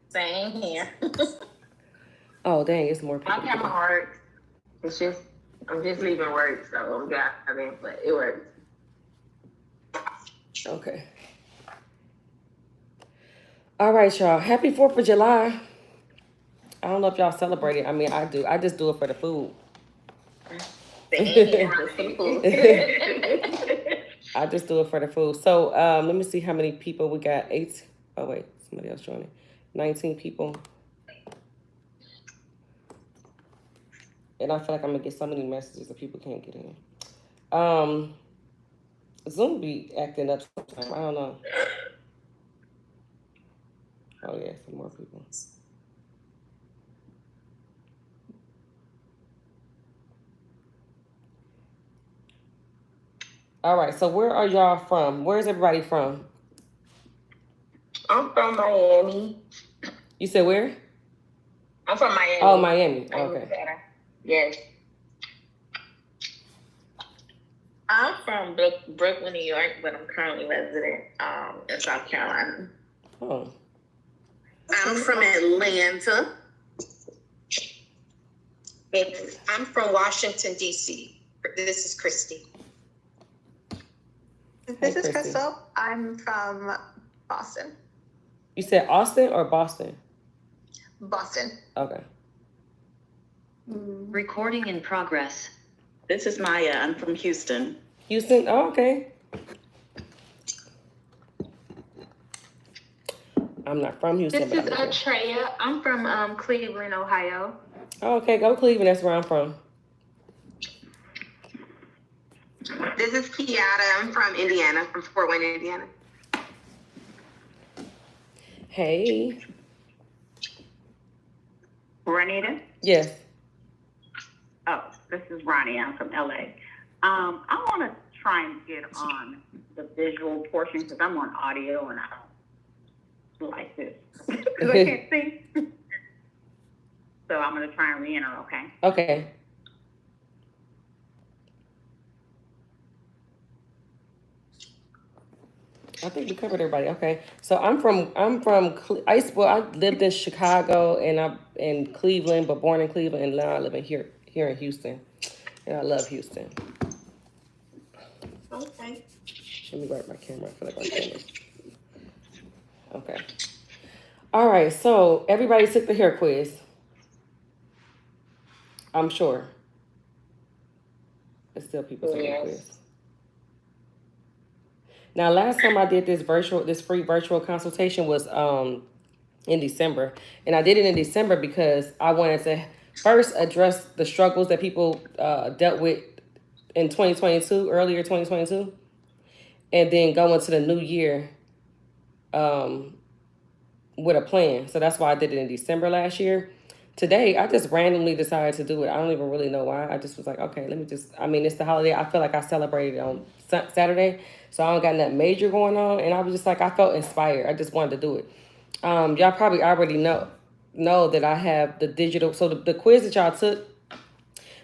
Same here. Oh, dang, it's more My people. camera works. It's just I'm just leaving work, so I'm driving, but it works. Okay. All right, y'all. Happy 4th of July. I don't know if y'all celebrate it. I mean, I do. I just do it for the food. Same here. Just for the food. I just do it for the food. So let me see how many people we got. 8. Oh, wait. Somebody else joining. 19 people. And I feel like I'm going to get so many messages that people can't get in. Zoom be acting up sometimes. I don't know. Oh, yeah. Some more people. All right. So where are y'all from? Where's everybody from? I'm from Miami. You said where? I'm from Miami. Oh, Miami. Okay. Yes. I'm from Brooklyn, New York, but I'm currently resident in South Carolina. Oh. I'm from Atlanta. I'm from Washington, D.C. This is Christy. This is Crystal. I'm from Boston. You said Austin or Boston? Boston. Okay. Recording in progress. This is Maya. I'm from Houston. Houston? Oh, okay. I'm not from Houston. This is Treya. I'm from Cleveland, Ohio. Oh, okay, go Cleveland. That's where I'm from. This is Kiara. I'm from Indiana, from Fort Wayne, Indiana. Hey. Ronnita? Yes. Oh, this is Ronnie. I'm from LA. I want to try and get on the visual portion because I'm on audio and I don't like this because I can't see. So I'm going to try and re-enter, okay? Okay. I think we covered everybody. Okay, so I lived in Chicago and I'm in Cleveland, but born in Cleveland, and now I live here in Houston, and I love Houston. Okay. Let me wipe my camera. I feel like my camera. Okay. All right. So everybody took the hair quiz. I'm sure. There's still people taking the quiz. Now, last time I did this free virtual consultation was in December, and I did it in December because I wanted to first address the struggles that people dealt with in 2022, earlier 2022, and then go into the new year with a plan. So that's why I did it in December last year. Today, I just randomly decided to do it. I don't even really know why. I just was like, okay, it's the holiday. I feel like I celebrated on Saturday, so I don't got nothing major going on. And I was just like, I felt inspired. I just wanted to do it. Y'all probably already know that I have the digital. So the quiz that y'all took,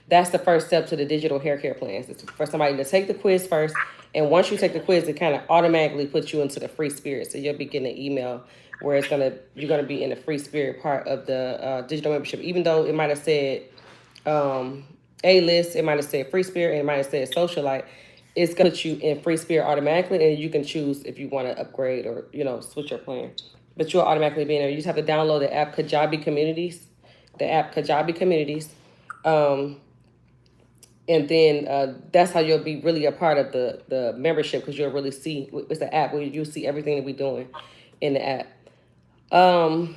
that's the first step to the digital hair care plans. It's for somebody to take the quiz first. And once you take the quiz, it kind of automatically puts you into the free spirit. So you'll be getting an email where you're gonna be in the free spirit part of the digital membership. Even though it might have said A-list, it might have said free spirit, and it might have said socialite, it's gonna put you in free spirit automatically, and you can choose if you want to upgrade or switch your plan. But you'll automatically be in there. You just have to download the app Kajabi Communities, and then that's how you'll be really a part of the membership, because you'll really see, it's an app where you'll see everything that we're doing in the app. How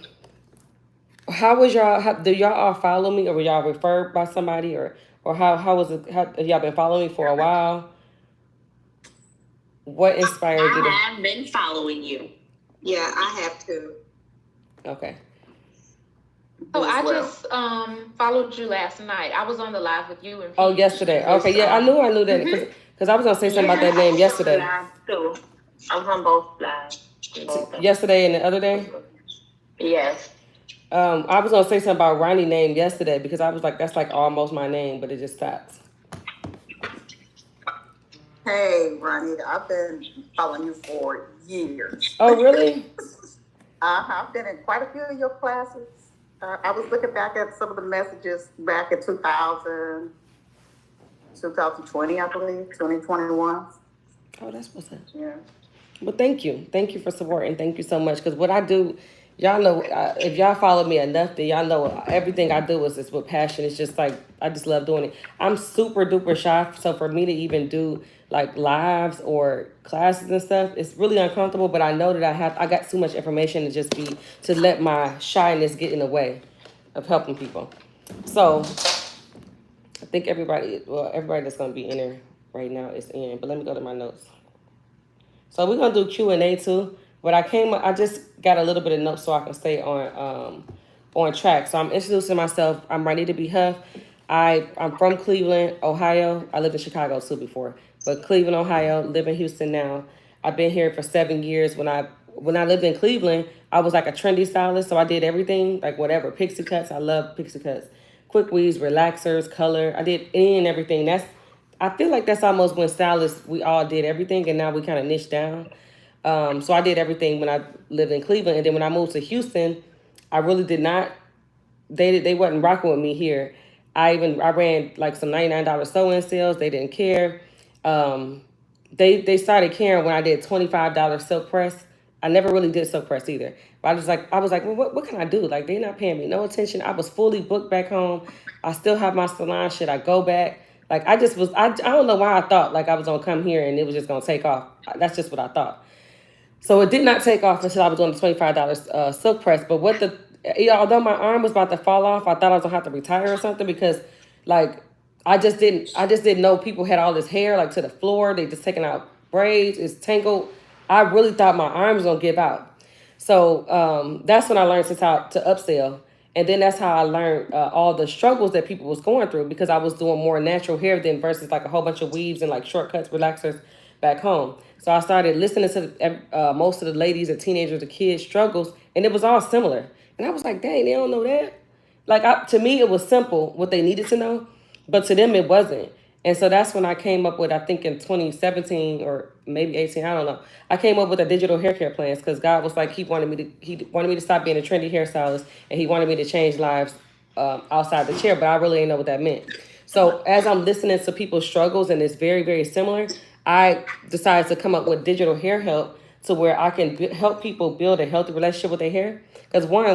do y'all all follow me, or were y'all referred by somebody, or how was it? Have y'all been following me for a while? What inspired you? I have been following you. Yeah, I have too. Okay. Oh, I just followed you last night. I was on the live with you and Oh, yesterday. Okay, yeah, I knew that because I was gonna say something about that name yesterday. I was on both lives. Yesterday and the other day. Yes. I was gonna say something about Ronnie's name yesterday because I was like, that's like almost my name, but it just stopped. Hey, Ronnita, I've been following you for years. Oh, really? I've been in quite a few of your classes. I was looking back at some of the messages back in 2020, I believe, 2021. Oh, that's what's up. Yeah. Well, thank you. Thank you for supporting. Thank you so much. Because what I do, y'all know, if y'all follow me enough, then y'all know everything I do is with passion. It's just like, I just love doing it. I'm super duper shy. So for me to even do like lives or classes and stuff, it's really uncomfortable. But I know that I got too much information to just to let my shyness get in the way of helping people. So I think everybody that's going to be in there right now is in. But let me go to my notes. So we're gonna do Q&A too. But I just got a little bit of notes so I can stay on track. So I'm introducing myself. I'm Ronnita B Huff. I'm from Cleveland, Ohio. I lived in Chicago too before, but Cleveland, Ohio. Live in Houston now. I've been here for 7 years. When I lived in Cleveland, I was like a trendy stylist, so I did everything, like whatever pixie cuts. I love pixie cuts, quick weaves, relaxers, color. I did any and everything. I feel like that's almost when stylists, we all did everything, and now we kind of niche down. So I did everything when I lived in Cleveland, and then when I moved to Houston, I really did not. They wasn't rocking with me here. I ran like some $99 sewing sales. They didn't care. They started caring when I did $25 silk press. I never really did silk press either. But I was like, well, what can I do? Like, they're not paying me no attention. I was fully booked back home. I still have my salon shit. I go back. Like, I don't know why I thought like I was gonna come here and it was just gonna take off. That's just what I thought. So it did not take off until I was doing the $25 silk press. But although my arm was about to fall off, I thought I was gonna have to retire or something because, like, I just didn't know people had all this hair like to the floor. They just taking out braids. It's tangled. I really thought my arm was gonna give out. So that's when I learned to upsell. And then that's how I learned all the struggles that people was going through because I was doing more natural hair than versus like a whole bunch of weaves and like shortcuts, relaxers back home. So I started listening to most of the ladies, the teenagers, the kids' struggles, and it was all similar. And I was like, dang, they don't know that. Like to me, it was simple what they needed to know, but to them it wasn't. And so that's when I came up with, I think in 2017 or maybe 18, I don't know. I came up with a digital hair care plans because God was like, he wanted me to stop being a trendy hairstylist, and he wanted me to change lives outside the chair, but I really didn't know what that meant. So as I'm listening to people's struggles, and it's very, very similar, I decided to come up with digital hair help to where I can help people build a healthy relationship with their hair. Because one,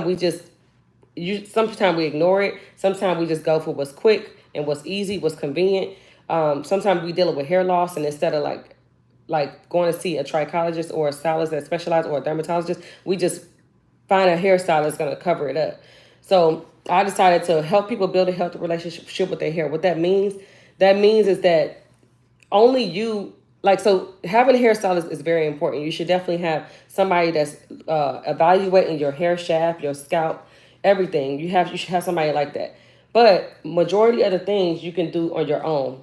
sometimes we ignore it. Sometimes we just go for what's quick and what's easy, what's convenient. Sometimes we dealing with hair loss, and instead of like going to see a trichologist or a stylist that specializes or a dermatologist, we just find a hairstylist that's going to cover it up. So I decided to help people build a healthy relationship with their hair. What that means is that only you, like, so having a hairstylist is very important. You should definitely have somebody that's evaluating your hair shaft, your scalp, everything. You should have somebody like that. But majority of the things you can do on your own.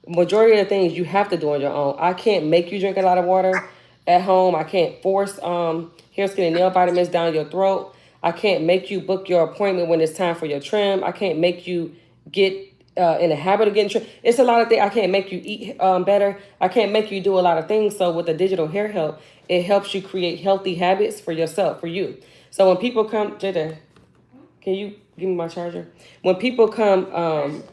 Majority of the things you have to do on your own. I can't make you drink a lot of water at home. I can't force hair, skin, and nail vitamins down your throat. I can't make you book your appointment when it's time for your trim. I can't make you get in the habit of getting trimmed. It's a lot of things. I can't make you eat better. I can't make you do a lot of things. So with the digital hair help, it helps you create healthy habits for yourself, for you. So when people come, Jada, can you give me my charger? When people come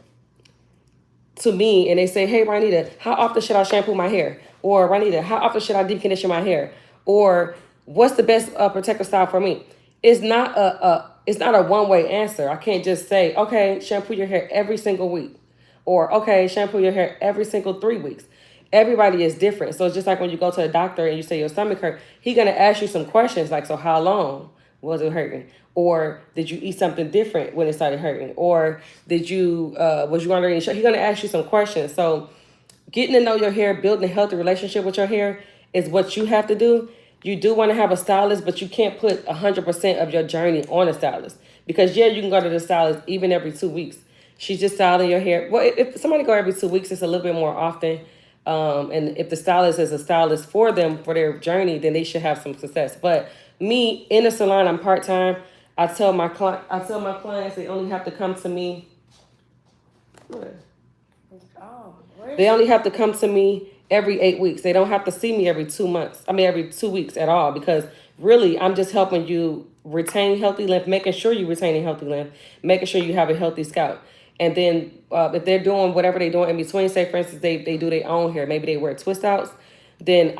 to me and they say, hey, Ronnita, how often should I shampoo my hair? Or Ronnita, how often should I deep condition my hair? Or what's the best protective style for me? It's not a one-way answer. I can't just say, okay, shampoo your hair every single week. Or, okay, shampoo your hair every single 3 weeks. Everybody is different. So it's just like when you go to a doctor and you say your stomach hurt, he's going to ask you some questions like, so how long was it hurting? Or did you eat something different when it started hurting? Or was you under any shock? He's going to ask you some questions. So getting to know your hair, building a healthy relationship with your hair is what you have to do. You do want to have a stylist, but you can't put 100% of your journey on a stylist. Because, yeah, you can go to the stylist even every 2 weeks. She's just styling your hair. Well, if somebody go every 2 weeks, it's a little bit more often. And if the stylist is a stylist for them, for their journey, then they should have some success. But me, in a salon, I'm part-time. I tell my clients they only have to come to me. They only have to come to me every 8 weeks. They don't have to see me every 2 months. Every 2 weeks at all, because really, I'm just helping you retain healthy length, making sure you're retaining healthy length, making sure you have a healthy scalp. And then if they're doing whatever they're doing in between, say for instance, they do their own hair, maybe they wear twist outs, then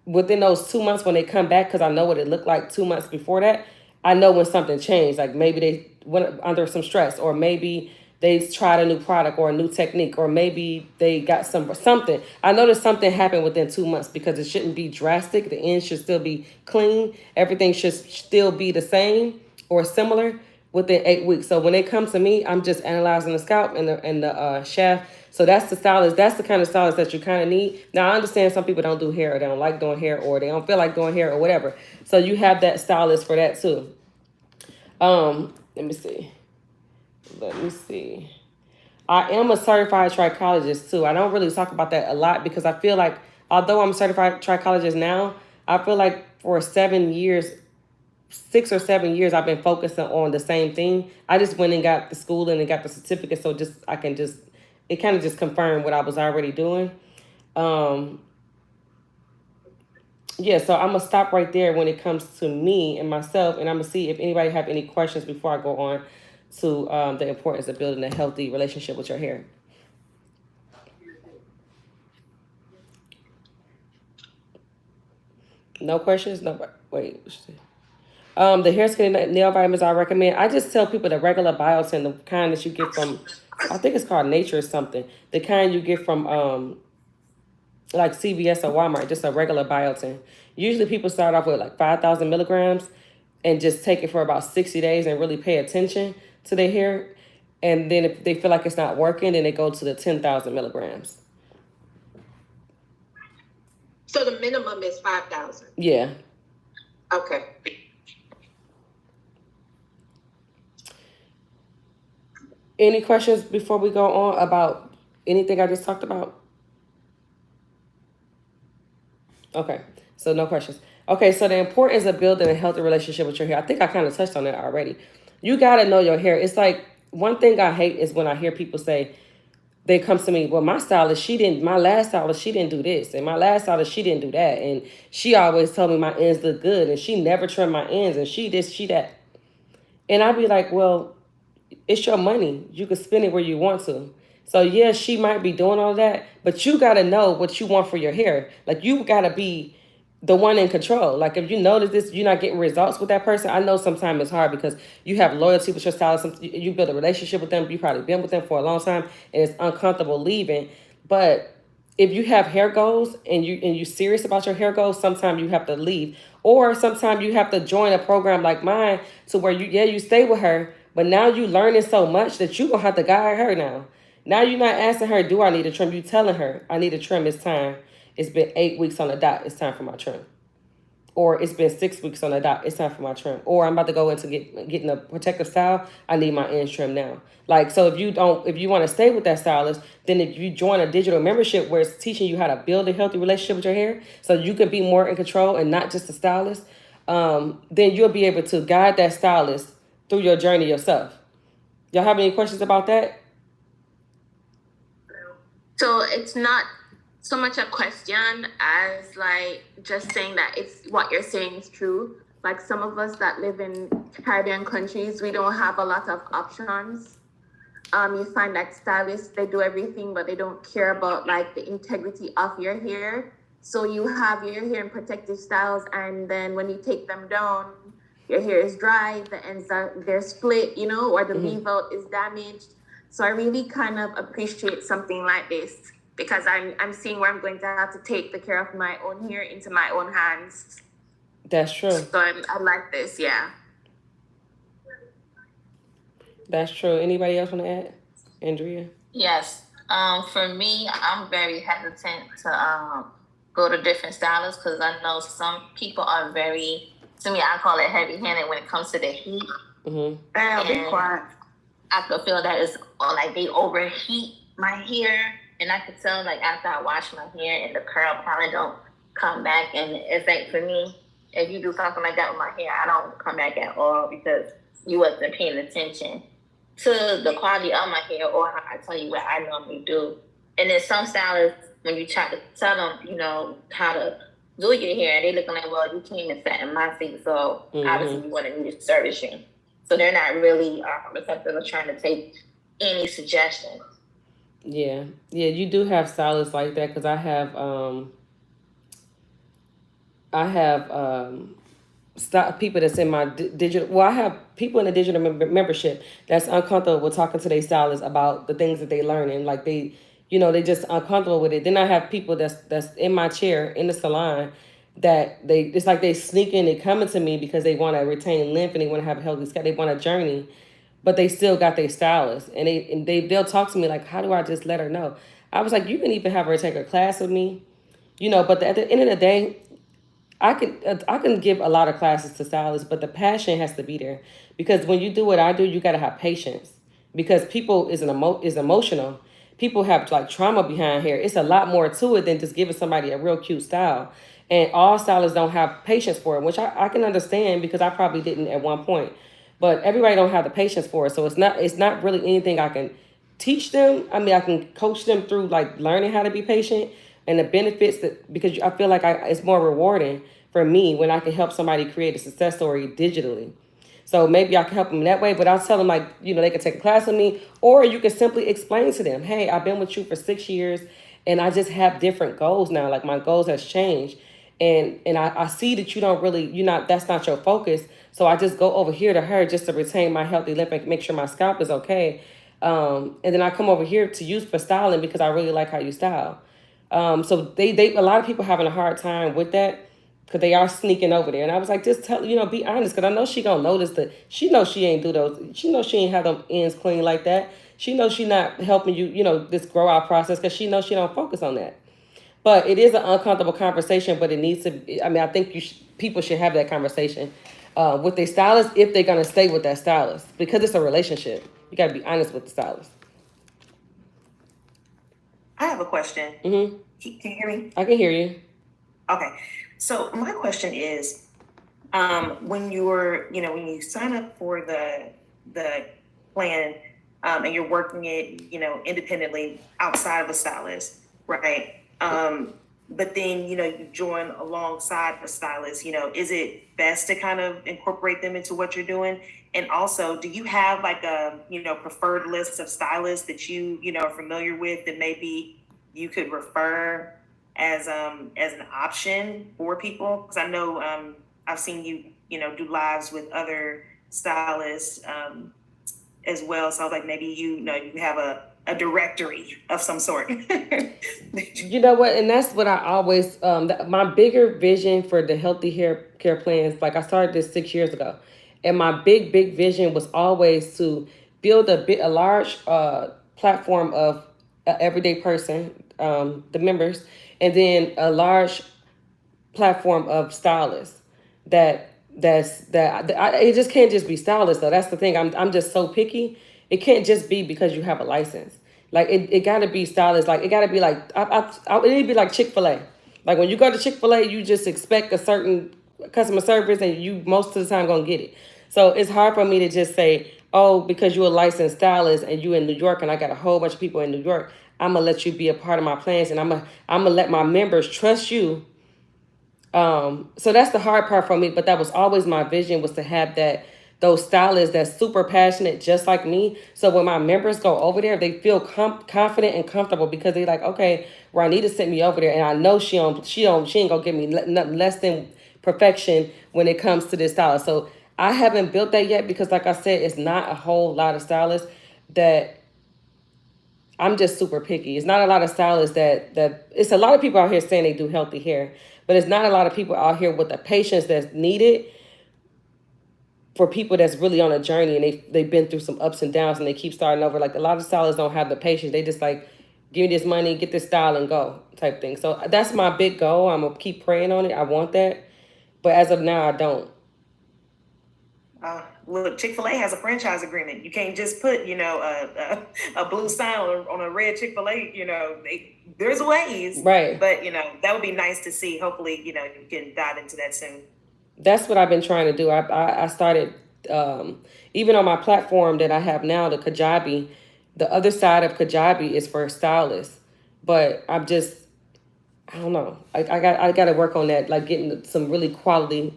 within those 2 months when they come back, because I know what it looked like 2 months before that, I know when something changed. Like maybe they went under some stress, or maybe they tried a new product or a new technique, or maybe they got something. I noticed something happened within 2 months because it shouldn't be drastic. The ends should still be clean. Everything should still be the same or similar within 8 weeks. So when they come to me, I'm just analyzing the scalp and the shaft. So that's the stylist. That's the kind of stylist that you kind of need. Now I understand some people don't do hair, or they don't like doing hair, or they don't feel like doing hair, or whatever. So you have that stylist for that too. Let me see. I am a certified trichologist too. I don't really talk about that a lot because I feel like, although I'm a certified trichologist now, I feel like for 6 or 7 years, I've been focusing on the same thing. I just went and got the schooling and got the certificate, so it kind of just confirmed what I was already doing. Yeah, so I'm gonna stop right there when it comes to me and myself, and I'm gonna see if anybody have any questions before I go on to the importance of building a healthy relationship with your hair. No questions? No. Wait. The hair, skin, and nail vitamins I recommend. I just tell people the regular biotin, the kind that you get from, I think it's called Nature or something. The kind you get from like CVS or Walmart, just a regular biotin. Usually people start off with like 5,000 milligrams and just take it for about 60 days and really pay attention to their hair. And then if they feel like it's not working, then they go to the 10,000 milligrams. So the minimum is 5,000. Yeah. Okay. Any questions before we go on about anything I just talked about? Okay, so no questions. Okay, so the importance of building a healthy relationship with your hair. I think I kind of touched on that already. You got to know your hair. It's like, one thing I hate is when I hear people say, they come to me, well, my last stylist, she didn't do this. And my last stylist, she didn't do that. And she always told me my ends look good. And she never trimmed my ends. And she this, she that. And I'd be like, well, it's your money. You can spend it where you want to. So yeah, she might be doing all that, but you got to know what you want for your hair. Like, you got to be the one in control. Like, if you notice this, you're not getting results with that person. I know sometimes it's hard because you have loyalty with your stylist. You build a relationship with them. You've probably been with them for a long time, and it's uncomfortable leaving. But if you have hair goals and you're serious about your hair goals, sometimes you have to leave, or sometimes you have to join a program like mine to where you stay with her, but now you learning so much that you gonna have to guide her now. Now you're not asking her, do I need a trim? You telling her, I need a trim. It's time. It's been 8 weeks on the dot. It's time for my trim. Or it's been 6 weeks on the dot. It's time for my trim. Or I'm about to go into getting a protective style. I need my ends trim now. Like, so if you want to stay with that stylist, then if you join a digital membership where it's teaching you how to build a healthy relationship with your hair, so you can be more in control and not just a stylist, then you'll be able to guide that stylist through your journey yourself. Y'all have any questions about that? So it's not so much a question as like just saying that it's what you're saying is true. Like, some of us that live in Caribbean countries, we don't have a lot of options. You find like stylists, they do everything, but they don't care about like the integrity of your hair. So you have your hair in protective styles, and then when you take them down, your hair is dry, the ends they're split, or the leave out is damaged. So I really kind of appreciate something like this, because I'm seeing where I'm going to have to take the care of my own hair into my own hands. That's true. So I like this, yeah. That's true. Anybody else want to add? Andrea? Yes. For me, I'm very hesitant to go to different stylists because I know some people are very, to me, I call it heavy-handed when it comes to the heat. Mm-hmm. Damn, be quiet. I could feel that it's like they overheat my hair, and I could tell like after I wash my hair and the curl probably don't come back. And it's like, for me, if you do something like that with my hair, I don't come back at all because you wasn't paying attention to the quality of my hair or how I tell you what I normally do. And then some stylists, when you try to tell them, how to do your hair, and they looking like, well, you came and sat in my seat, so obviously you wanted me to service you. So they're not really receptive of trying to take any suggestions. Yeah, yeah, you do have stylists like that because I have people that's in my digital. Well, I have people in the digital membership that's uncomfortable with talking to their stylists about the things that they learning. Like they just uncomfortable with it. Then I have people that's in my chair in the salon that it's like they sneak in, they coming to me because they want to retain length and they want to have a healthy scalp. They want a journey, but they still got their stylist, and they'll talk to me like, how do I just let her know? I was like, you can even have her take a class with me, But at the end of the day, I can give a lot of classes to stylists, but the passion has to be there because when you do what I do, you got to have patience because people is emotional. People have like trauma behind hair. It's a lot more to it than just giving somebody a real cute style. And all stylists don't have patience for it, which I can understand because I probably didn't at one point. But everybody don't have the patience for it. So it's not really anything I can teach them. I mean, I can coach them through like learning how to be patient and the benefits that because I feel like it's more rewarding for me when I can help somebody create a success story digitally. So maybe I can help them that way, but I'll tell them like, they can take a class with me, or you can simply explain to them, hey, I've been with you for 6 years and I just have different goals now. Like my goals has changed. And I see that you don't really, that's not your focus. So I just go over here to her just to retain my healthy lip and make sure my scalp is okay. And then I come over here to use for styling because I really like how you style. So they a lot of people having a hard time with that because they are sneaking over there. And I was like, just tell, be honest, because I know she gonna notice that she knows she ain't do those. She knows she ain't have them ends clean like that. She knows she not helping you, this grow out process because she knows she don't focus on that. But it is an uncomfortable conversation, but it needs to be, I mean, I think people should have that conversation with their stylist if they're gonna stay with that stylist because it's a relationship. You gotta be honest with the stylist. I have a question. Mm-hmm. Can you hear me? I can hear you. Okay. So my question is, when when you sign up for the plan, and you're working it, independently outside of a stylist, right? But then, you join alongside a stylist, is it best to kind of incorporate them into what you're doing? And also, do you have like a, preferred list of stylists that you are familiar with that maybe you could refer as an option for people? Because I know I've seen you, do lives with other stylists as well. So I was like, maybe you have a directory of some sort. You know what? And that's what I always, my bigger vision for the healthy hair care plans, like I started this 6 years ago. And my big vision was always to build a large platform of everyday person, the members, and then a large platform of stylists it just can't just be stylists though. That's the thing. I'm just so picky. It can't just be because you have a license. Like it gotta be stylists. Like it gotta be like it need to be like Chick-fil-A. Like when you go to Chick-fil-A, you just expect a certain customer service and you most of the time gonna get it. So it's hard for me to just say, oh, because you're a licensed stylist and you in New York and I got a whole bunch of people in New York, I'm gonna let you be a part of my plans and I'm gonna let my members trust you. So that's the hard part for me, but that was always my vision, was to have those stylists that's super passionate, just like me. So when my members go over there, they feel confident and comfortable because they're like, okay, Ronnita sent me over there, and I know she ain't gonna give me nothing less than perfection when it comes to this stylist. So I haven't built that yet because, like I said, it's not a whole lot of stylists that. I'm just super picky. It's not a lot of stylists that it's a lot of people out here saying they do healthy hair, but it's not a lot of people out here with the patience that's needed for people that's really on a journey and they've been through some ups and downs and they keep starting over. Like a lot of stylists don't have the patience. They just like, give me this money, get this style and go type thing. So that's my big goal. I'm gonna keep praying on it. I want that, but as of now, I don't. Look, Chick-fil-A has a franchise agreement. You can't just put, a blue sign on a red Chick-fil-A, there's ways. Right. But, that would be nice to see. Hopefully, you can dive into that soon. That's what I've been trying to do. I started, even on my platform that I have now, the Kajabi, the other side of Kajabi is for stylists. But I don't know. I got to work on that, like getting some really quality.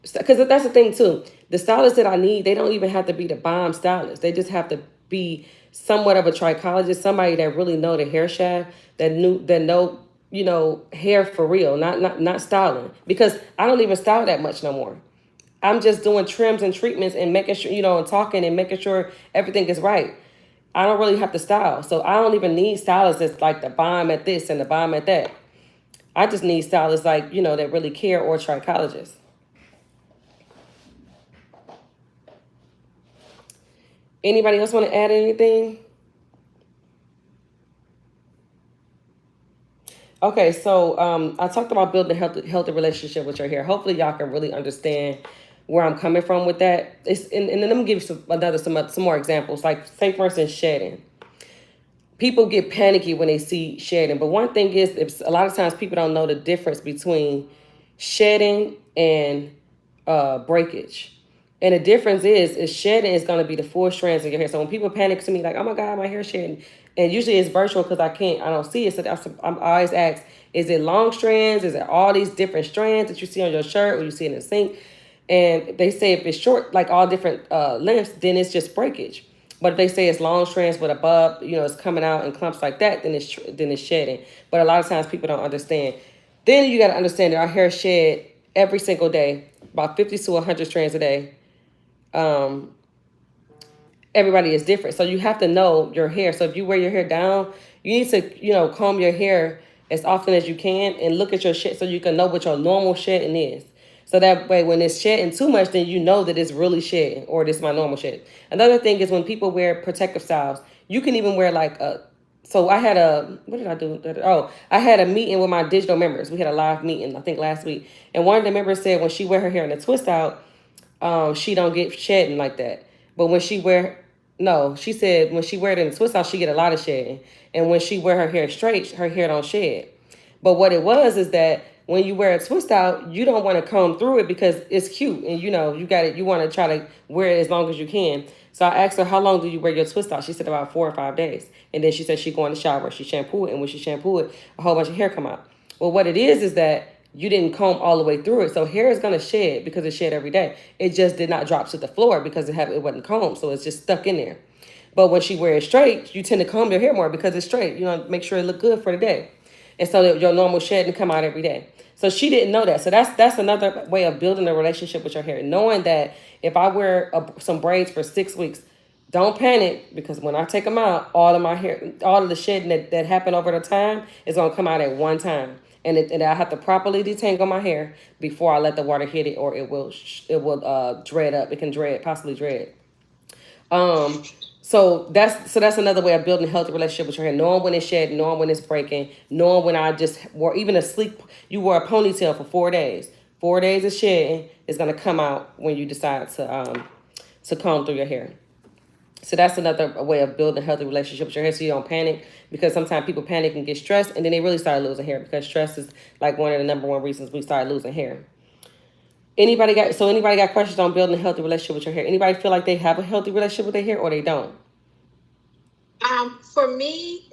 Because that's the thing too. The stylists that I need, they don't even have to be the bomb stylist. They just have to be somewhat of a trichologist, somebody that really know the hair shaft, that know hair for real, not styling. Because I don't even style that much no more. I'm just doing trims and treatments and making sure, and talking and making sure everything is right. I don't really have to style. So I don't even need stylists that's like the bomb at this and the bomb at that. I just need stylists like, that really care, or trichologists. Anybody else want to add anything? Okay, so I talked about building a healthy relationship with your hair. Hopefully y'all can really understand where I'm coming from with that. And then let me give you some more examples. Like, say for instance, shedding. People get panicky when they see shedding, but one thing is, a lot of times people don't know the difference between shedding and breakage. And the difference is shedding is going to be the full strands of your hair. So when people panic to me like, oh my God, my hair shedding, and usually it's virtual because I don't see it. So I'm always asked, is it long strands? Is it all these different strands that you see on your shirt or you see in the sink? And they say if it's short, like all different lengths, then it's just breakage. But if they say it's long strands with a bub, it's coming out in clumps like that, then it's shedding. But a lot of times people don't understand. Then you got to understand that our hair shed every single day, about 50 to 100 strands a day. Everybody is different, so you have to know your hair. So if you wear your hair down, you need to comb your hair as often as you can and look at your shed so you can know what your normal shedding is. So that way, when it's shedding too much, then you know that it's really shedding, or this is my normal shed. Another thing is when people wear protective styles, you can even wear like a. So I had what did I do? Oh, I had a meeting with my digital members. We had a live meeting, I think last week, and one of the members said when she wear her hair in a twist out, she don't get shedding like that. But when she she said when she wear it in a twist out, she get a lot of shedding. And when she wear her hair straight, her hair don't shed. But what it was is that when you wear a twist out, you don't want to comb through it because it's cute. And you got it, you want to try to wear it as long as you can. So I asked her, how long do you wear your twist out? She said about 4 or 5 days. And then she said she go in the shower, she shampoo it, and when she shampoo it, a whole bunch of hair come out. Well, what it is that you didn't comb all the way through it. So hair is going to shed because it shed every day. It just did not drop to the floor because it wasn't combed. So it's just stuck in there. But when she wears it straight, you tend to comb your hair more because it's straight. Make sure it look good for the day. And so that your normal shedding come out every day. So she didn't know that. So that's another way of building a relationship with your hair. Knowing that if I wear some braids for 6 weeks, don't panic, because when I take them out, all of my hair, all of the shedding that happened over the time is going to come out at one time. And I have to properly detangle my hair before I let the water hit it, or it will dread up. It can possibly dread. So that's another way of building a healthy relationship with your hair. Knowing when it's shedding, knowing when it's breaking, knowing when I just wore even you wore a ponytail for 4 days. 4 days of shedding is gonna come out when you decide to comb through your hair. So that's another way of building a healthy relationship with your hair, so you don't panic, because sometimes people panic and get stressed and then they really start losing hair, because stress is like one of the number one reasons we start losing hair. Anybody got questions on building a healthy relationship with your hair? Anybody feel like they have a healthy relationship with their hair, or they don't? For me,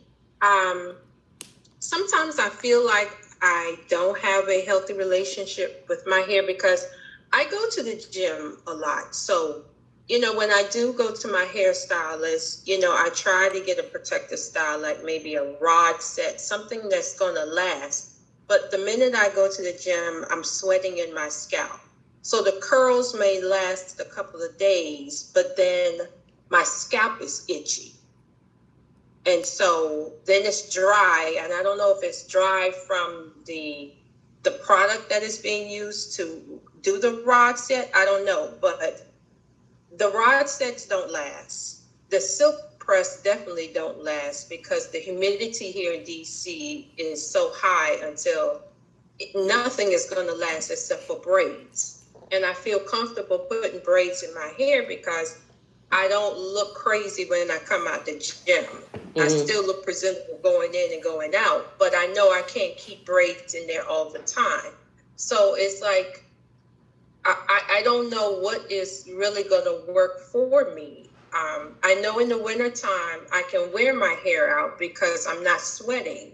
sometimes I feel like I don't have a healthy relationship with my hair because I go to the gym a lot. So, when I do go to my hairstylist, I try to get a protective style, like maybe a rod set, something that's going to last. But the minute I go to the gym, I'm sweating in my scalp. So the curls may last a couple of days, but then my scalp is itchy. And so then it's dry, and I don't know if it's dry from the product that is being used to do the rod set. I don't know, but the rod sets don't last. The silk press definitely don't last because the humidity here in DC is so high until nothing is going to last except for braids. And I feel comfortable putting braids in my hair because I don't look crazy when I come out the gym. Mm-hmm. I still look presentable going in and going out, but I know I can't keep braids in there all the time. So it's like, I don't know what is really going to work for me. I know in the wintertime I can wear my hair out because I'm not sweating.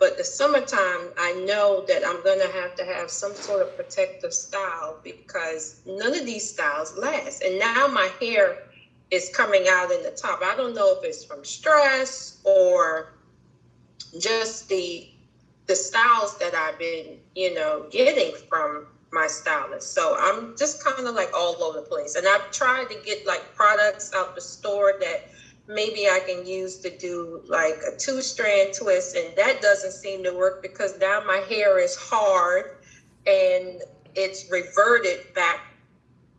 But the summertime, I know that I'm going to have some sort of protective style because none of these styles last. And now my hair is coming out in the top. I don't know if it's from stress or just the styles that I've been, getting from my stylist. So I'm just kind of like all over the place. And I've tried to get like products out the store that maybe I can use to do like a 2-strand twist, and that doesn't seem to work because now my hair is hard and it's reverted back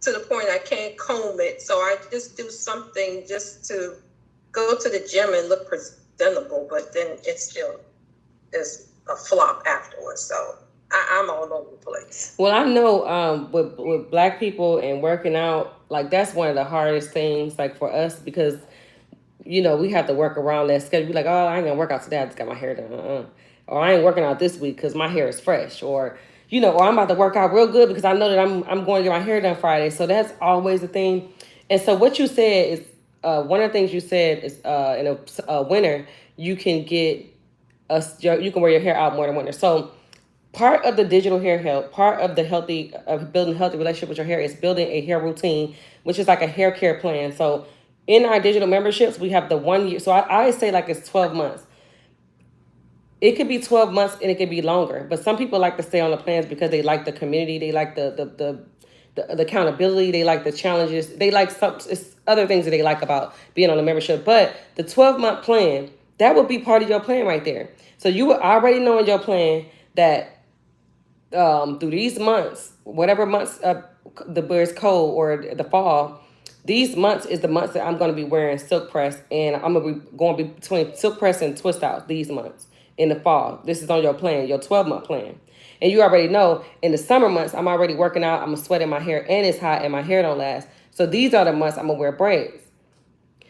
to the point I can't comb it. So I just do something just to go to the gym and look presentable, but then it still is a flop afterwards. So I'm all over the place. Well, I know with Black people and working out, like that's one of the hardest things, like for us, because we have to work around that schedule. Be like, oh, I ain't gonna work out today. I just got my hair done. Or I ain't working out this week because my hair is fresh. Or or I'm about to work out real good because I know that I'm going to get my hair done Friday. So that's always the thing. And so what you said is one of the things you said is in a winter you can get you can wear your hair out more than winter. So part of the digital hair health, part of the building a healthy relationship with your hair is building a hair routine, which is like a hair care plan. So in our digital memberships, we have the 1 year. So I always say like it's 12 months. It could be 12 months and it could be longer. But some people like to stay on the plans because they like the community. They like the accountability. They like the challenges. They like it's other things that they like about being on the membership. But the 12-month plan, that would be part of your plan right there. So you would already know in your plan that through these months, whatever months where it's cold or the fall, these months is the months that I'm going to be wearing silk press, and I'm going to be going between silk press and twist outs these months in the fall. This is on your plan, your 12-month plan. And you already know in the summer months, I'm already working out, I'm sweating my hair, and it's hot, and my hair don't last. So these are the months I'm going to wear braids.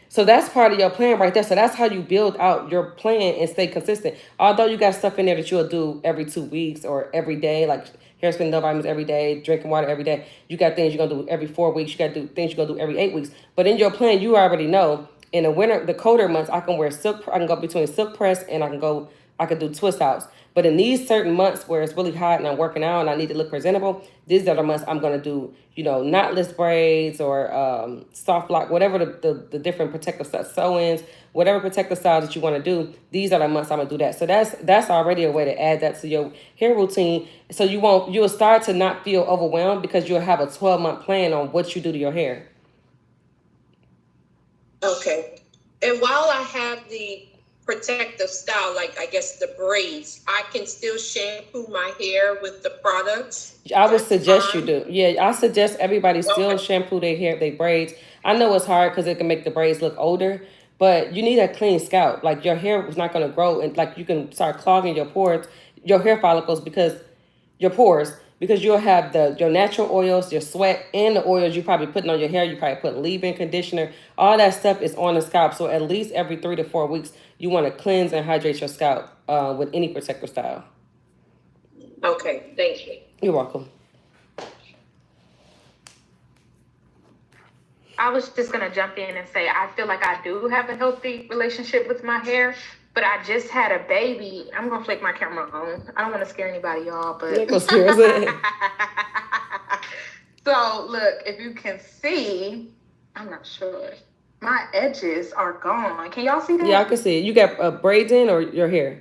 So that's part of your plan right there. So that's how you build out your plan and stay consistent. Although you got stuff in there that you'll do every 2 weeks or every day, like hair spin, no vitamins every day, drinking water every day. You got things you're going to do every 4 weeks. You got to do things you're going to do every 8 weeks. But in your plan, you already know in the winter, the colder months, I can wear silk. I can go between silk press and I can do twist outs. But in these certain months where it's really hot and I'm working out and I need to look presentable, these are the months I'm going to do, knotless braids or soft lock, whatever the different protective sew-ins, whatever protective styles that you want to do. These are the months I'm going to do that. So that's already a way to add that to your hair routine. So you'll start to not feel overwhelmed because you'll have a 12-month plan on what you do to your hair. Okay. And while I have the protective style, like I guess the braids, I can still shampoo my hair with the products. I would suggest you do. Yeah, I suggest everybody still shampoo their hair, their braids. I know it's hard because it can make the braids look older, but you need a clean scalp. Like your hair is not going to grow, and like you can start clogging your pores, your hair follicles because you'll have your natural oils, your sweat, and the oils you probably putting on your hair. You probably put leave-in conditioner. All that stuff is on the scalp. So at least every 3 to 4 weeks, you want to cleanse and hydrate your scalp with any protective style. Okay, thank you. You're welcome. I was just going to jump in and say, I feel like I do have a healthy relationship with my hair, but I just had a baby. I'm going to flick my camera on. I don't want to scare anybody, y'all, but... Yeah, go scare us. So, look, if you can see, I'm not sure. My edges are gone. Can y'all see that? Yeah, I can see it. You got braids in or your hair?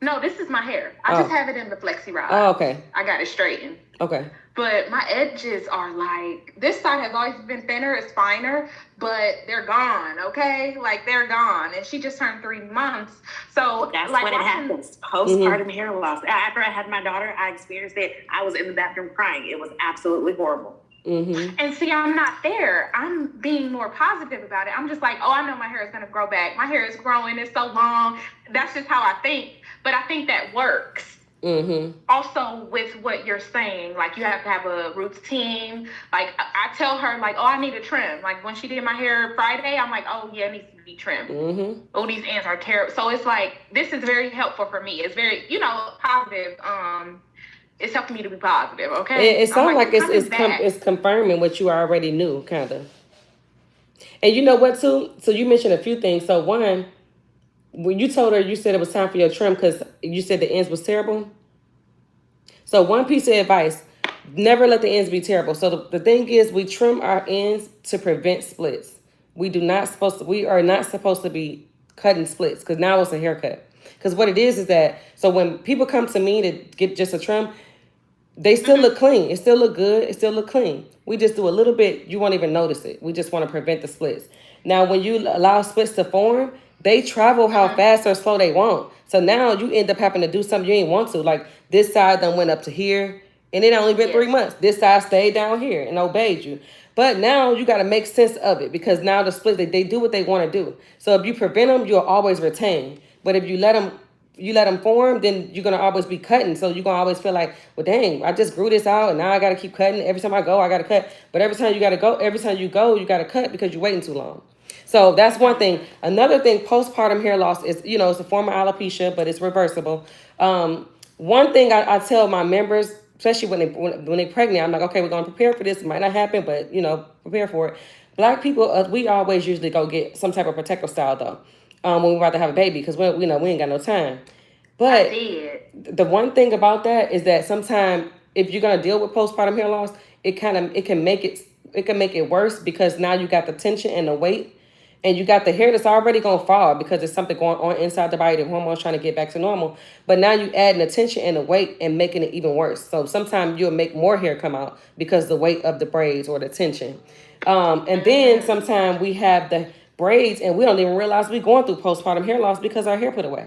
No, this is my hair. I just have it in the flexi rod. Oh, okay. I got it straightened. Okay. But my edges are like, this side has always been thinner, it's finer, but they're gone, okay? Like, they're gone. And she just turned 3 months. So that's like, when it happens. Postpartum hair loss. After I had my daughter, I experienced it. I was in the bathroom crying. It was absolutely horrible. Mm-hmm. And see, I'm not there. I'm being more positive about it. I'm just like, oh, I know my hair is going to grow back. My hair is growing. It's so long. That's just how I think. But I think that works. Mm-hmm. Also, with what you're saying, like you have to have a routine. Like I tell her, like, oh, I need a trim. Like when she did my hair Friday, I'm like, oh yeah, it needs to be trimmed. Mm-hmm. Oh, these ends are terrible. So it's like this is very helpful for me. It's very, positive. It's helping me to be positive. Okay. It sounds like it's confirming what you already knew, kind of. And you know what too? So you mentioned a few things. So one, when you told her, you said it was time for your trim because you said the ends was terrible. So one piece of advice, never let the ends be terrible. So the thing is, we trim our ends to prevent splits. We are not supposed to be cutting splits because now it's a haircut. Because what it is that, so when people come to me to get just a trim, they still look clean. It still look good. It still look clean. We just do a little bit. You won't even notice it. We just want to prevent the splits. Now, when you allow splits to form, they travel how fast or slow they want. So now you end up having to do something you ain't want to. Like this side done went up to here, and it only been 3 months. This side stayed down here and obeyed you. But now you got to make sense of it because now the split, they do what they want to do. So if you prevent them, you'll always retain. But if you let them form, then you're gonna always be cutting. So you're gonna always feel like, well, dang, I just grew this out, and now I gotta keep cutting. Every time I go, I gotta cut. But every time you go, you gotta cut because you're waiting too long. So that's one thing. Another thing, postpartum hair loss is, it's a form of alopecia, but it's reversible. One thing I tell my members, especially when they're pregnant, I'm like, okay, we're gonna prepare for this. It might not happen, but prepare for it. Black people, we always usually go get some type of protective style though. When we're about to have a baby, because we ain't got no time. But the one thing about that is that sometimes if you're gonna deal with postpartum hair loss, it can make it worse because now you got the tension and the weight, and you got the hair that's already gonna fall because there's something going on inside the body. The hormones trying to get back to normal, but now you adding the tension and the weight and making it even worse. So sometimes you'll make more hair come out because the weight of the braids or the tension. And then sometimes we have the braids and we don't even realize we're going through postpartum hair loss because our hair put away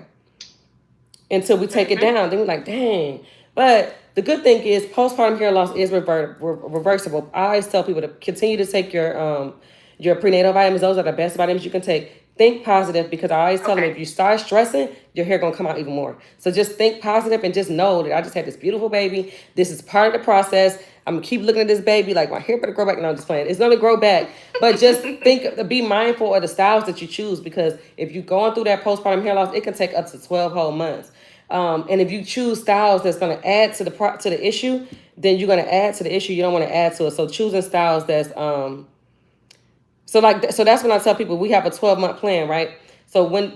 until we take it down. Then we're like, dang. But the good thing is postpartum hair loss is reversible. I always tell people to continue to take your prenatal vitamins. Those are the best vitamins you can take. Think positive because I always tell them if you start stressing, your hair gonna come out even more. So just think positive and just know that I just had this beautiful baby. This is part of the process. I'm gonna keep looking at this baby like my hair better grow back. No, I'm just playing. It's gonna grow back, but just be mindful of the styles that you choose because if you're going through that postpartum hair loss, it can take up to 12 whole months. And if you choose styles that's gonna add to the issue, then you're gonna add to the issue. You don't want to add to it. So choosing styles that's So that's when I tell people we have a 12-month plan, right? So when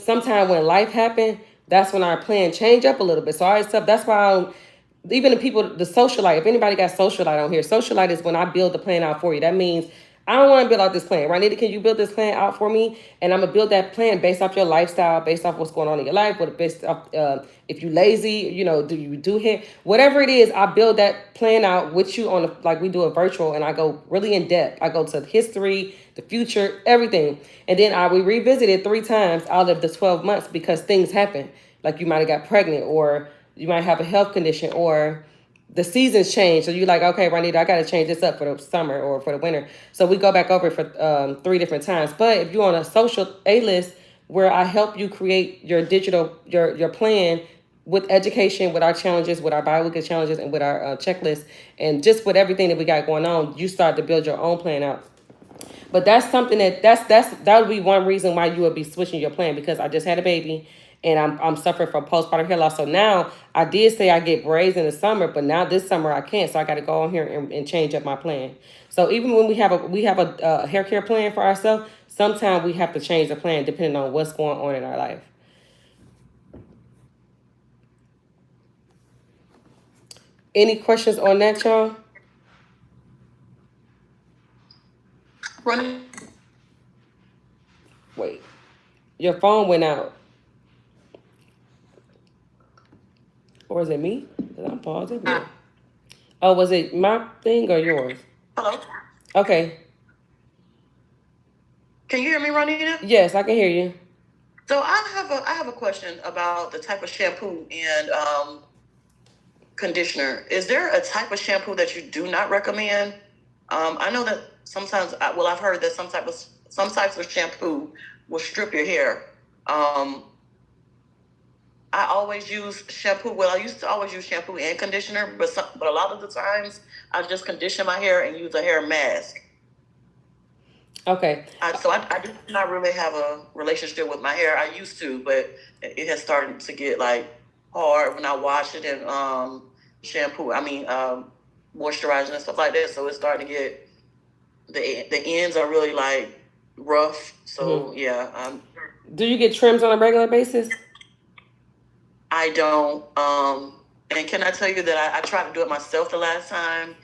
life happened, that's when our plan change up a little bit. So I always tell, that's why even the people, the socialite, if anybody got socialite on here, socialite is when I build the plan out for you. That means I don't want to build out this plan. Ronnita, can you build this plan out for me? And I'm going to build that plan based off your lifestyle, based off what's going on in your life, based off if you lazy, do you do hair? Whatever it is, I build that plan out with you like we do a virtual, and I go really in depth. I go to history, the future, everything. And then we revisit it 3 times out of the 12 months because things happen. Like you might have got pregnant or you might have a health condition or the seasons change. So you're like, okay, Ronnita, I got to change this up for the summer or for the winter. So we go back over it for 3 different times. But if you're on a social A-list where I help you create your digital, your plan with education, with our challenges, with our bi-weekly challenges, and with our checklist, and just with everything that we got going on, you start to build your own plan out. But that's something that would be one reason why you would be switching your plan because I just had a baby and I'm suffering from postpartum hair loss. So now I did say I get braids in the summer, but now this summer I can't. So I got to go on here and change up my plan. So even when we have a hair care plan for ourselves, sometimes we have to change the plan depending on what's going on in our life. Any questions on that, y'all? Wait, your phone went out. Or is it me? I'm paused everywhere. Oh, was it my thing or yours? Hello? Okay. Can you hear me, Ronnita? Yes, I can hear you. So I have a question about the type of shampoo and conditioner. Is there a type of shampoo that you do not recommend? I know that sometimes, I've heard that some types of shampoo will strip your hair. I always use shampoo. Well, I used to always use shampoo and conditioner, but a lot of the times I just condition my hair and use a hair mask. Okay. So I do not really have a relationship with my hair. I used to, but it has started to get like hard when I wash it and shampoo. Moisturizing and stuff like that. So it's starting to get the ends are really like rough. So yeah. Do you get trims on a regular basis? I don't. And can I tell you that I tried to do it myself the last time,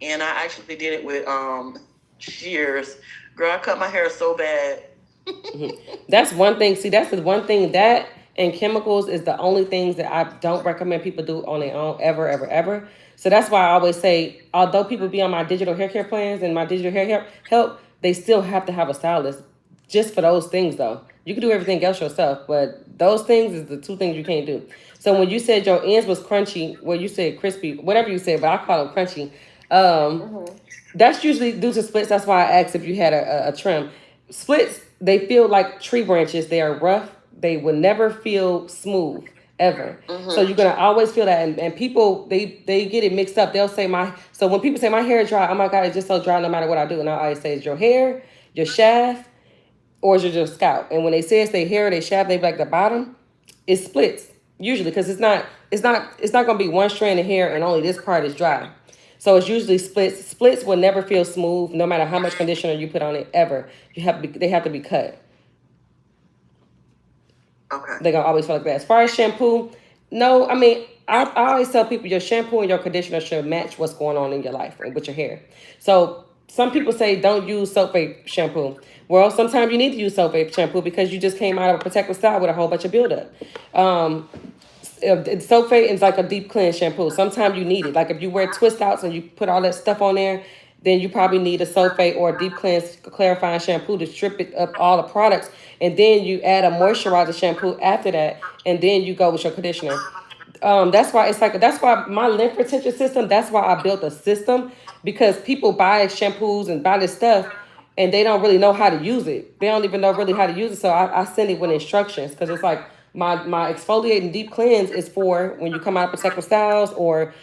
and I actually did it with shears. Girl, I cut my hair so bad. That's one thing. See, that's the one thing that and chemicals is the only things that I don't recommend people do on their own ever, ever, ever. So that's why I always say, although people be on my digital hair care plans and my digital hair help, they still have to have a stylist just for those things though. You can do everything else yourself, but those things is the two things you can't do. So when you said your ends was crunchy, well, you said crispy, whatever you said, but I call them crunchy. That's usually due to splits. That's why I asked if you had a trim. Splits, they feel like tree branches. They are rough. They will never feel smooth ever. So you're gonna always feel that. And people they get it mixed up. They'll say so when people say my hair is dry, oh my God, it's just so dry no matter what I do. And I always say it's your hair, your shaft, or is it your scalp? And when they say it's their hair or their shaft, they be like the bottom, it splits usually because it's not gonna be one strand of hair and only this part is dry. So it's usually splits. Splits will never feel smooth, no matter how much conditioner you put on it. Ever, they have to be cut. Okay. They're gonna always feel like that. As far as shampoo, no. I mean, I always tell people your shampoo and your conditioner should match what's going on in your life and with your hair. So some people say don't use sulfate shampoo. Well, sometimes you need to use sulfate shampoo because you just came out of a protective style with a whole bunch of buildup. Sulfate is like a deep cleanse shampoo. Sometimes you need it. Like if you wear twist outs and you put all that stuff on there, then you probably need a sulfate or a deep cleanse clarifying shampoo to strip it up all the products. And then you add a moisturizer shampoo after that, and then you go with your conditioner. That's why my lymph retention system, that's why I built a system, because people buy shampoos and buy this stuff and they don't really know how to use it. They don't even know really how to use it. So I send it with instructions because it's like my exfoliating deep cleanse is for when you come out of protective styles or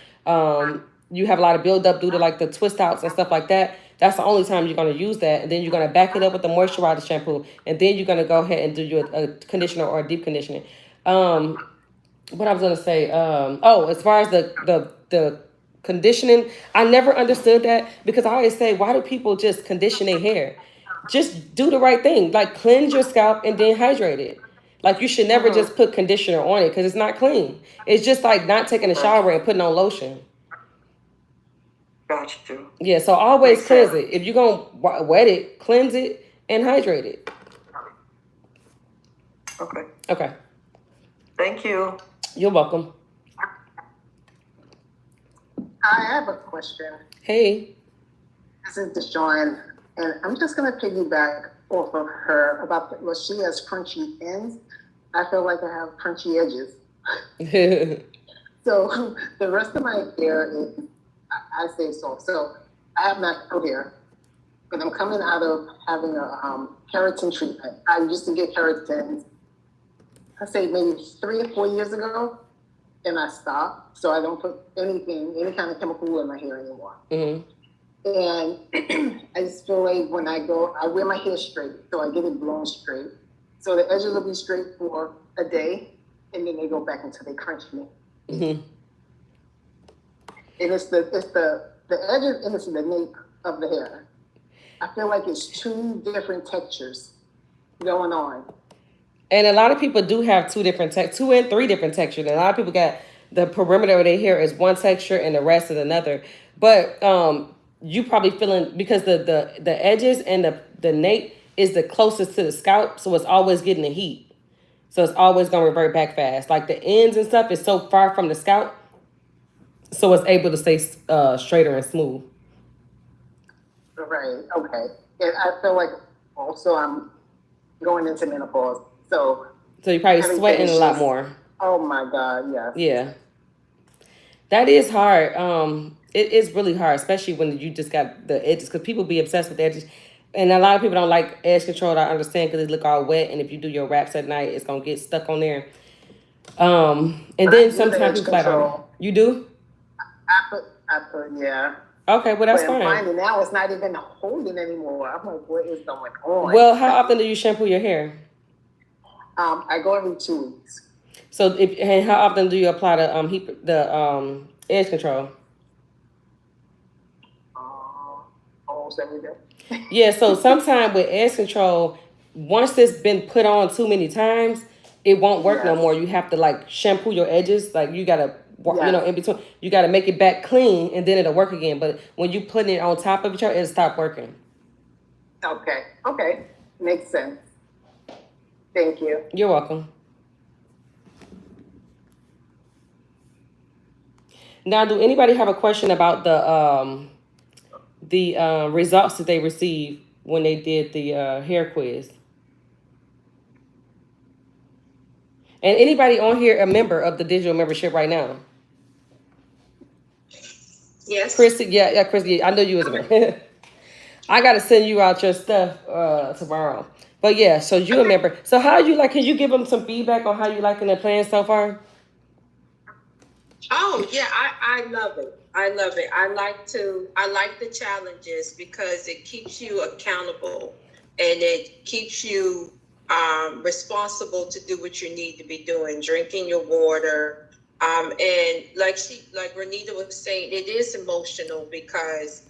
you have a lot of buildup due to like the twist outs and stuff like that. That's the only time you're going to use that. And then you're going to back it up with the moisturizer shampoo. And then you're going to go ahead and do your a conditioner or a deep conditioning. What I was gonna say, as far as the conditioning, I never understood that because I always say, why do people just condition their hair? Just do the right thing, like cleanse your scalp and then hydrate it. Like you should never just put conditioner on it because it's not clean. It's just like not taking a shower and putting on lotion. Got you. Yeah, so always cleanse it. If you're gonna wet it, cleanse it and hydrate it. Okay. Okay. Thank you. You're welcome. I have a question. Hey. This is Deshawn, and I'm just going to piggyback off of her about she has crunchy ends. I feel like I have crunchy edges. So the rest of my hair is, I say soft. So I have natural hair, but I'm coming out of having a keratin treatment. I used to get keratin, I say maybe 3 or 4 years ago, and I stopped. So I don't put any kind of chemical in my hair anymore. Mm-hmm. And I just feel like when I wear my hair straight, so I get it blown straight. So the edges will be straight for a day, and then they go back until they crunch me. Mm-hmm. And it's the edges and it's the nape of the hair. I feel like it's two different textures going on. And a lot of people do have 2 and 3 different textures. And a lot of people got the perimeter of their hair is one texture and the rest is another. But you probably feeling because the edges and the nape is the closest to the scalp, so it's always getting the heat. So it's always gonna revert back fast. Like the ends and stuff is so far from the scalp, so it's able to stay straighter and smooth. Right. Okay. And I feel like also I'm going into menopause. So you're probably sweating a lot more. Oh my God, yes. Yeah. That is hard. It is really hard, especially when you just got the edges, because people be obsessed with the edges. And a lot of people don't like edge control. I understand because they look all wet, and if you do your wraps at night, it's gonna get stuck on there. And then sometimes people flat on. You do? I put, yeah. Okay, well that's but fine. I'm finding now it's not even holding anymore. I'm like, what is going on? Well, how often do you shampoo your hair? I go every 2 weeks. So, and how often do you apply the edge control? Almost every day. Yeah. So, sometimes with edge control, once it's been put on too many times, it won't work no more. You have to like shampoo your edges. Like you gotta, in between, you gotta make it back clean, and then it'll work again. But when you put it on top of each other, it'll stop working. Okay, makes sense. Thank you. You're welcome. Now, do anybody have a question about the results that they received when they did the hair quiz? And anybody on here a member of the digital membership right now? Yes. Chrissy, yeah, Chrissy, I know you was a member. I gotta send you out your stuff tomorrow. But yeah, so you a member. So how you like? Can you give them some feedback on how you liking the plan so far? Oh yeah, I love it. I love it. I like the challenges because it keeps you accountable and it keeps you responsible to do what you need to be doing, drinking your water. And like Ronnita was saying, it is emotional because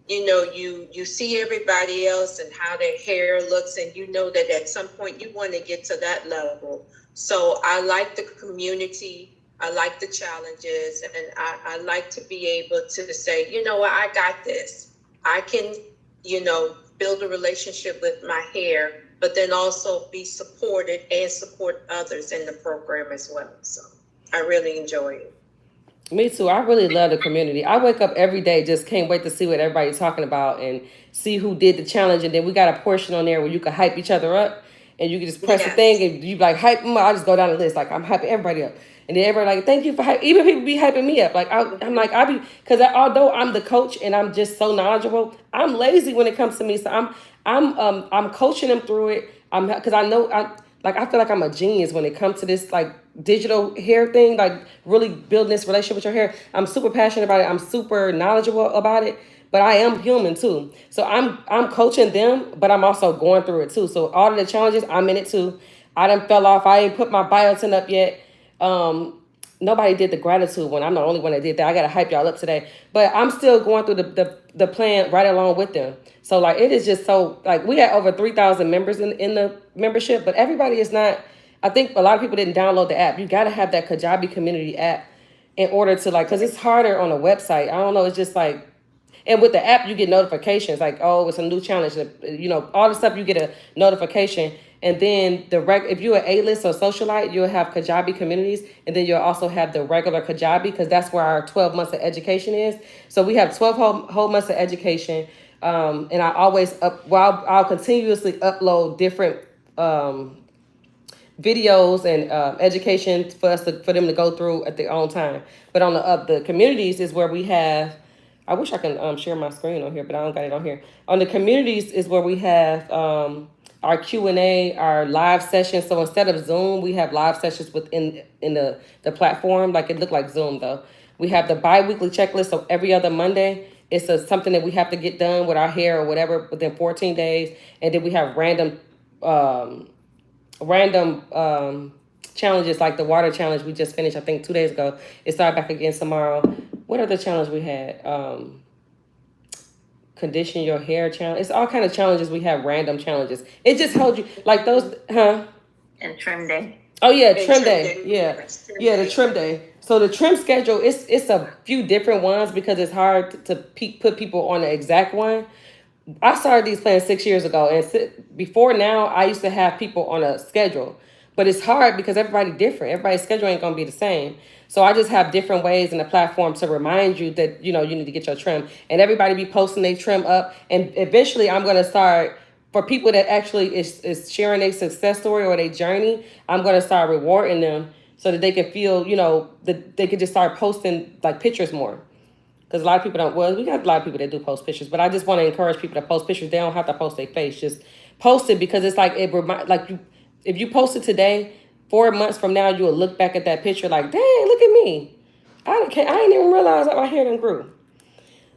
you see everybody else and how their hair looks, and you know that at some point you want to get to that level. So I like the community. I like the challenges, and I like to be able to say, you know what, I got this. I can, build a relationship with my hair, but then also be supported and support others in the program as well. So I really enjoy it. Me too. I really love the community. I wake up every day, just can't wait to see what everybody's talking about and see who did the challenge. And then we got a portion on there where you can hype each other up, and you can just press the thing and you like hype them up. I just go down the list like I'm hyping everybody up, and then everybody like thank you for hype. Even people be hyping me up. Like I'm like because although I'm the coach and I'm just so knowledgeable, I'm lazy when it comes to me. So I'm coaching them through it. Because I know I feel like I'm a genius when it comes to this like digital hair thing, like really building this relationship with your hair. I'm super passionate about it. I'm super knowledgeable about it, but I am human too. So I'm coaching them, but I'm also going through it too. So all of the challenges, I'm in it too. I done fell off. I ain't put my biotin up yet. Nobody did the gratitude one. I'm the only one that did that. I gotta hype y'all up today, but I'm still going through the plan right along with them. So like it is just so like we had over 3,000 members in the membership, but everybody is not. I think a lot of people didn't download the app. You gotta have that Kajabi community app in order to like, cause it's harder on a website. I don't know. It's just like, and with the app you get notifications like, oh, it's a new challenge. All the stuff you get a notification. And then if you're an A-list or socialite, you'll have Kajabi communities, and then you'll also have the regular Kajabi because that's where our 12 months of education is. So we have 12 whole months of education, and I always I'll continuously upload different videos and education for them to go through at their own time. But on the communities is where we have. I wish I can share my screen on here, but I don't got it on here. On the communities is where we have. Our Q&A, our live sessions. So instead of Zoom, we have live sessions within the platform. Like it looked like Zoom though. We have the bi-weekly checklist. So every other Monday, it's something that we have to get done with our hair or whatever within 14 days. And then we have random challenges like the water challenge we just finished, I think 2 days ago. It started back again tomorrow. What other challenge we had? Condition your hair challenge. It's all kind of challenges. We have random challenges. It just holds you like those, And trim day. Oh yeah, trim day. Yeah, the trim day. So the trim schedule, it's a few different ones because it's hard to put people on the exact one. I started these plans 6 years ago, and before now, I used to have people on a schedule. But it's hard because everybody's different. Everybody's schedule ain't gonna be the same. So I just have different ways in the platform to remind you that, you need to get your trim. And everybody be posting their trim up. And eventually I'm going to start, for people that actually is sharing their success story or their journey, I'm going to start rewarding them so that they can feel, that they can just start posting like pictures more. Because a lot of people we got a lot of people that do post pictures, but I just want to encourage people to post pictures. They don't have to post their face. Just post it because it's like, if you post it today, 4 months from now, you will look back at that picture like, dang, look at me. I didn't even realize that my hair done grew.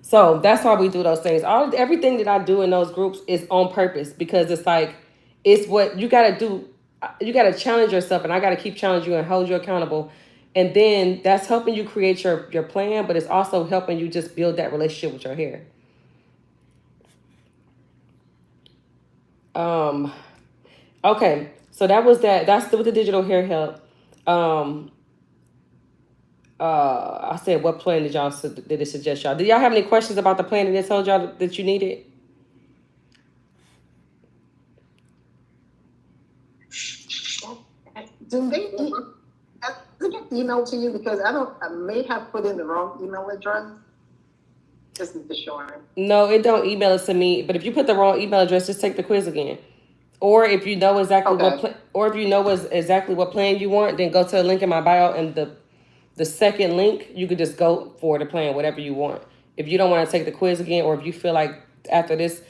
So that's why we do those things. Everything that I do in those groups is on purpose because it's like, it's what you got to do. You got to challenge yourself, and I got to keep challenging you and hold you accountable. And then that's helping you create your plan, but it's also helping you just build that relationship with your hair. Okay. So that was that. That's with the digital hair help. Um, I said, what plan did did it suggest y'all? Did y'all have any questions about the plan that they told y'all that you needed? Do they get email to you? Because I may have put in the wrong email address. This is Deshawn. No, it don't email it to me. But if you put the wrong email address, just take the quiz again. Or if you know exactly exactly what plan you want, then go to the link in my bio, and the second link, you could just go for the plan, whatever you want. If you don't want to take the quiz again, or if you feel like after this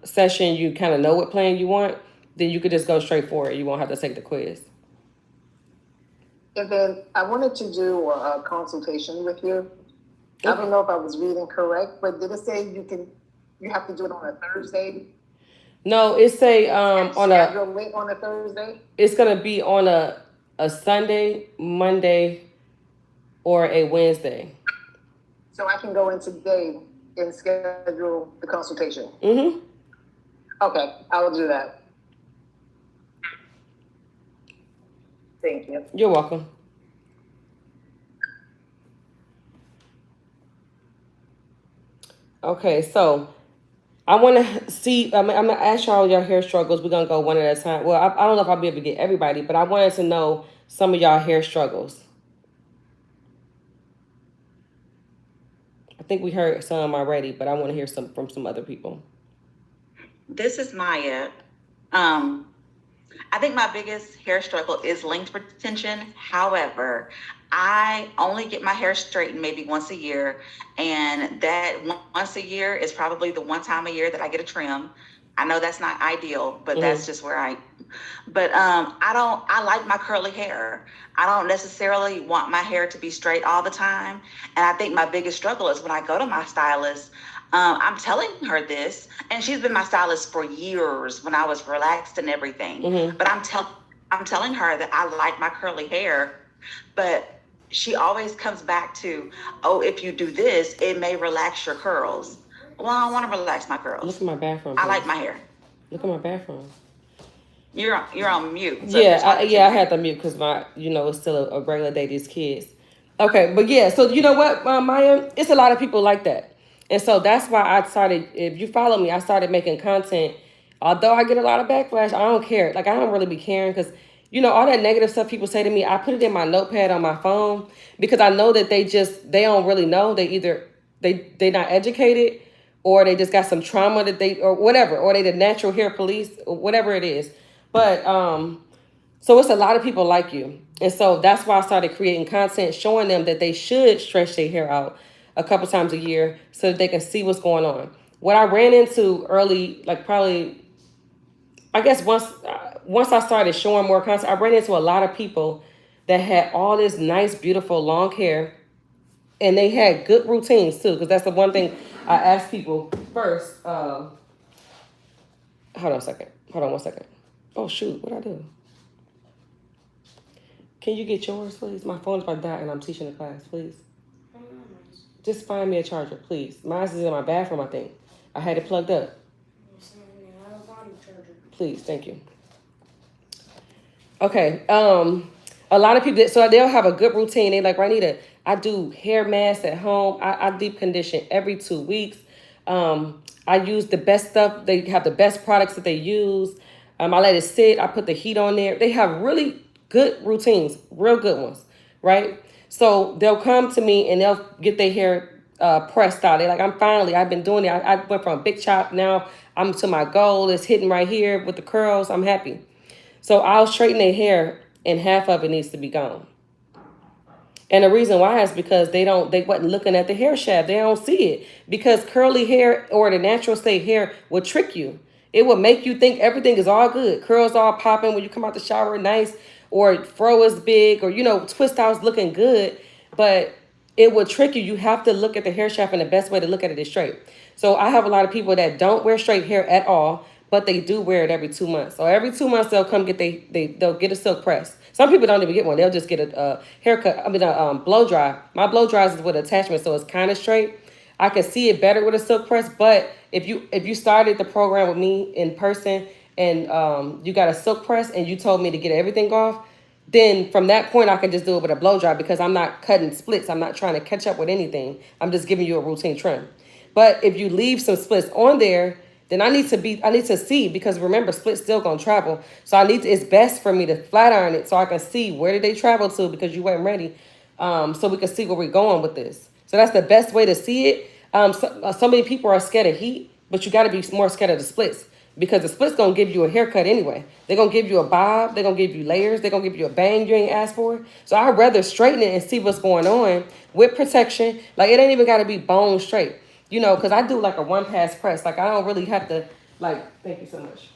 session you kind of know what plan you want, then you could just go straight for it. You won't have to take the quiz. And then I wanted to do a consultation with you. I don't know if I was reading correct, but did it say you have to do it on a Thursday? No, it say on a Thursday. It's gonna be on a Sunday, Monday, or a Wednesday. So I can go in today and schedule the consultation. Mm-hmm. Okay, I will do that. Thank you. You're welcome. Okay, so I want to see. I'm gonna ask y'all your hair struggles. We're gonna go one at a time. Well, I don't know if I'll be able to get everybody, but I wanted to know some of y'all hair struggles. I think we heard some already, but I want to hear some from some other people. This is Maya. I think my biggest hair struggle is length retention. However, I only get my hair straightened maybe once a year, and that once a year is probably the one time a year that I get a trim. I know that's not ideal, but that's just where I. But I like my curly hair. I don't necessarily want my hair to be straight all the time, and I think my biggest struggle is when I go to my stylist. I'm telling her this, and she's been my stylist for years when I was relaxed and everything. Mm-hmm. But I'm telling her that I like my curly hair, but she always comes back to, oh, if you do this, it may relax your curls. Well, I don't want to relax my curls. Look at my bathroom. I like my hair. Look at my bathroom. You're on mute. So I had to mute because it's still a regular day. These kids. Okay, but yeah. So you know what, Maya? It's a lot of people like that. And so that's why I started, if you follow me, I started making content. Although I get a lot of backlash, I don't care. Like, I don't really be caring because, all that negative stuff people say to me, I put it in my notepad on my phone because I know that they don't really know. They either, they not educated, or they just got some trauma or whatever, or they the natural hair police, or whatever it is. But, so it's a lot of people like you. And so that's why I started creating content showing them that they should stretch their hair out a couple times a year so that they can see what's going on. What I ran into early, like probably, I guess once I started showing more content, I ran into a lot of people that had all this nice, beautiful, long hair, and they had good routines too, because that's the one thing I ask people first. Hold on one second. Oh shoot, what'd I do? Can you get yours, please? My phone's about to die and I'm teaching the class, please. Just find me a charger, please. Mine is in my bathroom, I think. I had it plugged up. Please, thank you. Okay. A lot of people, so they'll have a good routine. They like, Ronnita, I do hair masks at home. I deep condition every 2 weeks. I use the best stuff. They have the best products that they use. I let it sit. I put the heat on there. They have really good routines, real good ones, right? So they'll come to me and they'll get their hair pressed out. They're like, I've been doing it. I went from a big chop. Now I'm to my goal. It's hitting right here with the curls. I'm happy. So I'll straighten their hair and half of it needs to be gone. And the reason why is because they wasn't looking at the hair shaft. They don't see it because curly hair or the natural state hair will trick you. It will make you think everything is all good. Curls all popping when you come out the shower, nice. Or fro is big, or, twist out's looking good, but it will trick you. You have to look at the hair shaft, and the best way to look at it is straight. So I have a lot of people that don't wear straight hair at all, but they do wear it every 2 months. So every 2 months they'll come get they'll get a silk press. Some people don't even get one. They'll just get a haircut. A blow dry. My blow dries is with attachment, so it's kind of straight. I can see it better with a silk press, but if you started the program with me in person, and you got a silk press and you told me to get everything off, then from that point I can just do it with a blow dry because I'm not cutting splits. I'm not trying to catch up with anything. I'm just giving you a routine trim. But if you leave some splits on there, then I need to see, because remember, splits still gonna travel. So it's best for me to flat iron it so I can see where did they travel to, because you weren't ready. So we can see where we're going with this. So that's the best way to see it. So many people are scared of heat, but you got to be more scared of the splits, because the splits gonna give you a haircut anyway. They're gonna give you a bob. They're gonna give you layers. They're gonna give you a bang you ain't asked for. So I'd rather straighten it and see what's going on with protection. Like, it ain't even got to be bone straight, because I do like a one pass press. Like, I don't really have to, thank you so much.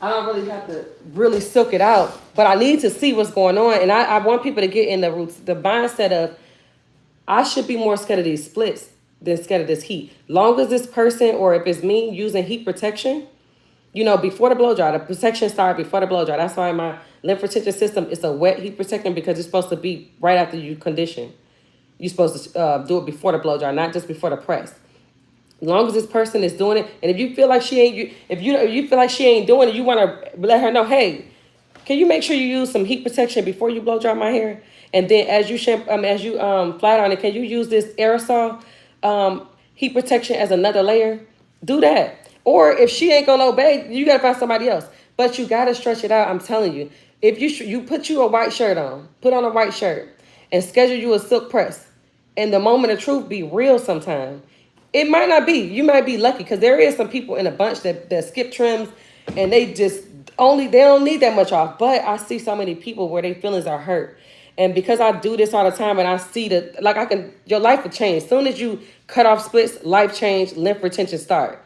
I don't really have to really silk it out, but I need to see what's going on. And I want people to get in the mindset of, I should be more scared of these splits than scared of this heat. Long as this person, or if it's me, using heat protection, before the blow dry, the protection started before the blow dry. That's why my lymph retention system is a wet heat protectant, because it's supposed to be right after you condition. You're supposed to do it before the blow dry, not just before the press. As long as this person is doing it, and if you feel like she ain't, if you feel like she ain't doing it, you want to let her know, hey, can you make sure you use some heat protection before you blow dry my hair? And then as you flat iron it, can you use this aerosol heat protection as another layer? Do that. Or if she ain't gonna obey, you gotta find somebody else. But you gotta stretch it out. I'm telling you, if you put you a white shirt on, put on a white shirt, and schedule you a silk press, and the moment of truth be real sometime. It might not be. You might be lucky, because there is some people in a bunch that skip trims, and they don't need that much off. But I see so many people where their feelings are hurt. And because I do this all the time, and I see that, your life will change. As soon as you cut off splits, life change, lymph retention start.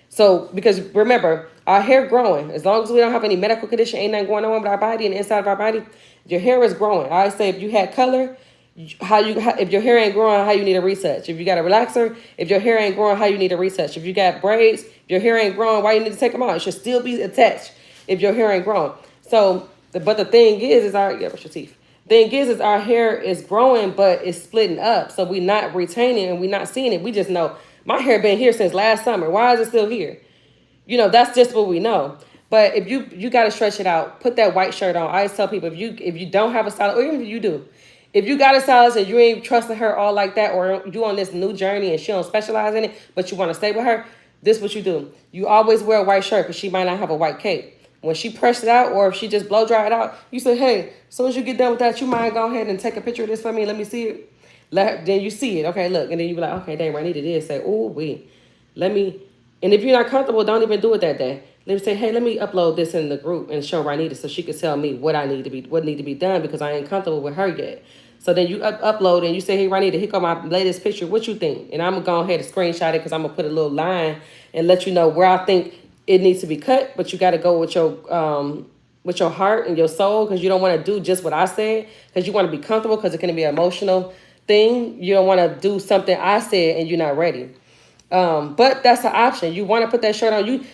So, because remember, our hair growing, as long as we don't have any medical condition, ain't nothing going on with our body and the inside of our body, your hair is growing. I always say, if you had color, if your hair ain't growing, how you need a retouch. If you got a relaxer, if your hair ain't growing, how you need a retouch. If you got braids, if your hair ain't growing, why you need to take them out? It should still be attached if your hair ain't growing. So, but the thing is brush your teeth. Thing is our hair is growing, but it's splitting up. So we're not retaining and we're not seeing it. We just know my hair been here since last summer. Why is it still here? That's just what we know. But if you got to stretch it out, put that white shirt on. I always tell people, if you don't have a stylist, or even if you do, if you got a stylist and you ain't trusting her all like that, or you on this new journey and she don't specialize in it, but you want to stay with her, this is what you do. You always wear a white shirt, because she might not have a white cape. When she pressed it out, or if she just blow dry it out, you say, hey, as soon as you get done with that, you mind go ahead and take a picture of this for me? Let me see it. Then you see it. Okay, look. And then you be like, okay, dang, I needed this. Say, oh, wait. And if you're not comfortable, don't even do it that day. Let me say, hey, let me upload this in the group and show Ronnita so she can tell me what need to be done, because I ain't comfortable with her yet. So then you upload and you say, hey, Ronnita, here come my latest picture. What you think? And I'm going to go ahead and screenshot it, because I'm going to put a little line and let you know where I think it needs to be cut. But you got to go with your heart and your soul, because you don't want to do just what I said, because you want to be comfortable, because it can be an emotional thing. You don't want to do something I said and you're not ready. But that's an option. You want to put that shirt on.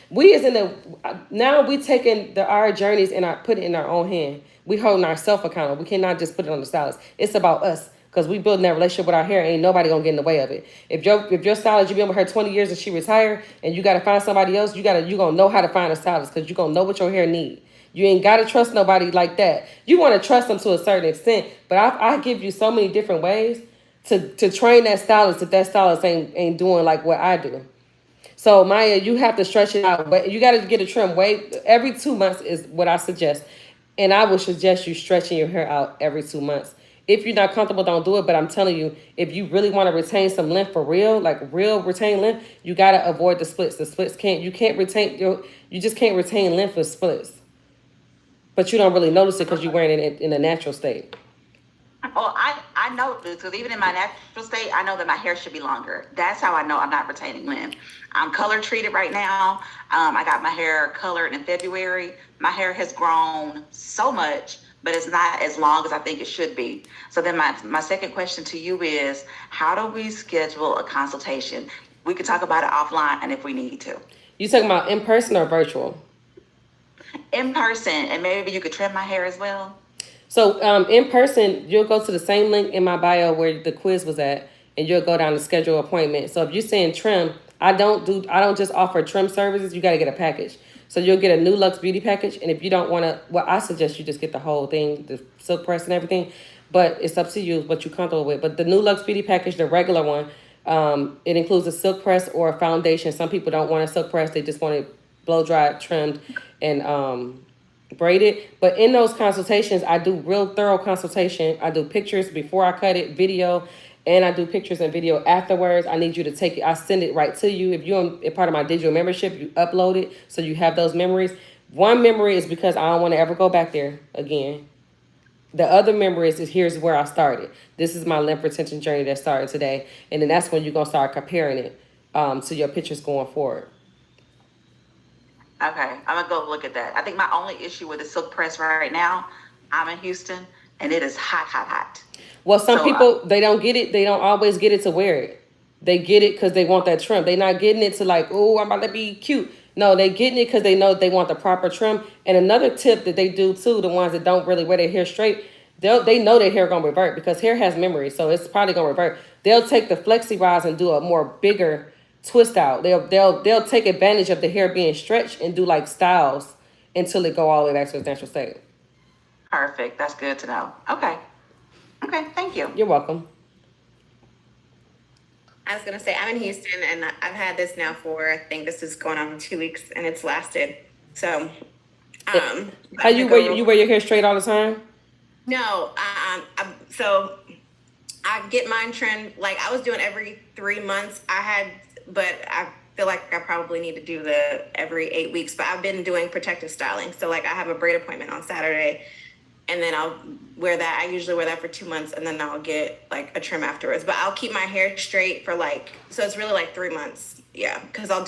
Now we taking our journeys and put it in our own hand. We holding ourselves accountable. We cannot just put it on the stylist. It's about us, because we building that relationship with our hair. Ain't nobody gonna get in the way of it. If your stylist, you've been with her 20 years and she retired, and you gotta find somebody else, you gonna know how to find a stylist, because you gonna know what your hair need. You ain't gotta trust nobody like that. You want to trust them to a certain extent, but I give you so many different ways to train that stylist, that stylist ain't doing like what I do. So Maya, you have to stretch it out, but you got to get a trim every 2 months is what I suggest. And I would suggest you stretching your hair out every 2 months. If you're not comfortable, don't do it. But I'm telling you, if you really want to retain some length for real, like real retain length, you got to avoid the splits. The splits you just can't retain length with splits. But you don't really notice it because you're wearing it in a natural state. Oh, I know, because even in my natural state, I know that my hair should be longer. That's how I know I'm not retaining length. I'm color treated right now. I got my hair colored in February. My hair has grown so much, but it's not as long as I think it should be. So then my second question to you is, how do we schedule a consultation? We could talk about it offline if we need to. You talking about in person or virtual? In person, and maybe you could trim my hair as well. So in person, you'll go to the same link in my bio where the quiz was at, and you'll go down to schedule appointment. So if you're saying trim, I don't just offer trim services. You got to get a package. So you'll get a new Luxe Beauty package, and if you don't want to, well, I suggest you just get the whole thing, the silk press and everything. But it's up to you what you're comfortable with. But the new Luxe Beauty package, the regular one, it includes a silk press or a foundation. Some people don't want a silk press; they just want it blow dried, trimmed, and braided. But in those consultations, I do real thorough consultation. I do pictures before I cut it, video, and I do pictures and video afterwards. I need you to take it. I send it right to you. If you're a part of my digital membership, you upload it so you have those memories. One memory is because I don't want to ever go back there again. The other memory is here's where I started. This is my lymph retention journey that started today. And then that's when you're going to start comparing it to your pictures going forward. Okay, I'm gonna go look at that. I think my only issue with the silk press right now, I'm in Houston and it is hot, hot, hot. Well, some people, they don't get it. They don't always get it to wear it. They get it because they want that trim. They're not getting it to like, oh, I'm about to be cute. No, they getting it because they know they want the proper trim. And another tip that they do too, the ones that don't really wear their hair straight, they know their hair gonna revert because hair has memory, so it's probably gonna revert. They'll take the flexi rods and do a more bigger twist out. They'll take advantage of the hair being stretched and do like styles until it go all the way back to its natural state. Perfect. That's good to know. Okay. Okay. Thank you. You're welcome. I was gonna say I'm in Houston and I've had this now for I think this is going on 2 weeks and it's lasted. So How you wear your hair straight all the time? No, so I get mine trimmed like I was doing every 3 months. But I feel like I probably need to do the every 8 weeks. But I've been doing protective styling. So like I have a braid appointment on Saturday, and then I'll wear that. I usually wear that for 2 months, and then I'll get like a trim afterwards. But I'll keep my hair straight for like, so it's really like 3 months. Yeah, because I'll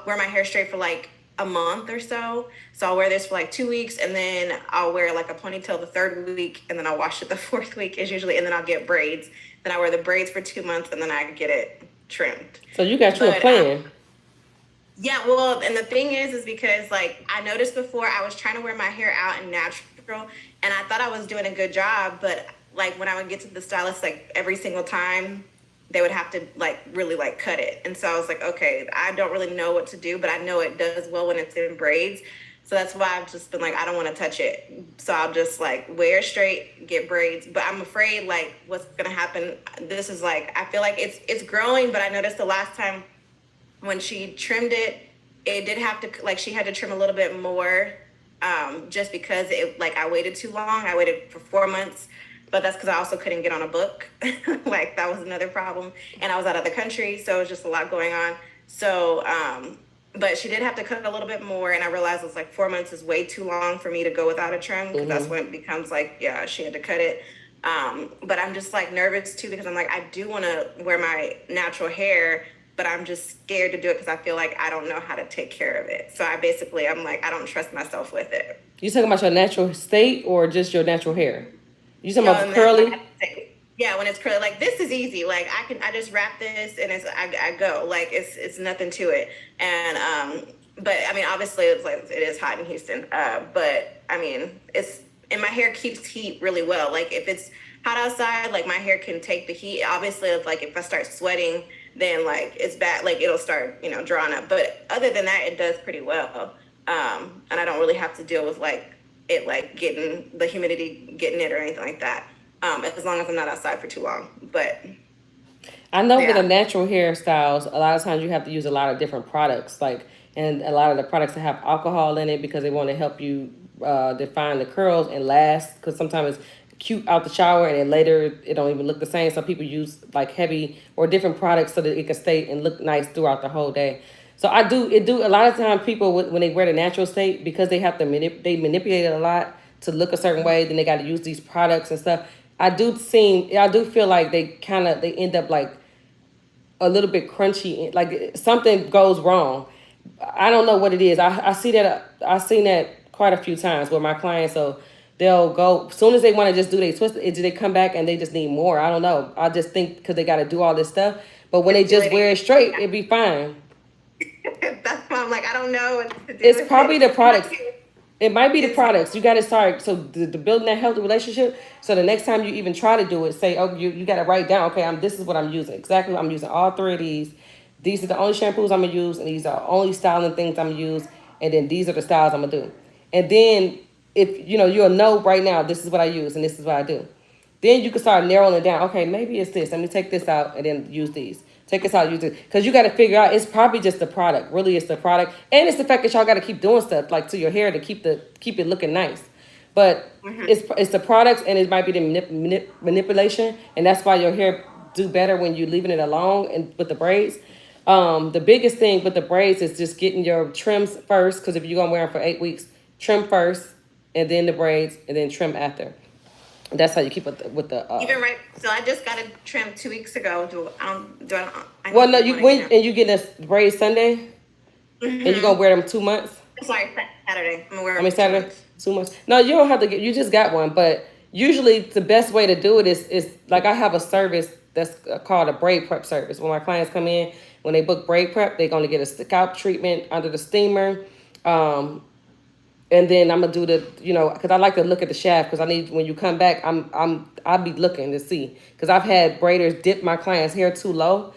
wear my hair straight for like a month or so. So I'll wear this for like 2 weeks, and then I'll wear like a ponytail the third week, and then I'll wash it the fourth week is usually, and then I'll get braids. Then I wear the braids for 2 months, and then I get it trimmed. So you got you a plan. Yeah, well, and the thing is because like I noticed before I was trying to wear my hair out in natural, and I thought I was doing a good job, but like when I would get to the stylist, like every single time they would have to like really like cut it. And so I was like, okay, I don't really know what to do, but I know it does well when it's in braids. So that's why I've just been like, I don't want to touch it. So I'll just like wear straight, get braids. But I'm afraid like what's going to happen. This is like, I feel like it's growing, but I noticed the last time when she trimmed it, it did have to, like she had to trim a little bit more just because it like I waited too long. I waited for 4 months, but that's because I also couldn't get on a book. Like that was another problem. And I was out of the country. So it was just a lot going on. So, but she did have to cut a little bit more, and I realized it was like 4 months is way too long for me to go without a trim because that's when it becomes like, yeah, she had to cut it. But I'm just like nervous too because I'm like, I do want to wear my natural hair, but I'm just scared to do it because I feel like I don't know how to take care of it. So I'm like, I don't trust myself with it. You talking about your natural state or just your natural hair? You talking about curly? Yeah, when it's curly, like this is easy. Like I just wrap this and I go. Like it's nothing to it. And but I mean, obviously it's like it is hot in Houston. But I mean, and my hair keeps heat really well. Like if it's hot outside, like my hair can take the heat. Obviously, it's like if I start sweating, then like it's bad. Like it'll start, drawing up. But other than that, it does pretty well. And I don't really have to deal with like it like getting the humidity getting it or anything like that. As long as I'm not outside for too long. But I know with the natural hairstyles, a lot of times you have to use a lot of different products, and a lot of the products that have alcohol in it because they want to help you define the curls and last. Because sometimes it's cute out the shower and then later it don't even look the same. So people use like heavy or different products so that it can stay and look nice throughout the whole day. So a lot of times people when they wear the natural state because they have to manipulate it a lot to look a certain way, then they got to use these products and stuff. I do feel like they end up like a little bit crunchy, like something goes wrong. I don't know what it is. I see that I've seen that quite a few times with my clients. So they'll go as soon as they want to just do their twist, they come back and they just need more. I don't know. I just think because they got to do all this stuff, but when they just wear it straight, it'd be fine. That's why I'm like, I don't know what to do. It's probably the products. It might be the products. You got to start. So the building that healthy relationship. So the next time you even try to do it, say, oh, you got to write down, okay, this is what I'm using. Exactly. I'm using all 3 of these. These are the only shampoos I'm going to use. And these are only styling things I'm going to use. and then these are the styles I'm gonna do. And then if you'll know right now this is what I use and this is what I do. Then you can start narrowing it down. Okay, maybe it's this. Let me take this out and then use these. Take this out, use it. Because you got to figure out, it's probably just the product. Really, it's the product. And it's the fact that y'all got to keep doing stuff like to your hair to keep it looking nice. But it's the products, and it might be the manipulation. And that's why your hair do better when you're leaving it alone and with the braids. The biggest thing with the braids is just getting your trims first. Because if you're going to wear them for 8 weeks, trim first, and then the braids, and then trim after. That's how you keep it with the. Even right. So I just got a trim 2 weeks ago. Well, no, you went and you get a braid Sunday, and you're gonna wear them 2 months. Sorry, Saturday. I'm gonna wear them. I mean Saturday, 2 months. No, you don't have to get. You just got one, but usually the best way to do it is like I have a service that's called a braid prep service. When my clients come in, when they book braid prep, they're gonna get a scalp treatment under the steamer. And then I'm gonna do the, because I like to look at the shaft because I need when you come back, I'll be looking to see because I've had braiders dip my clients' hair too low,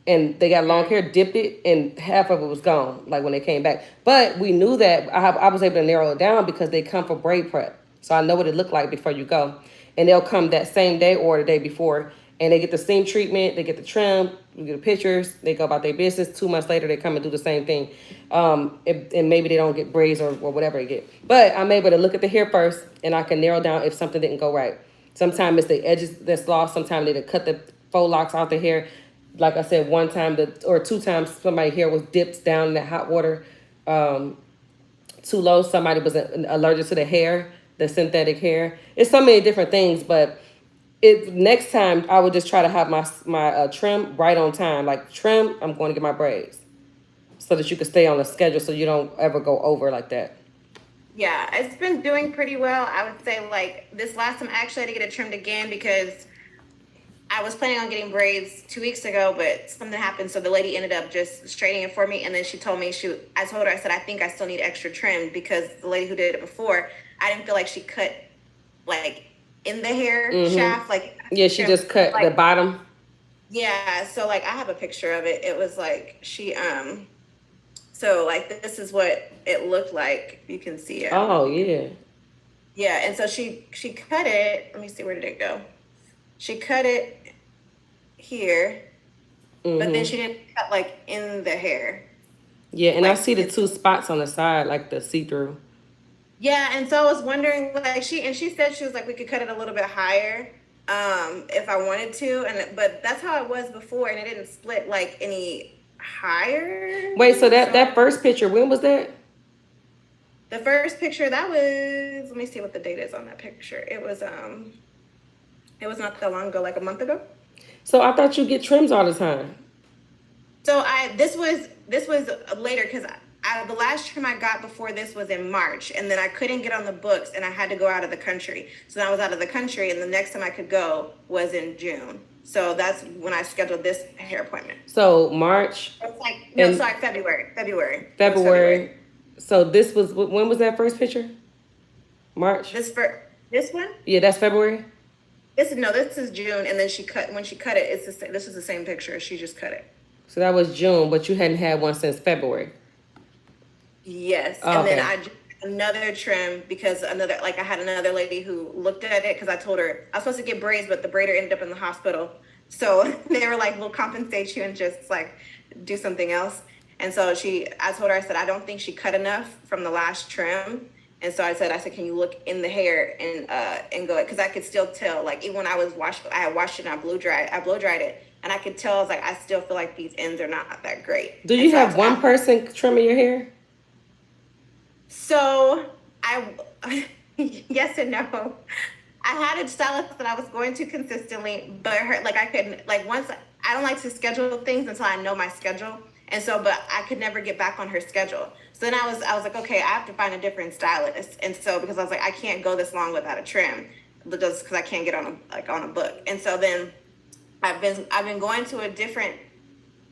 and they got long hair, dipped it, and half of it was gone like when they came back. But we knew that I was able to narrow it down because they come for braid prep, so I know what it looked like before you go, and they'll come that same day or the day before, and they get the steam treatment, they get the trim, we get the pictures, they go about their business. 2 months later, they come and do the same thing. And maybe they don't get braids or whatever they get. But I'm able to look at the hair first, and I can narrow down if something didn't go right. Sometimes it's the edges that's lost. Sometimes they cut the faux locks out the hair. Like I said, one time or 2 times, somebody's hair was dipped down in the hot water too low. Somebody was allergic to the hair, the synthetic hair. It's so many different things, but next time I would just try to have my trim right on time. Like trim, I'm going to get my braids so that you can stay on the schedule so you don't ever go over like that. Yeah, it's been doing pretty well. I would say like this last time I actually had to get it trimmed again because I was planning on getting braids 2 weeks ago, but something happened. So the lady ended up just straightening it for me. And then she told me, I told her, I said, I think I still need extra trim because the lady who did it before, I didn't feel like she cut like in the hair shaft. Like, yeah, she just cut like, the bottom. Yeah. So like I have a picture of it. It was like she, so like this is what it looked like. You can see it. Oh yeah. Yeah. And so she cut it. Let me see, where did it go? She cut it here, but then she didn't cut like in the hair. Yeah, and like, I see the 2 spots on the side, like the see-through. Yeah, and so I was wondering, like she said she was like we could cut it a little bit higher, if I wanted to, but that's how it was before, and it didn't split like any higher. Wait, so that first picture, when was that? The first picture that was, let me see what the date is on that picture. It was not that long ago, like a month ago. So I thought you get trims all the time. So this was later because the last trim I got before this was in March, and then I couldn't get on the books, and I had to go out of the country. So I was out of the country, and the next time I could go was in June. So that's when I scheduled this hair appointment. So March. It's like February. So this was, when was that first picture? March. This one? Yeah, that's February. This is June, and then when she cut it, this is the same picture. She just cut it. So that was June, but you hadn't had one since February. Yes, oh, and then I did another trim because I had another lady who looked at it because I told her I was supposed to get braids, but the braider ended up in the hospital. So they were like, "We'll compensate you and just like do something else." And so I told her, I said, I don't think she cut enough from the last trim. And so I said, can you look in the hair and go, because I could still tell, like even when I had washed it and I blow dried it, and I could tell, I was like, I still feel like these ends are not that great. Do you have one person trimming your hair? So yes and no. I had a stylist that I was going to consistently, but I couldn't, I don't like to schedule things until I know my schedule. And so, but I could never get back on her schedule. So then I was like, okay, I have to find a different stylist. And so, because I was like, I can't go this long without a trim, just because I can't get on a book. And so then I've been going to a different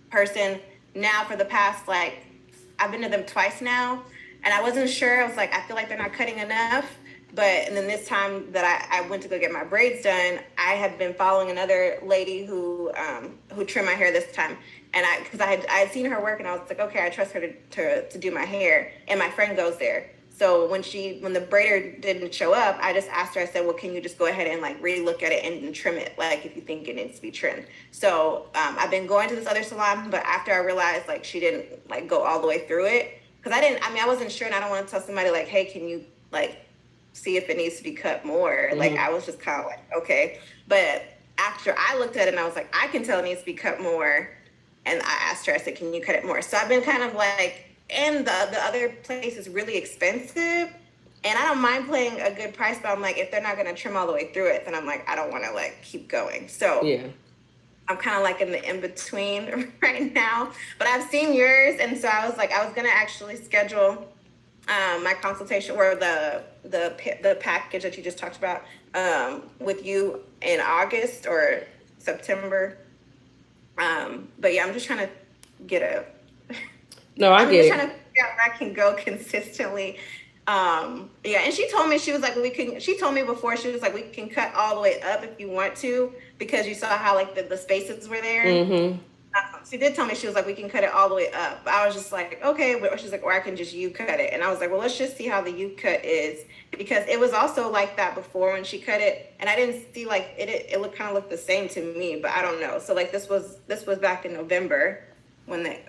person now for the past, I've been to them twice now. And I wasn't sure. I was like, I feel like they're not cutting enough. and then this time that I went to go get my braids done, I had been following another lady who trimmed my hair this time. And because I had seen her work, and I was like, okay, I trust her to do my hair. And my friend goes there. So when the braider didn't show up, I just asked her, I said, well, can you just go ahead and like re-look at it and trim it, like if you think it needs to be trimmed. So I've been going to this other salon, but after I realized like she didn't like go all the way through it, because I wasn't sure, and I don't want to tell somebody like, hey, can you like see if it needs to be cut more? Like I was just kind of like, okay. But after I looked at it and I was like, I can tell it needs to be cut more. And I asked her, I said, can you cut it more? So I've been kind of like, and the other place is really expensive, and I don't mind paying a good price, but I'm like, if they're not going to trim all the way through it, then I'm like, I don't want to like keep going. So yeah, I'm kind of like in the in-between right now, but I've seen yours. And so I was like, I was going to actually schedule my consultation, or the package that you just talked about with you in August or September. But yeah, I'm just trying to get a... No, I'm just trying to figure out where I can go consistently. Yeah, and she told me, she was like, she told me before, she was like, we can cut all the way up if you want to, because you saw how like the spaces were there. Mm-hmm. She did tell me, she was like, we can cut it all the way up. But I was just like, okay. She's like, or I can just U-cut it. And I was like, well, let's just see how the U-cut is, because it was also like that before when she cut it, and I didn't see like it kind of looked the same to me, but I don't know. So like this was back in November when they...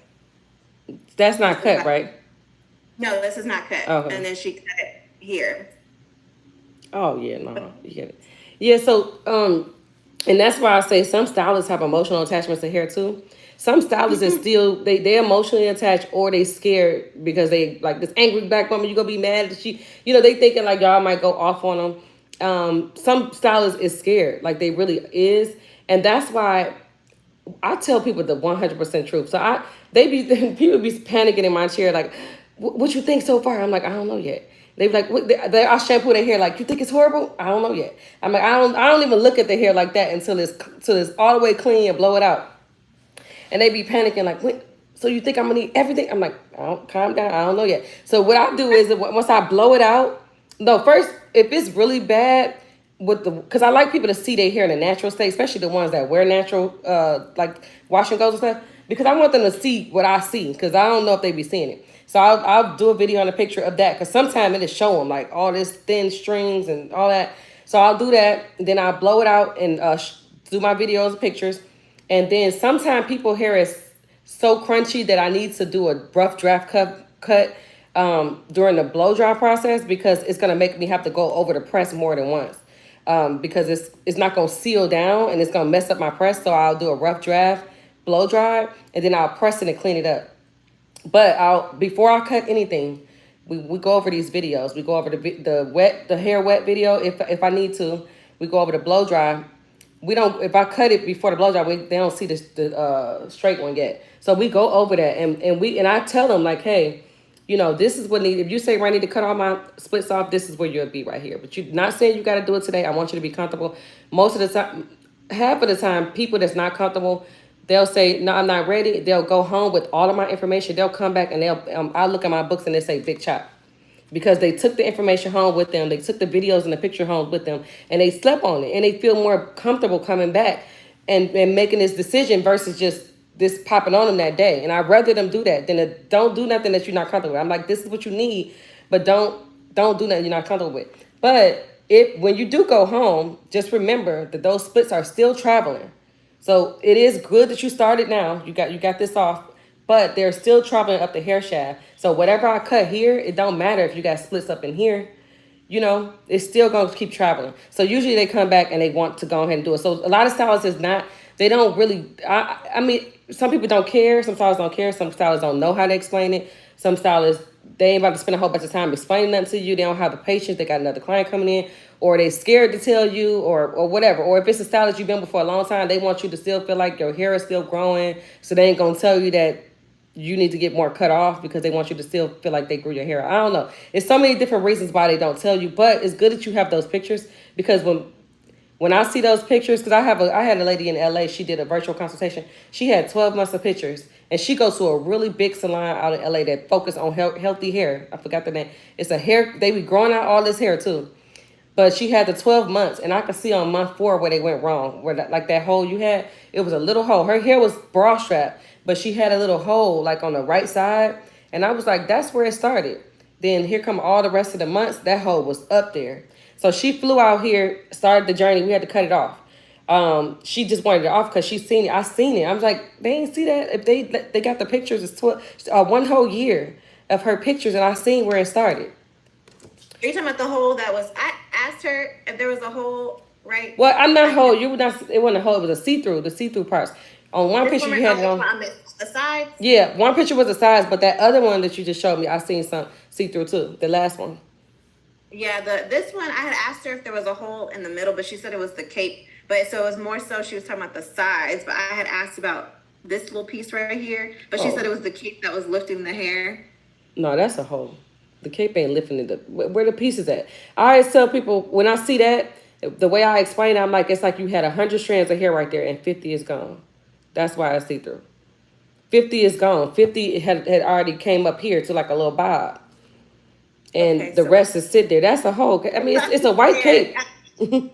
That's not cut, right? No, this is not cut. Okay. And then she cut it here. Oh yeah, no, you get it. Yeah, so and that's why I say some stylists have emotional attachments to hair too. Some stylists is still they emotionally attached, or they scared because they like this angry black woman. You gonna be mad that she, they thinking like y'all might go off on them. Some stylists is scared, like they really is, and that's why I tell people the 100% truth. So people be panicking in my chair like, what you think so far? I'm like, I don't know yet. They be like, I shampoo their hair like, you think it's horrible? I don't know yet. I'm like, I don't even look at the hair like that until it's all the way clean and blow it out. And they be panicking like, what? So you think I'm gonna need everything? I'm like, calm down. I don't know yet. So what I do is once I blow it out, no, first, if it's really bad, because I like people to see their hair in a natural state, especially the ones that wear natural, like wash and goes and stuff, because I want them to see what I see, because I don't know if they be seeing it. So I'll do a video on a picture of that, because sometimes it'll show them like all this thin strings and all that. So I'll do that, then I'll blow it out and do my videos and pictures. And then sometimes people hair is so crunchy that I need to do a rough draft cut during the blow dry process, because it's gonna make me have to go over the press more than once. Because it's not going to seal down and it's going to mess up my press. So I'll do a rough draft, blow dry, and then I'll press it and clean it up. But before I cut anything, we go over these videos. We go over the hair wet video if I need to. We go over the blow dry. If I cut it before the blow dry, they don't see the straight one yet. So we go over that, and I tell them like, hey, this is what if you say I need to cut all my splits off, this is where you'll be right here. But you're not saying you got to do it today. I want you to be comfortable. Most of the time, half of the time, people that's not comfortable, they'll say, no, I'm not ready. They'll go home with all of my information. They'll come back and I'll look at my books and they say big chop, because they took the information home with them. They took the videos and the picture home with them, and they slept on it, and they feel more comfortable coming back and making this decision versus just this popping on them that day. And I'd rather them do that than don't do nothing that you're not comfortable with. I'm like, this is what you need, but don't do nothing you're not comfortable with. But when you do go home, just remember that those splits are still traveling. So it is good that you started now. You got this off, but they're still traveling up the hair shaft. So whatever I cut here, it don't matter if you got splits up in here. It's still going to keep traveling. So usually they come back and they want to go ahead and do it. So a lot of stylists they don't really, I mean, some people don't care. Some stylists don't care. Some stylists don't know how to explain it. Some stylists, they ain't about to spend a whole bunch of time explaining that to you. They don't have the patience. They got another client coming in, or they scared to tell you, or whatever. Or if it's a stylist you've been with for a long time, they want you to still feel like your hair is still growing. So they ain't going to tell you that you need to get more cut off, because they want you to still feel like they grew your hair. I don't know. It's so many different reasons why they don't tell you, but it's good that you have those pictures, because when I see those pictures, because I had a lady in LA, she did a virtual consultation. She had 12 months of pictures, and she goes to a really big salon out in LA that focus on healthy hair. I forgot the name. It's a hair, they be growing out all this hair too. But she had the 12 months, and I could see on month 4 where they went wrong. Where that hole you had, it was a little hole. Her hair was bra strap, but she had a little hole like on the right side, and I was like, that's where it started. Then here come all the rest of the months. That hole was up there. So she flew out here, started the journey. We had to cut it off. She just wanted it off because she seen it. I seen it. I was like, they ain't see that. If they got the pictures, it's 12, 1 whole year of her pictures, and I seen where it started. Are you talking about the hole that was? I asked her if there was a hole, right? Well, I'm not whole. You would not. It wasn't a hole. It was a see-through. The see-through parts. On one picture you had it on. The sides. Yeah, one picture was the sides, but that other one that you just showed me, I seen some see-through too. The last one. Yeah, this one I had asked her if there was a hole in the middle, but she said it was the cape. But so it was more so she was talking about the sides. But I had asked about this little piece right here, but she said it was the cape that was lifting the hair. No, that's a hole. The cape ain't lifting it. Where the pieces at? I always tell people when I see that, the way I explain it, I'm like, it's like you had 100 strands of hair right there and 50 is gone. That's why I see through. 50 is gone. 50 had already came up here to like a little bob. And the rest is sit there. That's a hole. I mean, it's a white cape. Well,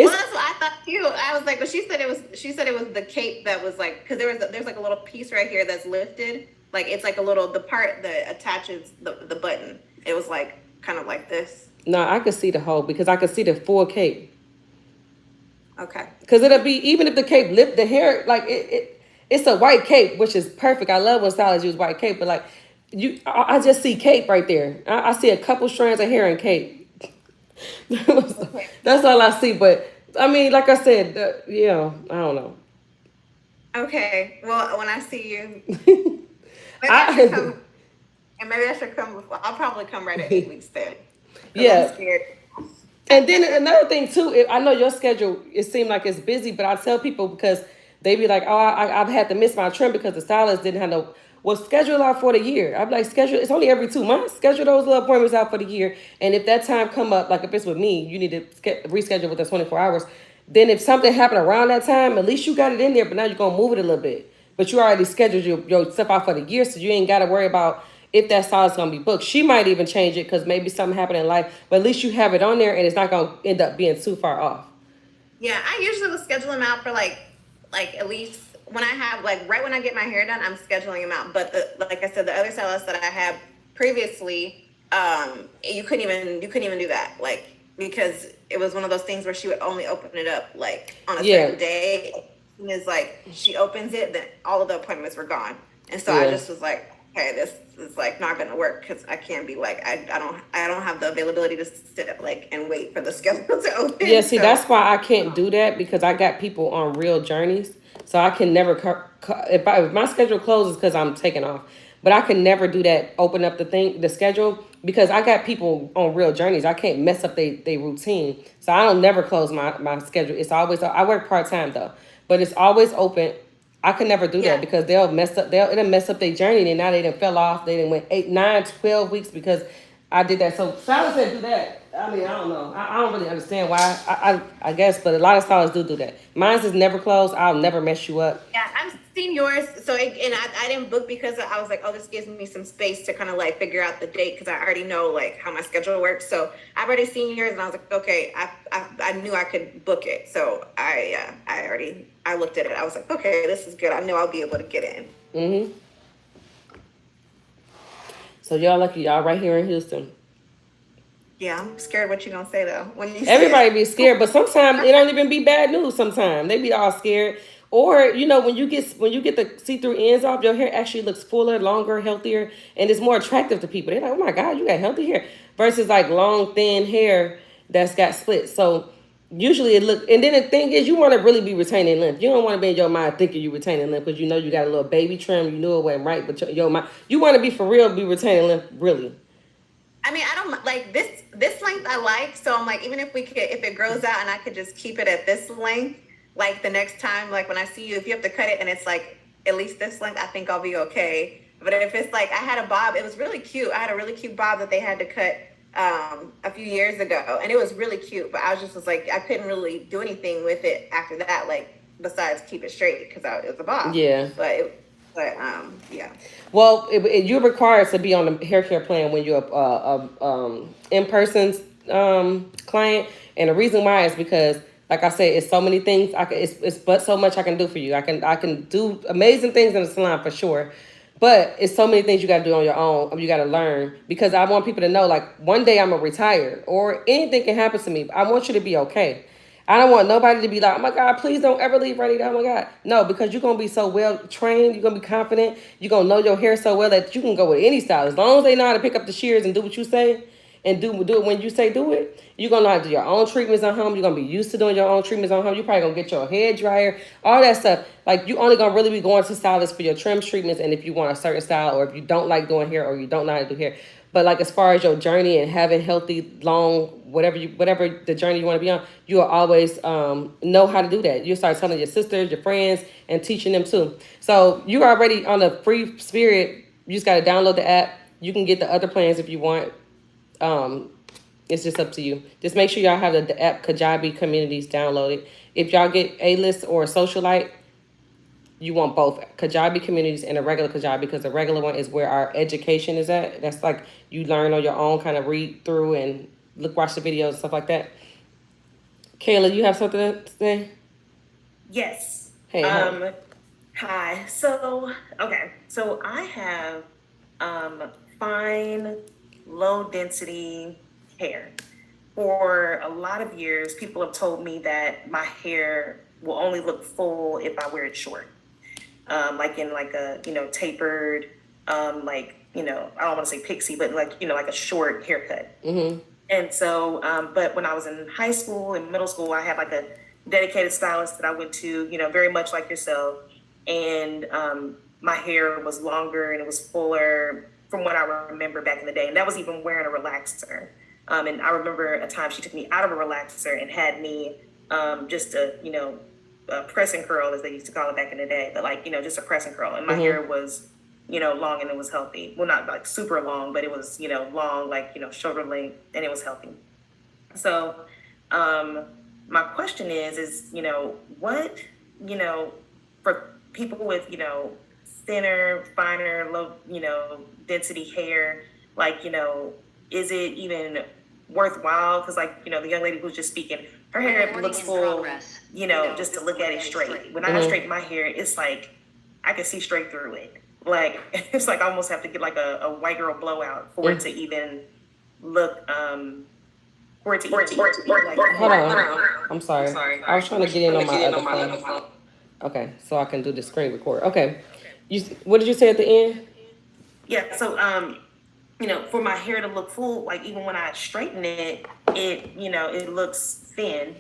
that's what I thought too. I was like, but she said it was the cape that was like, because there's like a little piece right here that's lifted. Like it's like a little, the part that attaches the button. It was like kind of like this. No, I could see the hole because I could see the full cape. Okay. Because it'll be, even if the cape lift the hair, like it's a white cape, which is perfect. I love when stylists use white cape, but like I just see cape right there. I see a couple strands of hair and cape. That's all I see. But I mean, like I said, I don't know. Okay. Well, when I see you, maybe I should come. And maybe I should come before. I'll probably come right at 8 weeks then. Yeah. I'm scared. And then another thing too, I know your schedule, it seemed like it's busy, but I tell people because they be like, oh, I've had to miss my trim because the stylist didn't have no, well, schedule out for the year. I'm like, it's only every 2 months. Schedule those little appointments out for the year. And if that time come up, like if it's with me, you need to reschedule within 24 hours. Then if something happened around that time, at least you got it in there, but now you're going to move it a little bit. But you already scheduled your stuff out for the year, so you ain't got to worry about if that stylist going to be booked. She might even change it because maybe something happened in life, but at least you have it on there and it's not going to end up being too far off. Yeah, I usually will schedule them out for like at least when I have right when I get my hair done, I'm scheduling them out. But like I said, the other stylist that I had previously, you couldn't even do that, because it was one of those things where she would only open it up on a certain day. And it's she opens it, then all of the appointments were gone. And so I just was like, okay, this is not going to work because I can't be I don't have the availability to sit and wait for the schedule to open. Yeah, see, that's why I can't do that because I got people on real journeys. So I can never, if my schedule closes because I'm taking off, but I can never do that, open up the schedule because I got people on real journeys. I can't mess up their routine. So I don't never close my schedule. It's always, I work part-time though, but it's always open. I could never do that because it'll mess up their journey. And now they done fell off. They done went 8, 9, 12 weeks because I did that. So stylists that do that, I mean, I don't know. I don't really understand why. I guess, but a lot of stylists do that. Mine is never closed. I'll never mess you up. Yeah, I've seen yours. So, and I didn't book because I was like, oh, this gives me some space to kind of figure out the date because I already know how my schedule works. So I've already seen yours and I was like, okay, I knew I could book it. So I looked at it. I was like, okay, this is good. I know I'll be able to get in. Mm-hmm. So y'all lucky y'all right here in Houston. Yeah, I'm scared what you gonna say though. When you everybody be scared, but sometimes it don't even be bad news. Sometimes they be all scared, or when you get the see-through ends off, your hair actually looks fuller, longer, healthier, and it's more attractive to people. They're like, oh my God, you got healthy hair versus long, thin hair that's got split. So usually it look, and then the thing is, you want to really be retaining length. You don't want to be in your mind thinking you retaining length because you know you got a little baby trim. You knew it wasn't right, but your mind, you want to be for real, be retaining length really. I mean, I don't this length I like. So I'm even if it grows out and I could just keep it at this length, the next time, when I see you, if you have to cut it and it's at least this length, I think I'll be okay. But if it's I had a bob, it was really cute. I had a really cute bob that they had to cut a few years ago and it was really cute, but I was I couldn't really do anything with it after that, besides keep it straight because it was a bob. Yeah. Yeah. Well, you're required to be on the hair care plan when you're in person client, and the reason why is because, like I said, it's so many things I can. It's but so much I can do for you. I can do amazing things in the salon for sure, but it's so many things you got to do on your own. You got to learn because I want people to know like one day I'm gonna retire or anything can happen to me. I want you to be okay. I don't want nobody to be like, oh my God, please don't ever leave Ronnita. Oh my God. No, because you're going to be so well trained. You're going to be confident. You're going to know your hair so well that you can go with any style. As long as they know how to pick up the shears and do what you say and do it when you say do it, you're going to know how to do your own treatments on home. You're going to be used to doing your own treatments on home. You're probably going to get your hair dryer, all that stuff. Like you only going to really be going to stylists for your trim treatments and if you want a certain style or if you don't like doing hair or you don't know how to do hair. But like as far as your journey and having healthy, long, whatever the journey you want to be on, you will always know how to do that. You start telling your sisters, your friends, and teaching them too. So you're already on a free spirit. You just got to download the app. You can get the other plans if you want. It's just up to you. Just make sure y'all have the app Kajabi Communities downloaded. If y'all get A-list or Socialite, you want both Kajabi Communities and a regular Kajabi because the regular one is where our education is at. That's like you learn on your own, kind of read through and watch the videos and stuff like that. Kayla, you have something to say? Yes. Hey. Hi. So I have fine, low density hair. For a lot of years, people have told me that my hair will only look full if I wear it short. Like in like a, tapered, like, I don't want to say pixie, but like, like a short haircut. Mm-hmm. And so, but when I was in high school and middle school, I had like a dedicated stylist that I went to, very much like yourself. And my hair was longer and it was fuller from what I remember back in the day. And that was even wearing a relaxer. And I remember a time she took me out of a relaxer and had me just a press and curl, as they used to call it back in the day, but like, just a press and curl. And my hair was, long and it was healthy. Well, not like super long, but it was, long, like, shoulder length, and it was healthy. So my question is, what, for people with, thinner, finer, low, density hair, like, is it even worthwhile? Because like, the young lady who was just speaking, her hair looks full, just to look at it straight. When I straighten my hair, it's like, I can see straight through it. Like, it's like I almost have to get like a white girl blowout for it to even look, for it to like, hold on. I'm sorry. I was trying to get in on my other phone. Okay, so I can do the screen record. Okay. What did you say at the end? Yeah, so, for my hair to look full, like even when I straighten it, it looks thin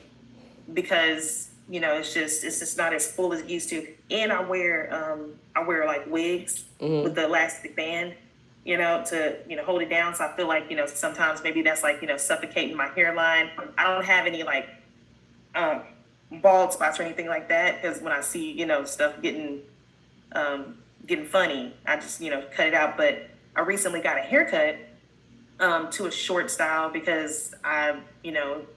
because, it's just not as full as it used to. And I wear like wigs with the elastic band, to, hold it down. So I feel like, sometimes maybe that's like, suffocating my hairline. I don't have any like, bald spots or anything like that. Cause when I see, stuff getting funny, I just, cut it out. But I recently got a haircut to a short style because I,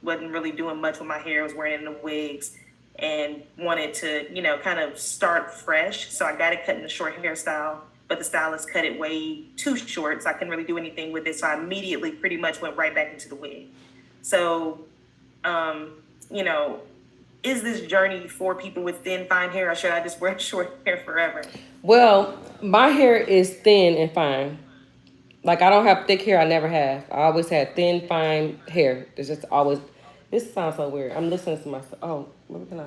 wasn't really doing much with my hair. I was wearing the wigs and wanted to, kind of start fresh. So I got it cut in a short hairstyle, but the stylist cut it way too short, so I couldn't really do anything with it. So I immediately pretty much went right back into the wig. So, is this journey for people with thin, fine hair, or should I just wear short hair forever? Well, my hair is thin and fine. Like, I don't have thick hair. I never have. I always had thin, fine hair. It's just always... This sounds so weird. I'm listening to myself. Oh, what can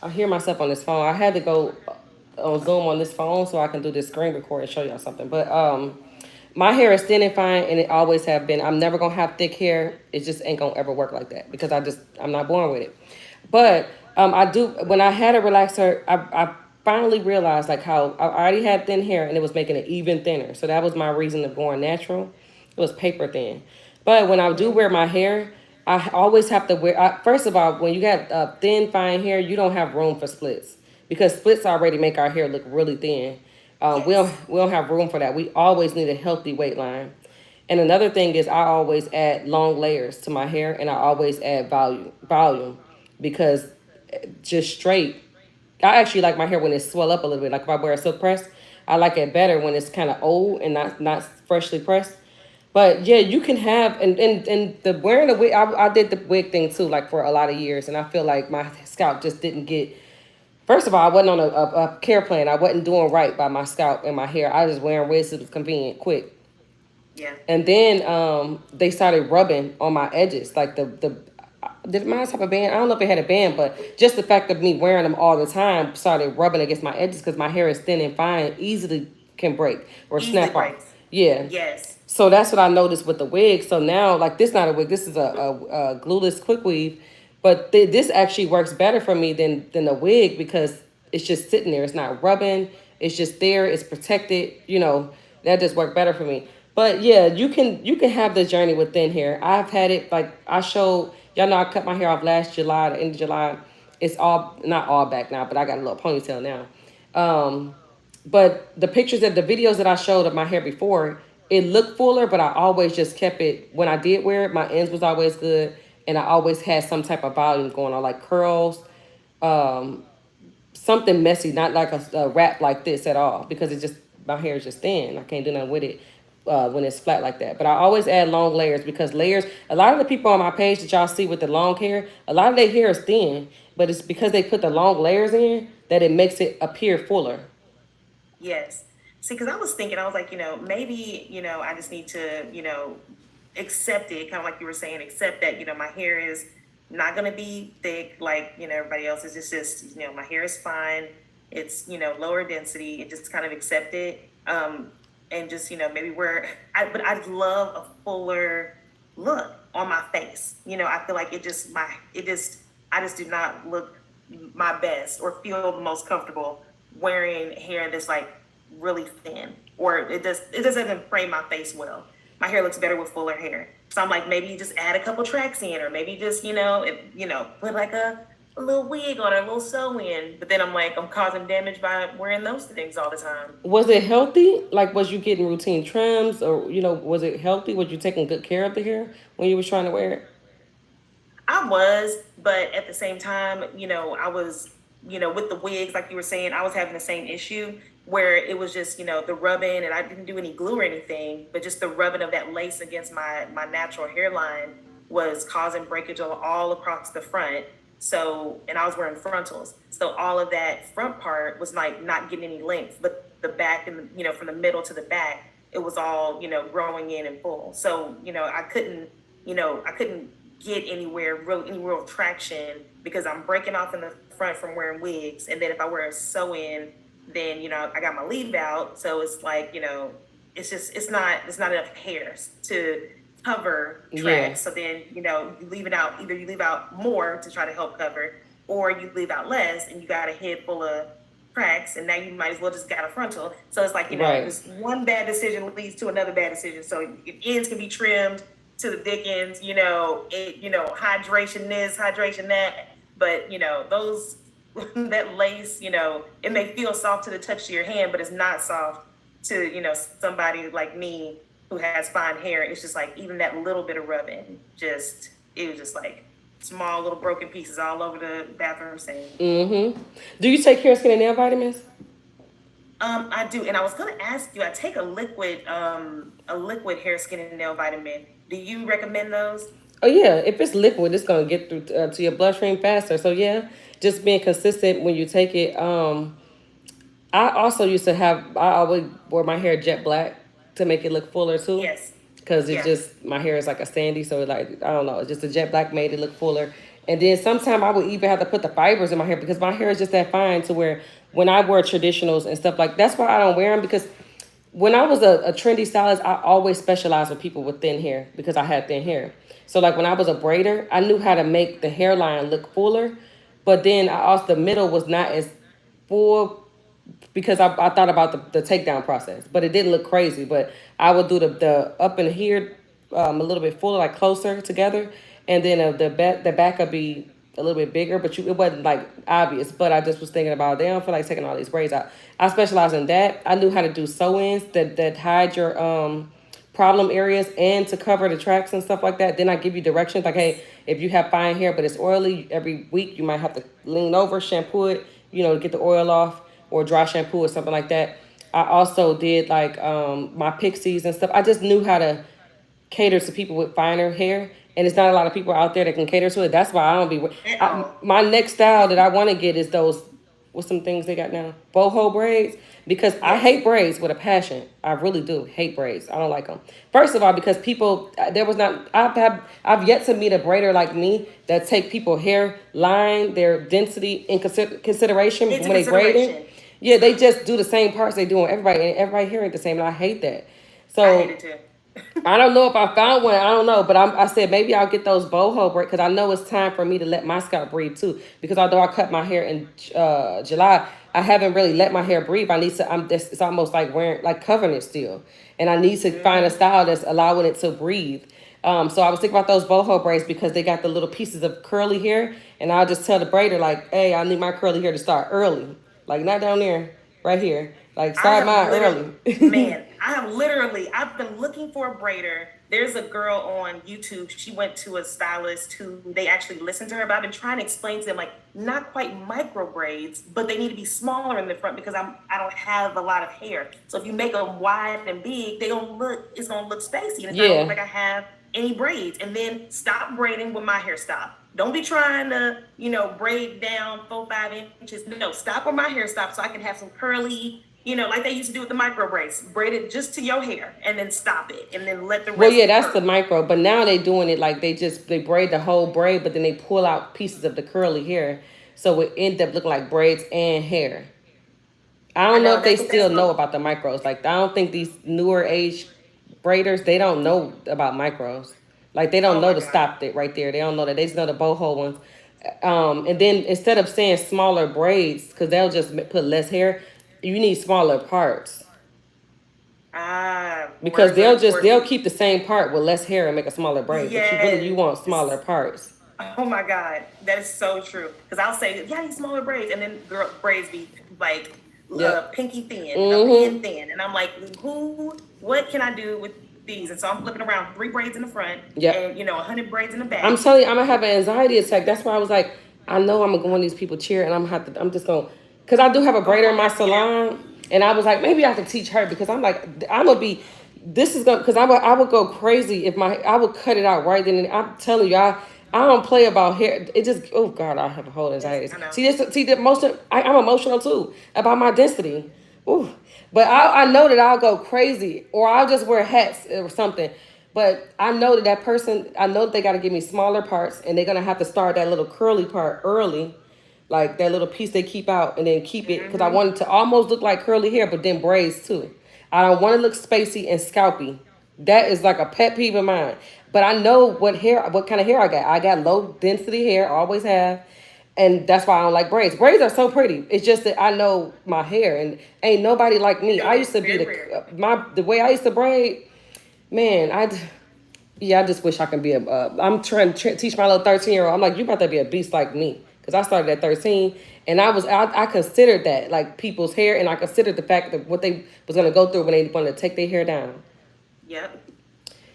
I hear myself on this phone. I had to go on Zoom on this phone so I can do this screen record and show y'all something. But my hair is thin and fine, and it always have been. I'm never going to have thick hair. It just ain't going to ever work like that because I'm not born with it. But I do... When I had a relaxer, I finally realized like how I already had thin hair and it was making it even thinner. So that was my reason of going natural. It was paper thin. But when I do wear my hair, I always have to wear, first of all, when you got thin, fine hair, you don't have room for splits because splits already make our hair look really thin. We don't have room for that. We always need a healthy weight line. And another thing is I always add long layers to my hair and I always add volume because just straight, I actually like my hair when it's swell up a little bit. Like if I wear a silk press, I like it better when it's kind of old and not freshly pressed. But yeah, you can have and the wearing the wig. I did the wig thing too, like for a lot of years, and I feel like my scalp just didn't get. First of all, I wasn't on a care plan. I wasn't doing right by my scalp and my hair. I was just wearing wigs. It was convenient, quick. Yeah. And then they started rubbing on my edges, like the did mine have a band? I don't know if it had a band, but just the fact of me wearing them all the time started rubbing against my edges because my hair is thin and fine, and easily can break or Easily snap off. breaks. Yeah. Yes. So that's what I noticed with the wig. So now, like this, not a wig. This is a glueless quick weave, but this actually works better for me than a wig because it's just sitting there. It's not rubbing. It's just there. It's protected. That just worked better for me. But yeah, you can have the journey with thin hair. I've had it like I showed y'all know I cut my hair off last July, the end of July. It's all not all back now, but I got a little ponytail now. But the pictures of the videos that I showed of my hair before, it looked fuller, but I always just kept it when I did wear it, my ends was always good and I always had some type of volume going on, like curls, something messy, not like a wrap like this at all, because it just my hair is just thin. I can't do nothing with it when it's flat like that. But I always add long layers because layers. A lot of the people on my page that y'all see with the long hair, a lot of their hair is thin, but it's because they put the long layers in that it makes it appear fuller. Yes. See, because I was thinking, I was like, maybe, I just need to, accept it, kind of like you were saying, accept that, my hair is not going to be thick like, everybody else is. It's just, my hair is fine. It's, lower density, and just kind of accept it. And just, maybe but I'd love a fuller look on my face. I feel like I just do not look my best or feel the most comfortable wearing hair that's like really thin, or it doesn't even frame my face well. My hair looks better with fuller hair. So I'm like, maybe just add a couple tracks in, or maybe just, put like a little wig on, or a little sew in. But then I'm like, I'm causing damage by wearing those things all the time. Was it healthy? Like, was you getting routine trims, or was it healthy? Was you taking good care of the hair when you was trying to wear it? I was, but at the same time, I was, with the wigs, like you were saying, I was having the same issue where it was just, the rubbing, and I didn't do any glue or anything, but just the rubbing of that lace against my natural hairline was causing breakage all across the front. So, and I was wearing frontals. So all of that front part was like not getting any length, but the back and, from the middle to the back, it was all, growing in full. So, I couldn't get any real traction because I'm breaking off in the front from wearing wigs. And then if I wear a sew in, then, I got my leave out. So it's like, it's not enough hairs to cover tracks. Yeah. So then, you leave it out. Either you leave out more to try to help cover, or you leave out less and you got a head full of cracks, and now you might as well just got a frontal. So it's like, Right. just one bad decision leads to another bad decision. So if ends can be trimmed to the dickens, hydration this, hydration that. But, those, that lace, it may feel soft to the touch of your hand, but it's not soft to, somebody like me who has fine hair. It's just like, even that little bit of rubbing, it was just like small little broken pieces all over the bathroom sink. Mm-hmm. Do you take hair, skin, and nail vitamins? I do, and I was gonna ask you. I take a liquid hair, skin, and nail vitamin. Do you recommend those? Oh yeah, if it's liquid, it's gonna get through to your bloodstream faster. So yeah, just being consistent when you take it. I also used to have. I always wore my hair jet black to make it look fuller too. Yes. Because Yeah. my hair is like a sandy, so like I don't know, it's just a jet black made it look fuller. And then sometimes I would even have to put the fibers in my hair because my hair is just that fine to where when I wear traditionals and stuff like that's why I don't wear them because when I was a trendy stylist, I always specialized with people with thin hair because I had thin hair. So like when I was a braider, I knew how to make the hairline look fuller, but then I also the middle was not as full because I thought about the takedown process, but it didn't look crazy. But I would do the up in here a little bit fuller, like closer together, and then the back would be a little bit bigger, but it wasn't like obvious. But I just was thinking about they don't feel like taking all these braids out. I specialize in that. I knew how to do sew-ins that hide your problem areas and to cover the tracks and stuff like that. Then I give you directions like, hey, if you have fine hair but it's oily, every week you might have to lean over, shampoo it, to get the oil off, or dry shampoo or something like that. I also did like my pixies and stuff. I just knew how to caters to people with finer hair, and it's not a lot of people out there that can cater to it. That's why I don't be. My next style that I want to get is those. What's some things they got now? Boho braids. Because I hate braids with a passion. I really do hate braids. I don't like them. First of all, because people, there was not. I've yet to meet a braider like me that take people hair line, their density in consideration when they braiding. Yeah, they just do the same parts they do on everybody, and everybody here ain't the same, and I hate that. So I hate it too. I don't know if I found one. I don't know, but I said maybe I'll get those boho braids because I know it's time for me to let my scalp breathe too. Because although I cut my hair in July, I haven't really let my hair breathe. I need to. It's almost like wearing like covering it still, and I need to find a style that's allowing it to breathe. So I was thinking about those boho braids because they got the little pieces of curly hair, and I'll just tell the braider like, "Hey, I need my curly hair to start early, like not down there, right here, like start mine early." Man, I've been looking for a braider. There's a girl on YouTube. She went to a stylist who they actually listened to her, but I've been trying to explain to them like not quite micro braids, but they need to be smaller in the front because I don't have a lot of hair. So if you make them wide and big, it's gonna look spacey, and it's not look like I have any braids. And then stop braiding when my hair stops. Don't be trying to, braid down 4-5 inches. No, stop where my hair stops so I can have some curly, like they used to do with the micro braids. Braid it just to your hair and then stop it and then let the rest. Well, yeah, that's the micro. But now they doing it like they braid the whole braid, but then they pull out pieces of the curly hair, so it end up looking like braids and hair. I don't know if they still know about the micros. Like I don't think these newer age braiders, they don't know about micros. Like they don't know to stop it right there. They don't know that. They just know the boho ones. And then instead of saying smaller braids, because they'll just put less hair, you need smaller parts. Because they'll keep the same part with less hair and make a smaller braid. But you want smaller parts. Oh my God, that is so true. Because I'll say, I need smaller braids, and then braids be like pinky thin, pin thin, and I'm like, what can I do with these? And so I'm flipping around 3 braids in the front, and 100 braids in the back. I'm telling you, I'm gonna have an anxiety attack. That's why I was like, I know I'm gonna go on these people's chair, and I'm just gonna, because I do have a braider in my salon, and I was like, maybe I could teach her because I'm like, I'm gonna be. This is gonna, because I would go crazy if I would cut it out right then. And I'm telling you, I don't play about hair. It just, oh God, I have a whole anxiety. I'm emotional too about my density. Ooh. But I know that I'll go crazy, or I'll just wear hats or something. But I know that person, I know that they got to give me smaller parts, and they're going to have to start that little curly part early, like that little piece they keep out, and then keep it, because I want it to almost look like curly hair, but then braids too. I don't want to look spacey and scalpy. That is like a pet peeve of mine. But I know what kind of hair I got. I got low density hair, always have. And that's why I don't like braids. Braids are so pretty. It's just that I know my hair, and ain't nobody like me. I used to be the way I used to braid, man. I just wish I could be I'm trying to teach my little 13-year-old. I'm like, you about to be a beast like me, because I started at 13, and I considered that like people's hair, and I considered the fact that what they was gonna go through when they wanted to take their hair down. Yep.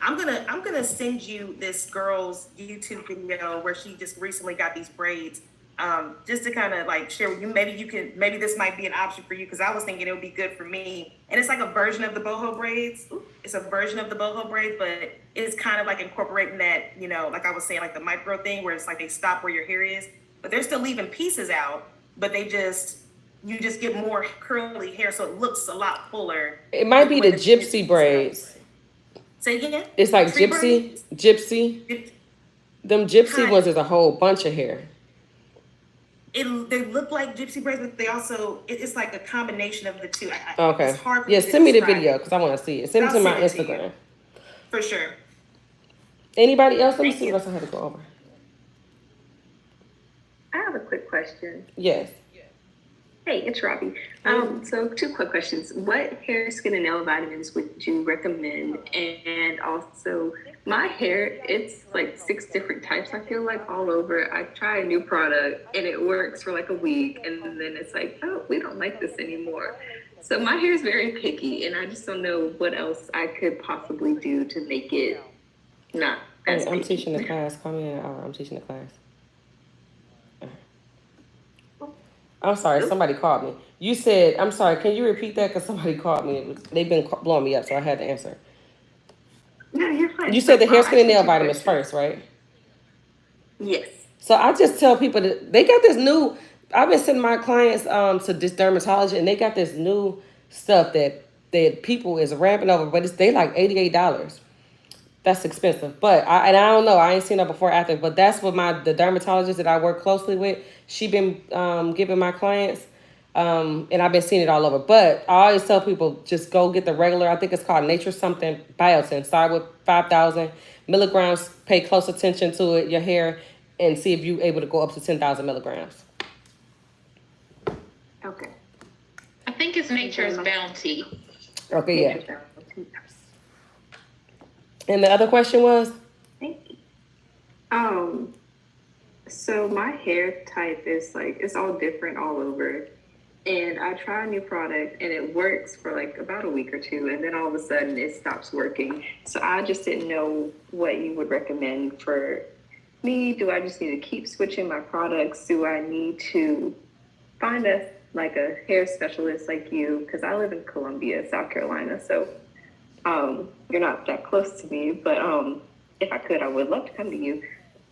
I'm gonna send you this girl's YouTube video where she just recently got these braids. Just to kind of like share with you, maybe this might be an option for you, because I was thinking it would be good for me. And it's like a version of the boho braids. It's a version of the boho braids, but it's kind of like incorporating that, like I was saying, like the micro thing where it's like they stop where your hair is, but they're still leaving pieces out, but you just get more curly hair, so it looks a lot fuller. It might be the gypsy braids. Say again? It's like gypsy. Them gypsy ones is a whole bunch of hair. They look like gypsy braids, but they also, it's like a combination of the two. Okay. It's hard for me to send me the describe video because I want to see it. Send it to my Instagram. For sure. Anybody else? Let me see what else I had to go over. I have a quick question. Yes. Hey, it's Robbie. So 2 quick questions. What hair, skin, and nail vitamins would you recommend? And also, my hair, it's like 6 different types, I feel like, all over. I try a new product, and it works for like a week, and then it's like, oh, we don't like this anymore. So my hair is very picky, and I just don't know what else I could possibly do to make it not as I'm picky. teaching the class. Call me in an hour. I'm teaching the class. I'm sorry, somebody called me. You said, I'm sorry, can you repeat that? Because somebody called me. They've been blowing me up, so I had to answer. No, you're fine. You said the hair, skin, and nail two vitamins questions. first, right? Yes. So I just tell people that they got this new. I've been sending my clients to this dermatologist, and they got this new stuff that people is ramping over, but they like $88. That's expensive, but I don't know. I ain't seen that before or after, but that's what the dermatologist that I work closely with. She been giving my clients, and I've been seeing it all over. But I always tell people just go get the regular. I think it's called Nature something biotin. Start with 5,000 milligrams. Pay close attention to it, your hair, and see if you're able to go up to 10,000 milligrams. Okay. I think it's Nature's Bounty. Okay, yeah. Nature's Bounty. And the other question was? Thank you. So my hair type is like, it's all different all over. And I try a new product and it works for like about a week or two. And then all of a sudden it stops working. So I just didn't know what you would recommend for me. Do I just need to keep switching my products? Do I need to find a hair specialist like you? Because I live in Columbia, South Carolina. So you're not that close to me, but if I could, I would love to come to you.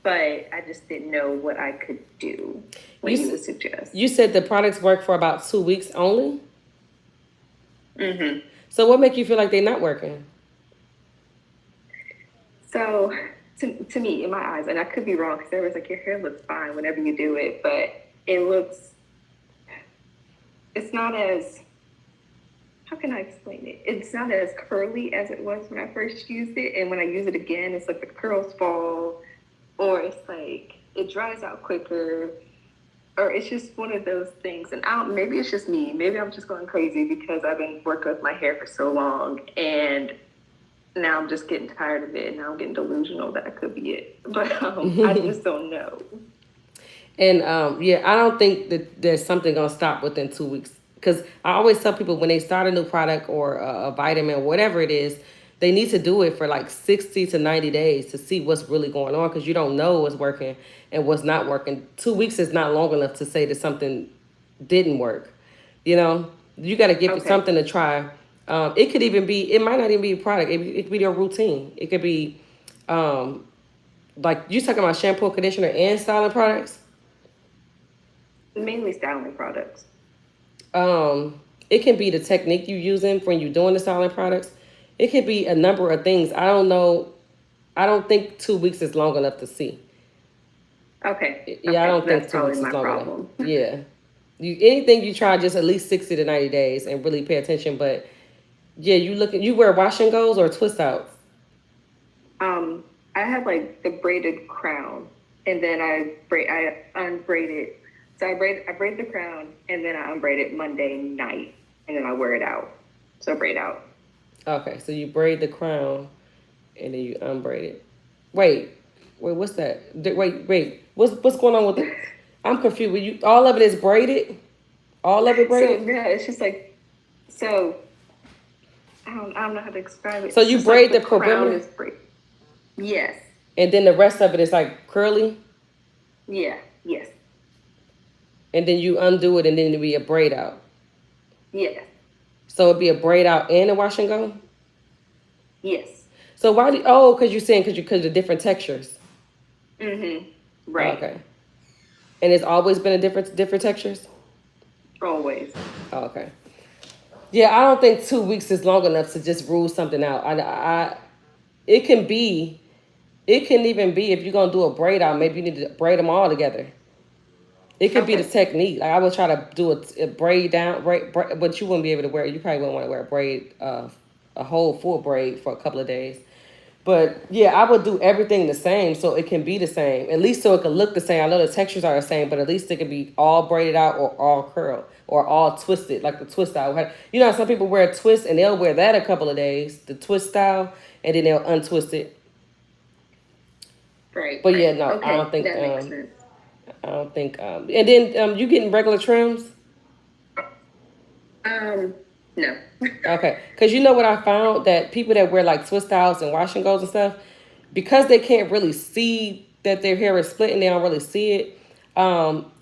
But I just didn't know what I could do. What you would suggest. You said the products work for about 2 weeks only? Mm-hmm. So what make you feel like they're not working? So to me, in my eyes, and I could be wrong, because everyone's like, your hair looks fine whenever you do it, but it's not as, how can I explain it? It's not as curly as it was when I first used it. And when I use it again, it's like the curls fall, or it's like it dries out quicker, or it's just one of those things. And maybe it's just me. Maybe I'm just going crazy because I've been working with my hair for so long. And now I'm just getting tired of it. And now I'm getting delusional that could be it. But I just don't know. And I don't think that there's something gonna stop within 2 weeks. Because I always tell people when they start a new product or a vitamin or whatever it is, they need to do it for like 60 to 90 days to see what's really going on, because you don't know what's working and what's not working. 2 weeks is not long enough to say that something didn't work. You know, you got to give it something to try. It could even be, it might not even be a product. It could be your routine. It could be like you talking about shampoo, conditioner, and styling products. Mainly styling products. It can be the technique you're using when you're doing the styling products. It could be a number of things. I don't know. I don't think 2 weeks is long enough to see. Okay. Yeah, I don't think that's 2 weeks is my long problem. enough. Yeah. Anything you try, just at least 60 to 90 days and really pay attention. But yeah, you wear wash and goes or twist outs? I have like the braided crown, and then I unbraid it. So I braid the crown, and then I unbraid it Monday night, and then I wear it out. So braid out. Okay, so you braid the crown, and then you unbraid it. Wait, what's that? Wait, what's going on with it? I'm confused. All of it is braided? All of it braided? So yeah, it's just like, so I don't know how to describe it. So you braid the crown is braided. Yes. And then the rest of it is like curly? Yeah, yes. And then you undo it, and then it'll be a braid out. Yes. So it'd be a braid out and a wash and go? Yes. So why because you're saying because of different textures. Mm-hmm. Right. Okay. And it's always been a different textures? Always. Oh, okay. Yeah, I don't think 2 weeks is long enough to just rule something out. It can even be if you're gonna do a braid out, maybe you need to braid them all together. It could be the technique. Like I would try to do a braid down, but you wouldn't be able to wear it. You probably wouldn't want to wear a braid, a whole full braid for a couple of days. But yeah, I would do everything the same so it can be the same. At least so it can look the same. I know the textures are the same, but at least it could be all braided out or all curl or all twisted, like the twist style. You know, some people wear a twist and they'll wear that a couple of days, the twist style, and then they'll untwist it. Right. But yeah, no, okay, I don't think. That makes sense. I don't think. And then you getting regular trims? No. Okay, because you know what I found, that people that wear like twist styles and wash and goes and stuff, because they can't really see that their hair is split and they don't really see it.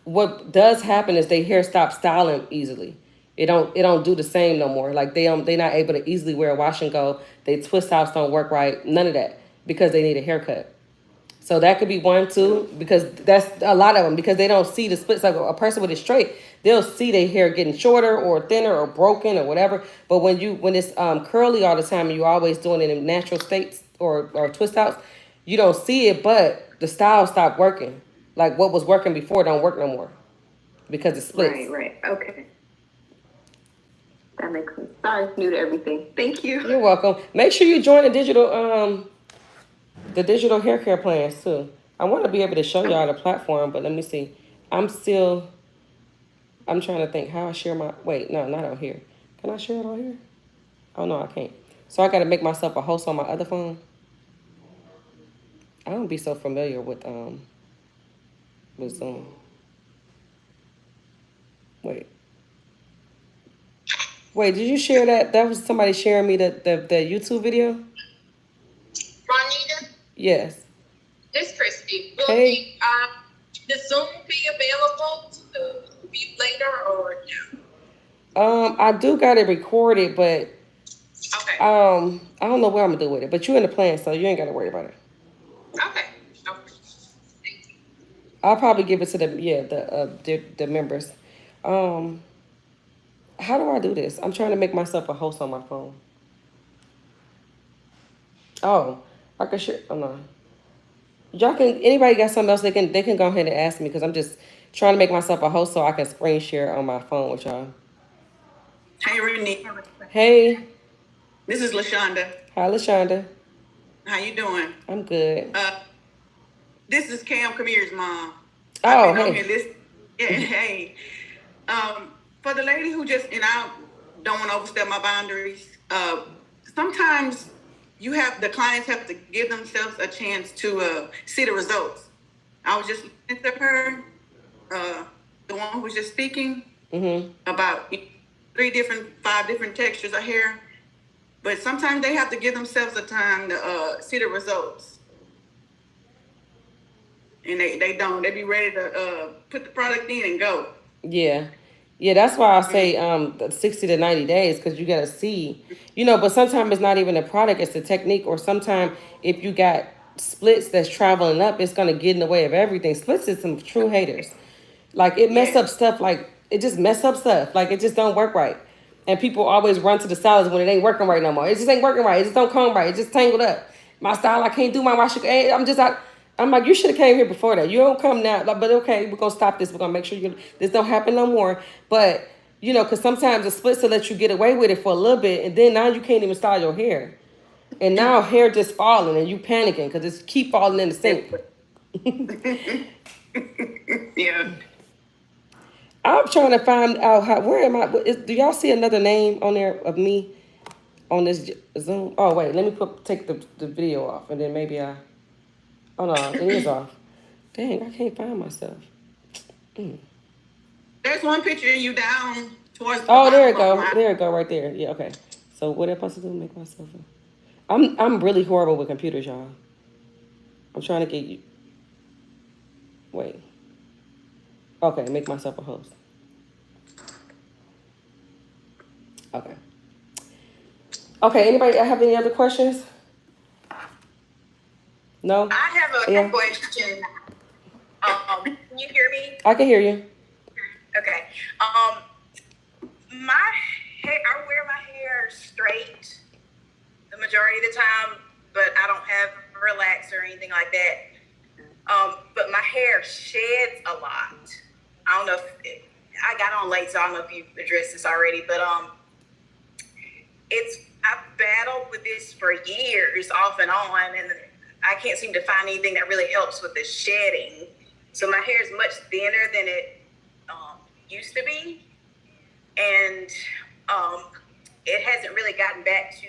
What does happen is their hair stops styling easily. It don't do the same no more. Like they're not able to easily wear a wash and go. They twist outs don't work right. None of that. because they need a haircut. So that could be one too, because that's a lot of them, because they don't see the splits. Like a person with a straight, they'll see their hair getting shorter or thinner or broken or whatever. But when it's curly all the time and you're always doing it in natural states or twist outs, you don't see it, but the style stopped working. Like what was working before don't work no more because it splits. Right. Okay. That makes sense. Sorry, new to everything. Thank you. You're welcome. Make sure you join the digital hair care plans too. I want to be able to show y'all the platform, but let me see. I'm trying to think how I share my, wait, no, not on here. Can I share it on here? Oh no, I can't. So I got to make myself a host on my other phone. I don't be so familiar with Zoom. Wait, did you share that? That was somebody sharing me the YouTube video? Ronnita, Yes. it's Christy. Will Hey. the Zoom be available to be later or no? I do got it recorded, but Okay. I don't know what I'm gonna do with it. But you're in the plan, so you ain't gotta worry about it. Okay. I'll probably give it to the members. How do I do this? I'm trying to make myself a host on my phone. Oh, I can share. Oh no. Y'all can. Anybody got something else? They can go ahead and ask me because I'm just trying to make myself a host so I can screen share on my phone with y'all. Hey, Ronnita. Hey. This is LaShonda. Hi, LaShonda. How you doing? I'm good. This is Cam Kamir's mom. Oh, I've been hey. on here hey. For the lady who just, and I don't want to overstep my boundaries, sometimes the clients have to give themselves a chance to see the results. I was just listening to her, the one who was just speaking about 5 different textures of hair. But sometimes they have to give themselves a time to see the results. And they don't. They be ready to put the product in and go. Yeah. Yeah, that's why I say 60 to 90 days, because you got to see, but sometimes it's not even the product, it's the technique. Or sometimes if you got splits that's traveling up, it's going to get in the way of everything. Splits is some true haters. Like it mess up stuff, like it just mess up stuff. Like it just don't work right. And people always run to the stylists when it ain't working right no more. It just ain't working right. It just don't comb right. It just tangled up. My style, I can't do my wash. I'm like, you should have came here before that. You don't come now. Like, but okay, we're going to stop this. We're going to make sure this don't happen no more. But, because sometimes the splits will let you get away with it for a little bit. And then now you can't even style your hair. And now hair just falling and you panicking because it's keep falling in the sink. Yeah. I'm trying to find out where am I? Do y'all see another name on there of me on this Zoom? Oh, wait, let me take the video off and then maybe oh no, it is off. Dang, I can't find myself. There's one picture of you down towards the Oh, there it bottom go. of There it go right there. Yeah, okay. So what am I supposed to do? Make myself I'm really horrible with computers, y'all. I'm trying to get you. Wait. Okay, make myself a host. Okay. Okay, anybody have any other questions? No? I have a question. Can you hear me? I can hear you. Okay. My hair, I wear my hair straight the majority of the time, but I don't have relax or anything like that. But my hair sheds a lot. I don't know if I got on late, so I don't know if you've addressed this already, but I've battled with this for years, off and on, and I can't seem to find anything that really helps with the shedding. So my hair is much thinner than it used to be, and it hasn't really gotten back to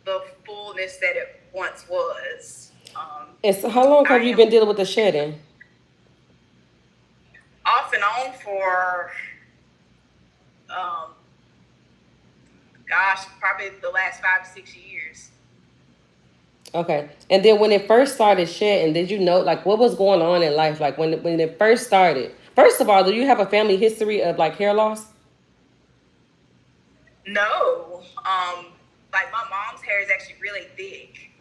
the fullness that it once was. And so how long have you been dealing with the shedding? Off and on for, probably the last 5 to 6 years. Okay. And then when it first started shedding, did you know, like, what was going on in life? Like, when it first started? First of all, do you have a family history of, like, hair loss? No. Like, my mom's hair is actually really thick.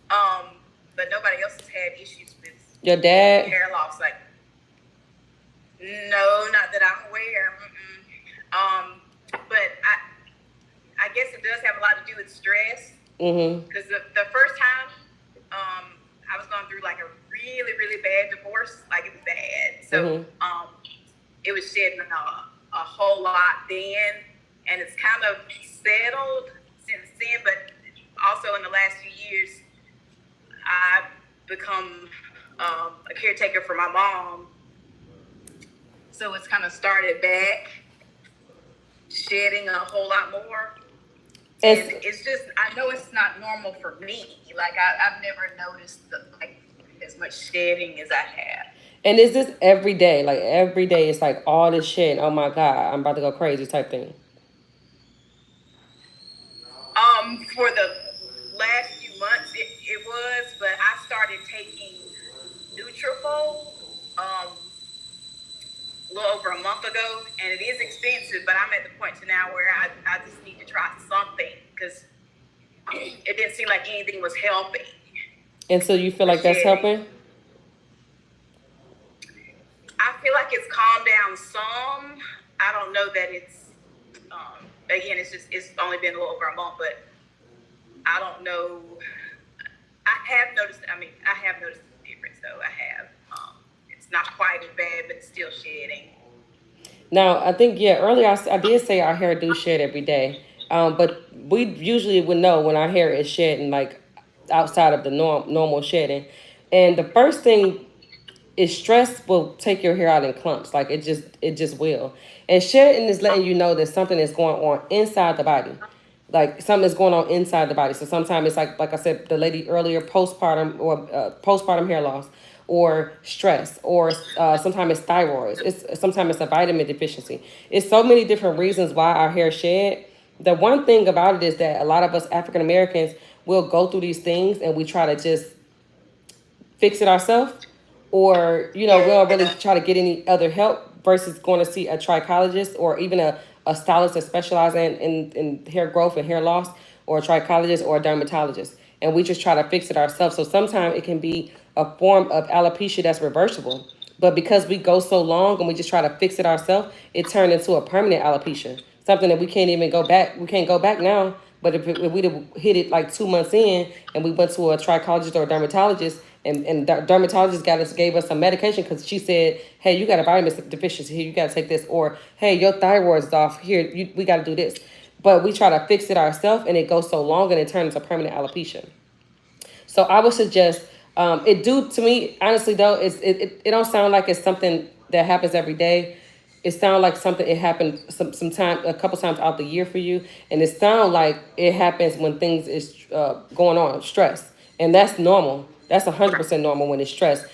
But nobody else has had issues with Your dad? hair loss. Like, no, not that I'm aware. But I guess it does have a lot to do with stress. Because the first time, I was going through like a really, really bad divorce. Like, it was bad. So, it was shedding a whole lot then, and it's kind of settled since then. But also in the last few years, I've become a caretaker for my mom, so it's kind of started back shedding a whole lot more. And it's just, I know it's not normal for me. Like, I've never noticed like as much shedding as I have. And is this every day? Like, every day it's like all this shit. Oh my God, I'm about to go crazy type thing. For the last few months, it was, but I started taking Nutrafol a little over a month ago, and it is expensive, but I'm at the point to now where I just need to try something, because it didn't seem like anything was helping. And so you feel like that's helping? I feel like it's calmed down some. I don't know that it's, again, it's only been a little over a month, but I don't know. I have noticed the difference, though. I have. It's not quite as bad, but it's still shedding. Now, I think, earlier I did say our hair do shed every day. But we usually would know when our hair is shedding, like outside of the normal shedding. And the first thing is stress will take your hair out in clumps. Like, it just will. And shedding is letting you know that something is going on inside the body. Like, something is going on inside the body. So sometimes it's like I said, the lady earlier, postpartum or postpartum hair loss, or stress, or sometimes it's thyroid. Sometimes it's a vitamin deficiency. It's so many different reasons why our hair shed. The one thing about it is that a lot of us African Americans will go through these things and we try to just fix it ourselves, or we don't really try to get any other help versus going to see a trichologist or even a stylist that specializes in hair growth and hair loss, or a trichologist or a dermatologist, and we just try to fix it ourselves. So sometimes it can be a form of alopecia that's reversible, but because we go so long and we just try to fix it ourselves, it turned into a permanent alopecia, something that we can't even go back. We can't go back now. But if we'd have hit it like 2 months in and we went to a trichologist or a dermatologist, and dermatologist gave us some medication because she said, hey, you got a vitamin deficiency here, you got to take this, or hey, your thyroid's off here, we got to do this. But we try to fix it ourselves and it goes so long and it turns into permanent alopecia. So I would suggest, it do, to me, honestly though, it don't sound like it's something that happens every day. It sounds like something it happened some time, a couple times out the year for you, and it sounds like it happens when things is going on, stress, and that's normal. That's 100% normal when it's stress.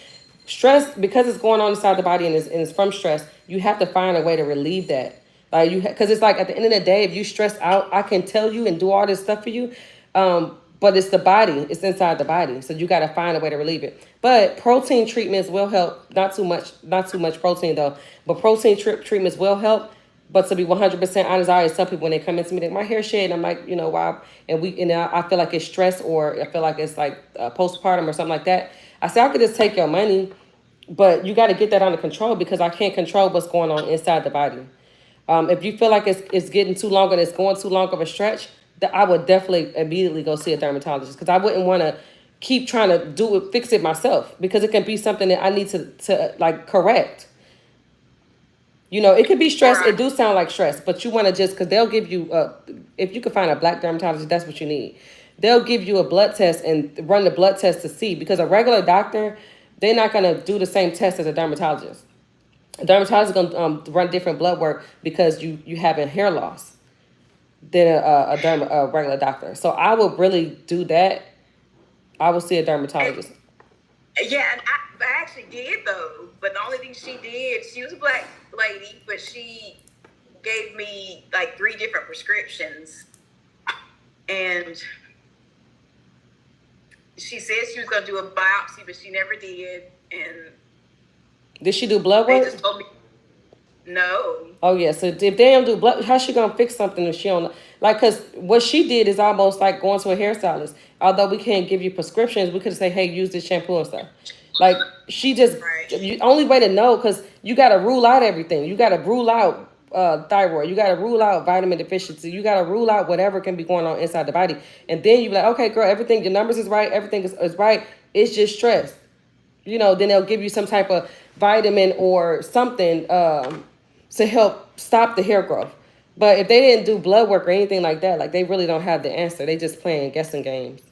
Stress, because it's going on inside the body and it's from stress. You have to find a way to relieve that. Like because it's like at the end of the day, if you stress out, I can tell you and do all this stuff for you, but it's the body, it's inside the body, so you got to find a way to relieve it. But protein treatments will help. Not too much protein though, but protein treatments will help. But to be 100% honest, I always tell people when they come into me, like, my hair shed, and I'm like, wow, and I feel like it's stress, or I feel like it's like postpartum or something like that. I say I could just take your money, but you got to get that under control, because I can't control what's going on inside the body. If you feel like it's getting too long and it's going too long of a stretch, I would definitely immediately go see a dermatologist, because I wouldn't want to keep trying to fix it myself, because it can be something that I need to like correct. It could be stress. It do sound like stress, but you want to just, because they'll give you, if you can find a black dermatologist, that's what you need. They'll give you a blood test and run the blood test to see, because a regular doctor, they're not going to do the same test as a dermatologist. A dermatologist is going to run different blood work because you having hair loss than a regular doctor. So I would really do that. I will see a dermatologist. Yeah, and I actually did though, but the only thing she did, she was a black lady, but she gave me like 3 different prescriptions, and she said she was going to do a biopsy, but she never did. And did she do blood work? They just told me, No. Oh yeah, so if they don't do blood, how's she gonna fix something if she don't like? Cause what she did is almost like going to a hairstylist. Although we can't give you prescriptions, we could say, hey, use this shampoo and stuff. Like she just only way to know, cause you gotta rule out everything. You gotta rule out thyroid. You gotta rule out vitamin deficiency. You gotta rule out whatever can be going on inside the body. And then you be like, okay, girl, everything your numbers is right, everything is right. It's just stress. Then they'll give you some type of vitamin or something to help stop the hair growth. But if they didn't do blood work or anything like that, like they really don't have the answer. They just playing guessing games.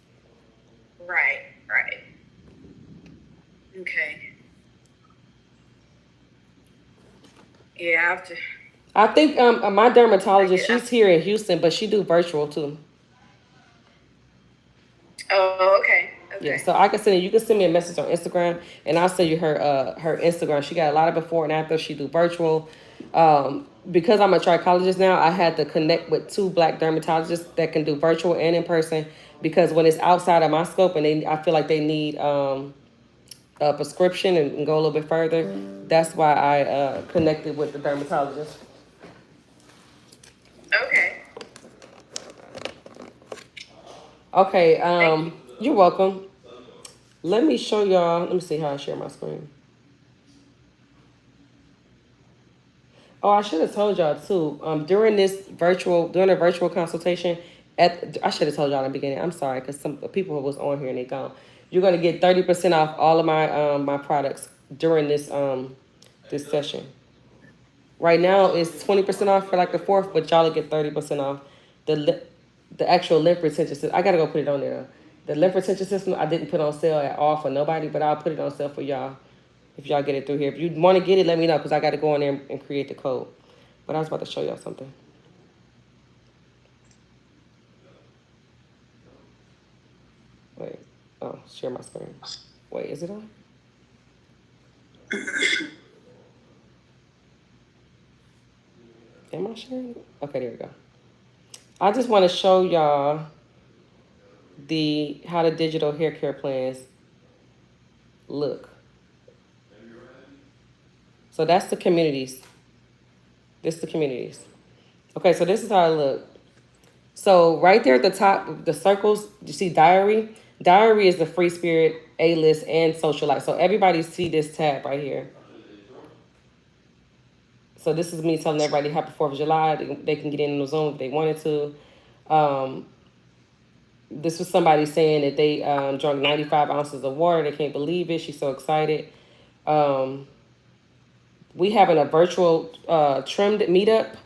Right. Okay. Yeah, I have to. I think my dermatologist, she's here in Houston, but she do virtual too. Oh, okay. Yeah, so I can you can send me a message on Instagram and I'll send you her Instagram. She got a lot of before and after. She do virtual. Because I'm a trichologist now, I had to connect with 2 Black dermatologists that can do virtual and in person, because when it's outside of my scope and I feel like they need a prescription and go a little bit further, that's why I connected with the dermatologist. Okay, you're welcome. Let me show y'all. Let me see how I share my screen. Oh, I should have told y'all too. During a virtual consultation, I should have told y'all in the beginning. I'm sorry, because some people was on here and they gone. You're gonna get 30% off all of my my products during this this session. Right now it's 20% off for like the 4th, but y'all will get 30% off the actual lymph retention system. I gotta go put it on there. The lymph retention system I didn't put on sale at all for nobody, but I'll put it on sale for y'all if y'all get it through here. If you want to get it, let me know, because I got to go in there and create the code. But I was about to show y'all something. Wait. Oh, share my screen. Wait, is it on? Am I sharing it? Okay, there we go. I just want to show y'all how the digital hair care plans look. So that's the communities. This is the communities. Okay, so this is how it look. So right there at the top, the circles, you see diary? Diary is the free spirit, A-list, and social life. So everybody see this tab right here. So this is me telling everybody happy 4th of July. They can get in the Zoom if they wanted to. This was somebody saying that they drank 95 ounces of water. They can't believe it. She's so excited. We having a virtual trimmed meetup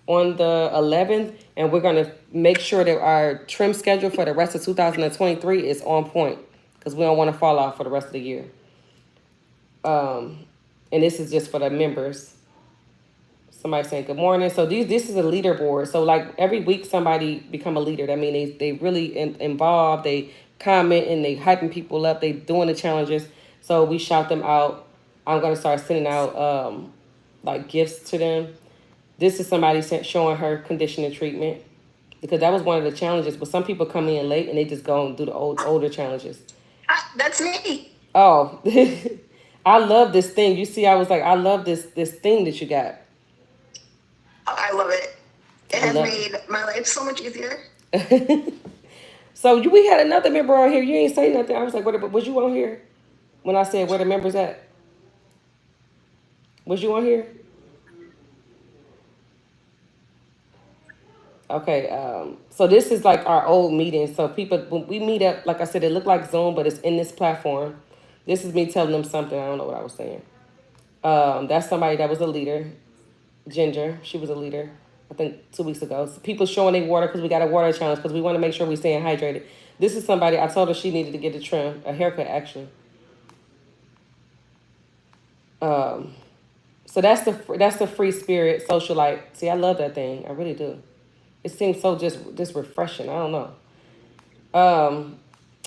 on the 11th, and we're going to make sure that our trim schedule for the rest of 2023 is on point, because we don't want to fall off for the rest of the year. And this is just for the members. Somebody saying good morning. So this is a leaderboard. So like every week somebody become a leader. That means they really involved. They comment and they hyping people up. They doing the challenges. So we shout them out. I'm gonna start sending out like gifts to them. This is somebody showing her conditioning treatment, because that was one of the challenges. But some people come in late and they just go and do the older challenges. That's me. Oh, I love this thing. You see, I was like, I love this thing that you got. I love it. It has made my life so much easier. So we had another member on here. You ain't say nothing. I was like, was you on here when I said where the members at? Was you on here? Okay. So this is like our old meeting. So people, when we meet up, like I said, it looked like Zoom, but it's in this platform. This is me telling them something. I don't know what I was saying. That's somebody that was a leader. Ginger, she was a leader, I think 2 weeks ago. So people showing their water, because we got a water challenge, because we want to make sure we staying hydrated. This is somebody, I told her she needed to get a haircut actually. So that's the free spirit socialite. See, I love that thing. I really do. It seems so just refreshing. I don't know.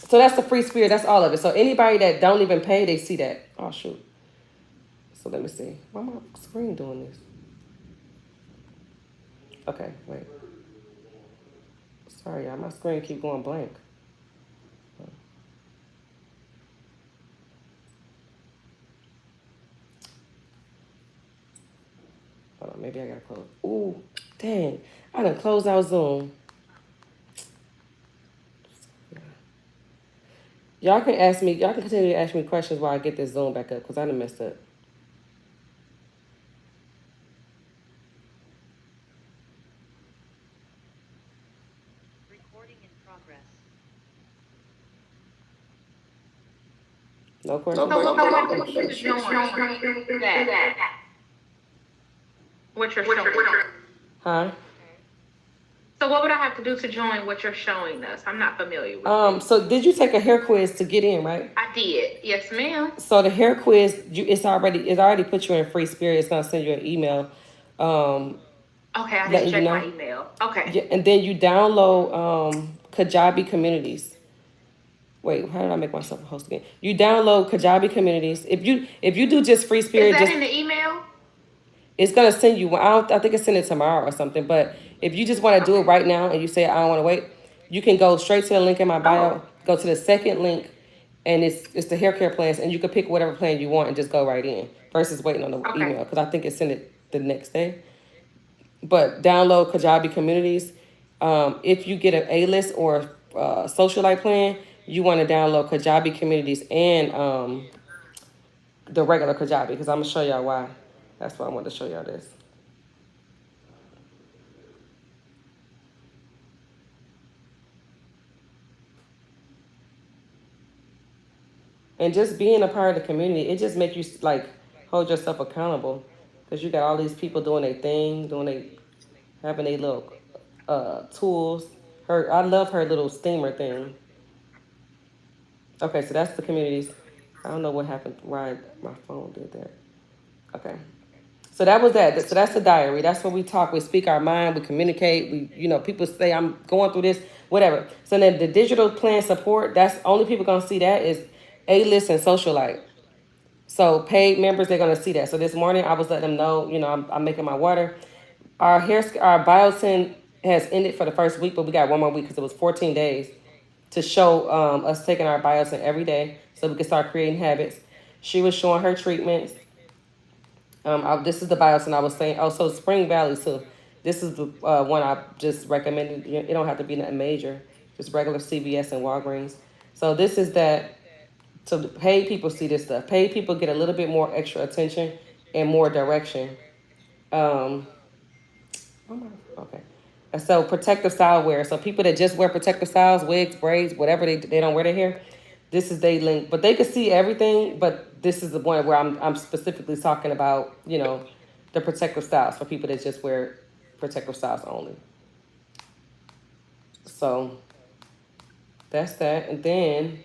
So that's the free spirit. That's all of it. So anybody that don't even pay, they see that. Oh shoot. So let me see. Why my screen doing this? Okay, wait. Sorry, y'all. My screen keep going blank. maybe I gotta close. Ooh, dang. I done closed out Zoom. Y'all can continue to ask me questions while I get this Zoom back up because I done messed up. Recording in progress. No questions? What you're showing. Huh? So what would I have to do to join what you're showing us? I'm not familiar with So did you take a hair quiz to get in, right? I did. Yes, ma'am. So the hair quiz, it's already put you in free spirit. It's gonna send you an email. Okay, I letting didn't check you my know. email. Okay. Yeah, and then you download Kajabi Communities. Wait, how did I make myself a host again? You download Kajabi Communities. If you do just free spirit, Is that in the email? it's gonna send you. I think it's send it tomorrow or something. But if you just want to do it right now and you say I don't want to wait, you can go straight to the link in my bio. Go to the second link, and it's the hair care plans, and you can pick whatever plan you want and just go right in versus waiting on the email because I think it's sent it the next day. But download Kajabi Communities. If you get an A-list or socialite plan, you want to download Kajabi Communities and the regular Kajabi because I'm gonna show y'all why. That's why I wanted to show y'all this. And just being a part of the community, it just makes you like hold yourself accountable because you got all these people doing their thing, having their little tools. I love her little steamer thing. Okay, so that's the communities. I don't know what happened, why my phone did that. Okay. So that was that. So that's the diary. That's where we talk. We speak our mind. We communicate. People say, I'm going through this, whatever. So then the digital plan support, that's only people going to see that is A-list and socialite. So paid members, they're going to see that. So this morning I was letting them know, I'm making my water. Our biotin has ended for the first week, but we got one more week because it was 14 days to show us taking our biotin every day so we can start creating habits. She was showing her treatments. This is the biotin I was saying. Oh, so Spring Valley too. This is the one I just recommended. It don't have to be nothing major, just regular CVS and Walgreens. So this is that. So paid people see this stuff. Paid people get a little bit more extra attention and more direction. Okay. And so protective style wear. So people that just wear protective styles, wigs, braids, whatever they don't wear their hair, this is they link. But they can see everything, but this is the one where I'm specifically talking about, the protective styles for people that just wear protective styles only. So that's that. And then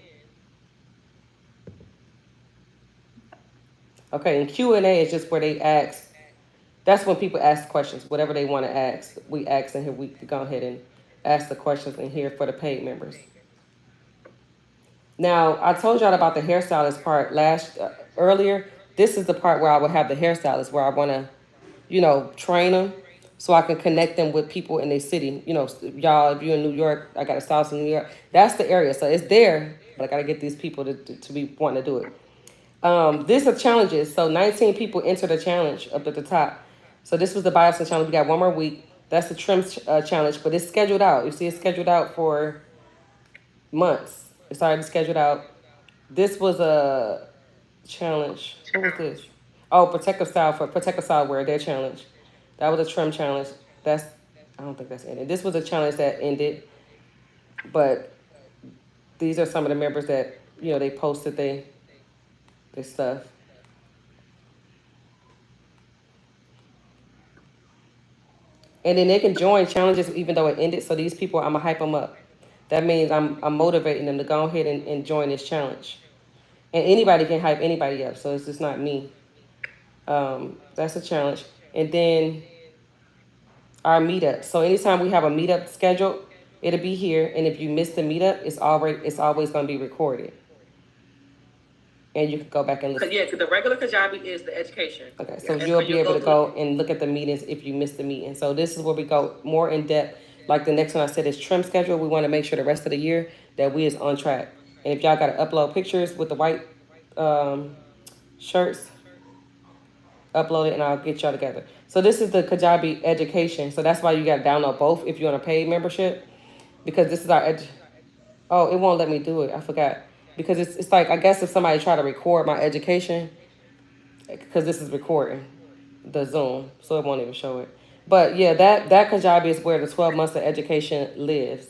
and Q&A is just where they ask. That's when people ask questions, whatever they want to ask. We ask, and here we go ahead and ask the questions in here for the paid members. Now, I told y'all about the hairstylist part earlier. This is the part where I will have the hairstylist, where I want to, train them so I can connect them with people in their city. Y'all, if you're in New York, I got a stylist in New York. That's the area, so it's there, but I got to get these people to be wanting to do it. These are challenges. So 19 people enter the challenge up at the top. So this was the biotin challenge. We got one more week. That's the trim challenge, but it's scheduled out. You see, it's scheduled out for months. It's already scheduled out. This was a challenge. What was this? Oh, protective style wear, their challenge. That was a trim challenge. I don't think that's ended. This was a challenge that ended, but these are some of the members that, they posted their stuff. And then they can join challenges even though it ended. So these people, I'm going to hype them up. That means I'm motivating them to go ahead and join this challenge. And anybody can hype anybody up. So it's just not me. That's a challenge. And then our meetup. So anytime we have a meetup scheduled, it'll be here. And if you miss the meetup, it's always going to be recorded. And you can go back and listen. Yeah, because the regular Kajabi is the education. Okay, so you'll be able to go and look at the meetings if you missed the meeting. So this is where we go more in depth. Like the next one I said is trim schedule. We want to make sure the rest of the year that we is on track. And if y'all got to upload pictures with the white shirts, upload it, and I'll get y'all together. So this is the Kajabi education. So that's why you got to download both if you want a paid membership, because this is our Oh, it won't let me do it. I forgot because it's like I guess if somebody try to record my education, because this is recording the Zoom, so it won't even show it. But yeah, that Kajabi is where the 12 months of education lives.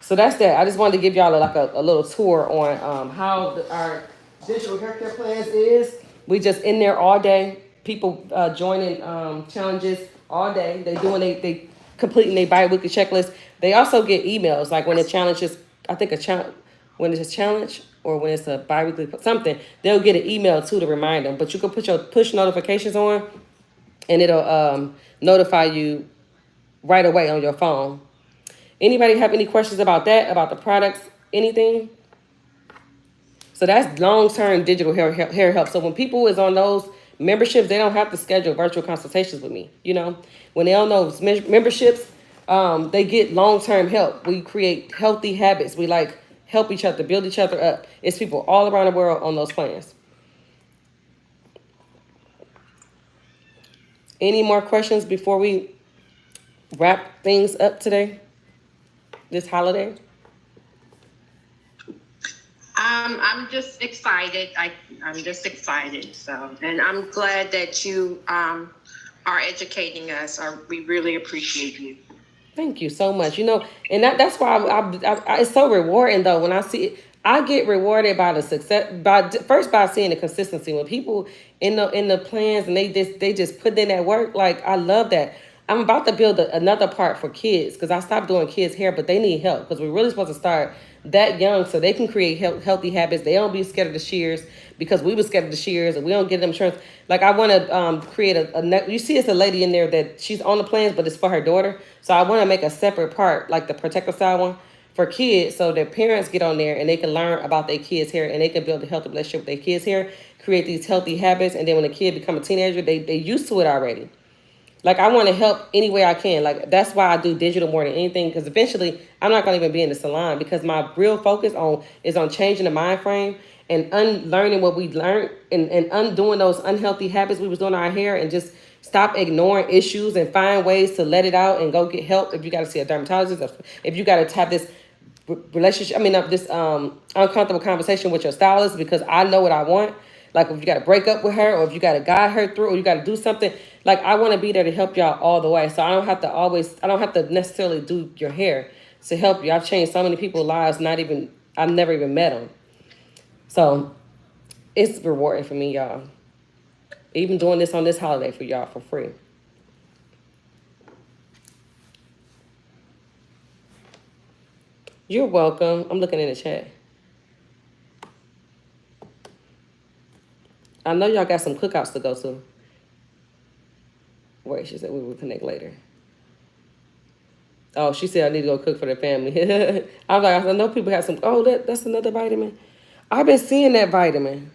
So that's that. I just wanted to give y'all a little tour on how our digital haircare plans is. We just in there all day. People joining challenges all day. They completing their bi-weekly checklist. They also get emails like when the challenge is, I think when it's a challenge or when it's a bi-weekly something, they'll get an email too to remind them. But you can put your push notifications on, and it'll notify you right away on your phone. Anybody have any questions about that, about the products, anything? So that's long-term digital hair help. So when people is on those memberships, they don't have to schedule virtual consultations with me. You know, when they on those memberships, they get long-term help. We create healthy habits. We like help each other, build each other up. It's people all around the world on those plans. Any more questions before we wrap things up today? This holiday? I'm just excited. I'm just excited. So, and I'm glad that you are educating us. We really appreciate you. Thank you so much. You know, and that's why it's so rewarding though when I see it. I get rewarded by the success by seeing the consistency when people in the plans and they just put in that work. Like I love that. I'm about to build another part for kids because I stopped doing kids hair, but they need help because we're really supposed to start that young so they can create healthy habits. They don't be scared of the shears because we were scared of the shears and we don't get them insurance. Like I want to create you see it's a lady in there that she's on the plans, but it's for her daughter. So I want to make a separate part, like the protective style one for kids, so their parents get on there and they can learn about their kids' hair and they can build a healthy relationship with their kids' hair, create these healthy habits, and then when a kid become a teenager, they used to it already. Like I want to help any way I can. Like that's why I do digital more than anything, because eventually I'm not gonna even be in the salon because my real focus is on changing the mind frame and unlearning what we learned and undoing those unhealthy habits we was doing in our hair and just stop ignoring issues and find ways to let it out and go get help if you got to see a dermatologist, if you got to have this relationship, this uncomfortable conversation with your stylist because I know what I want. Like if you got to break up with her or if you got to guide her through or you got to do something, like I want to be there to help y'all all the way. So I don't have to necessarily do your hair to help you. I've changed so many people's lives, I've never even met them. So it's rewarding for me, y'all. Even doing this on this holiday for y'all for free. You're welcome. I'm looking in the chat. I know y'all got some cookouts to go to. Wait, she said we will connect later. Oh, she said I need to go cook for the family. I was like, I know people have some. Oh, that's another vitamin. I've been seeing that vitamin.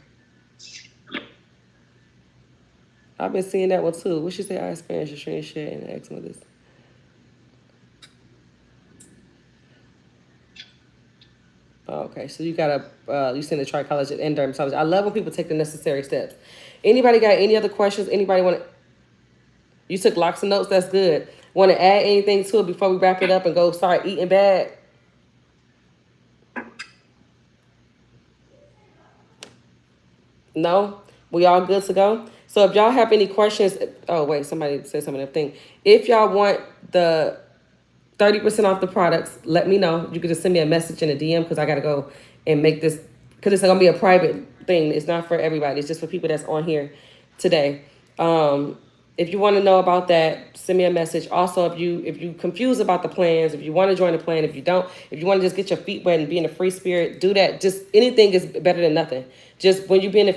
I've been seeing that one too. What she say? I experienced your strange shit and eczema. This. Okay, so you gotta you send the trichologist and dermatologist. I love when people take the necessary steps. Anybody got any other questions? Anybody want to? You took lots of notes. That's good. Want to add anything to it before we wrap it up and go start eating bad? No? We all good to go? So if y'all have any questions, oh wait, somebody said something of thing. If y'all want the 30% off the products, let me know. You can just send me a message in a DM because I got to go and make this, because it's going to be a private thing. It's not for everybody. It's just for people that's on here today. If you want to know about that, send me a message. Also, if you confused about the plans, if you want to join the plan, if you want to just get your feet wet and be in a free spirit, do that. Just anything is better than nothing. Just when you be in the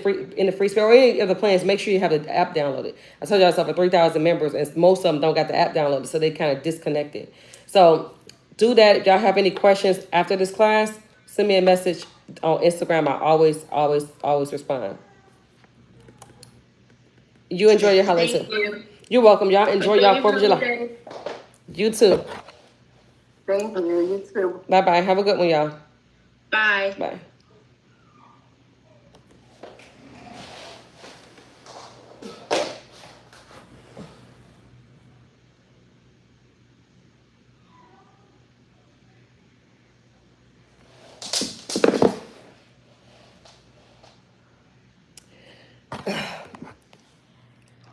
free spirit or any of the plans, make sure you have the app downloaded. I told y'all for 3,000 members, and most of them don't got the app downloaded, so they kind of disconnected. So do that. If y'all have any questions after this class, send me a message on Instagram. I always respond. You enjoy your holiday too. You're welcome. Y'all enjoy y'all 4th of July. You too. Thank you. You too. Bye-bye. Have a good one, y'all. Bye. Bye.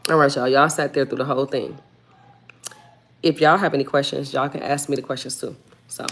All right, y'all. Y'all sat there through the whole thing. If y'all have any questions, y'all can ask me the questions too. So.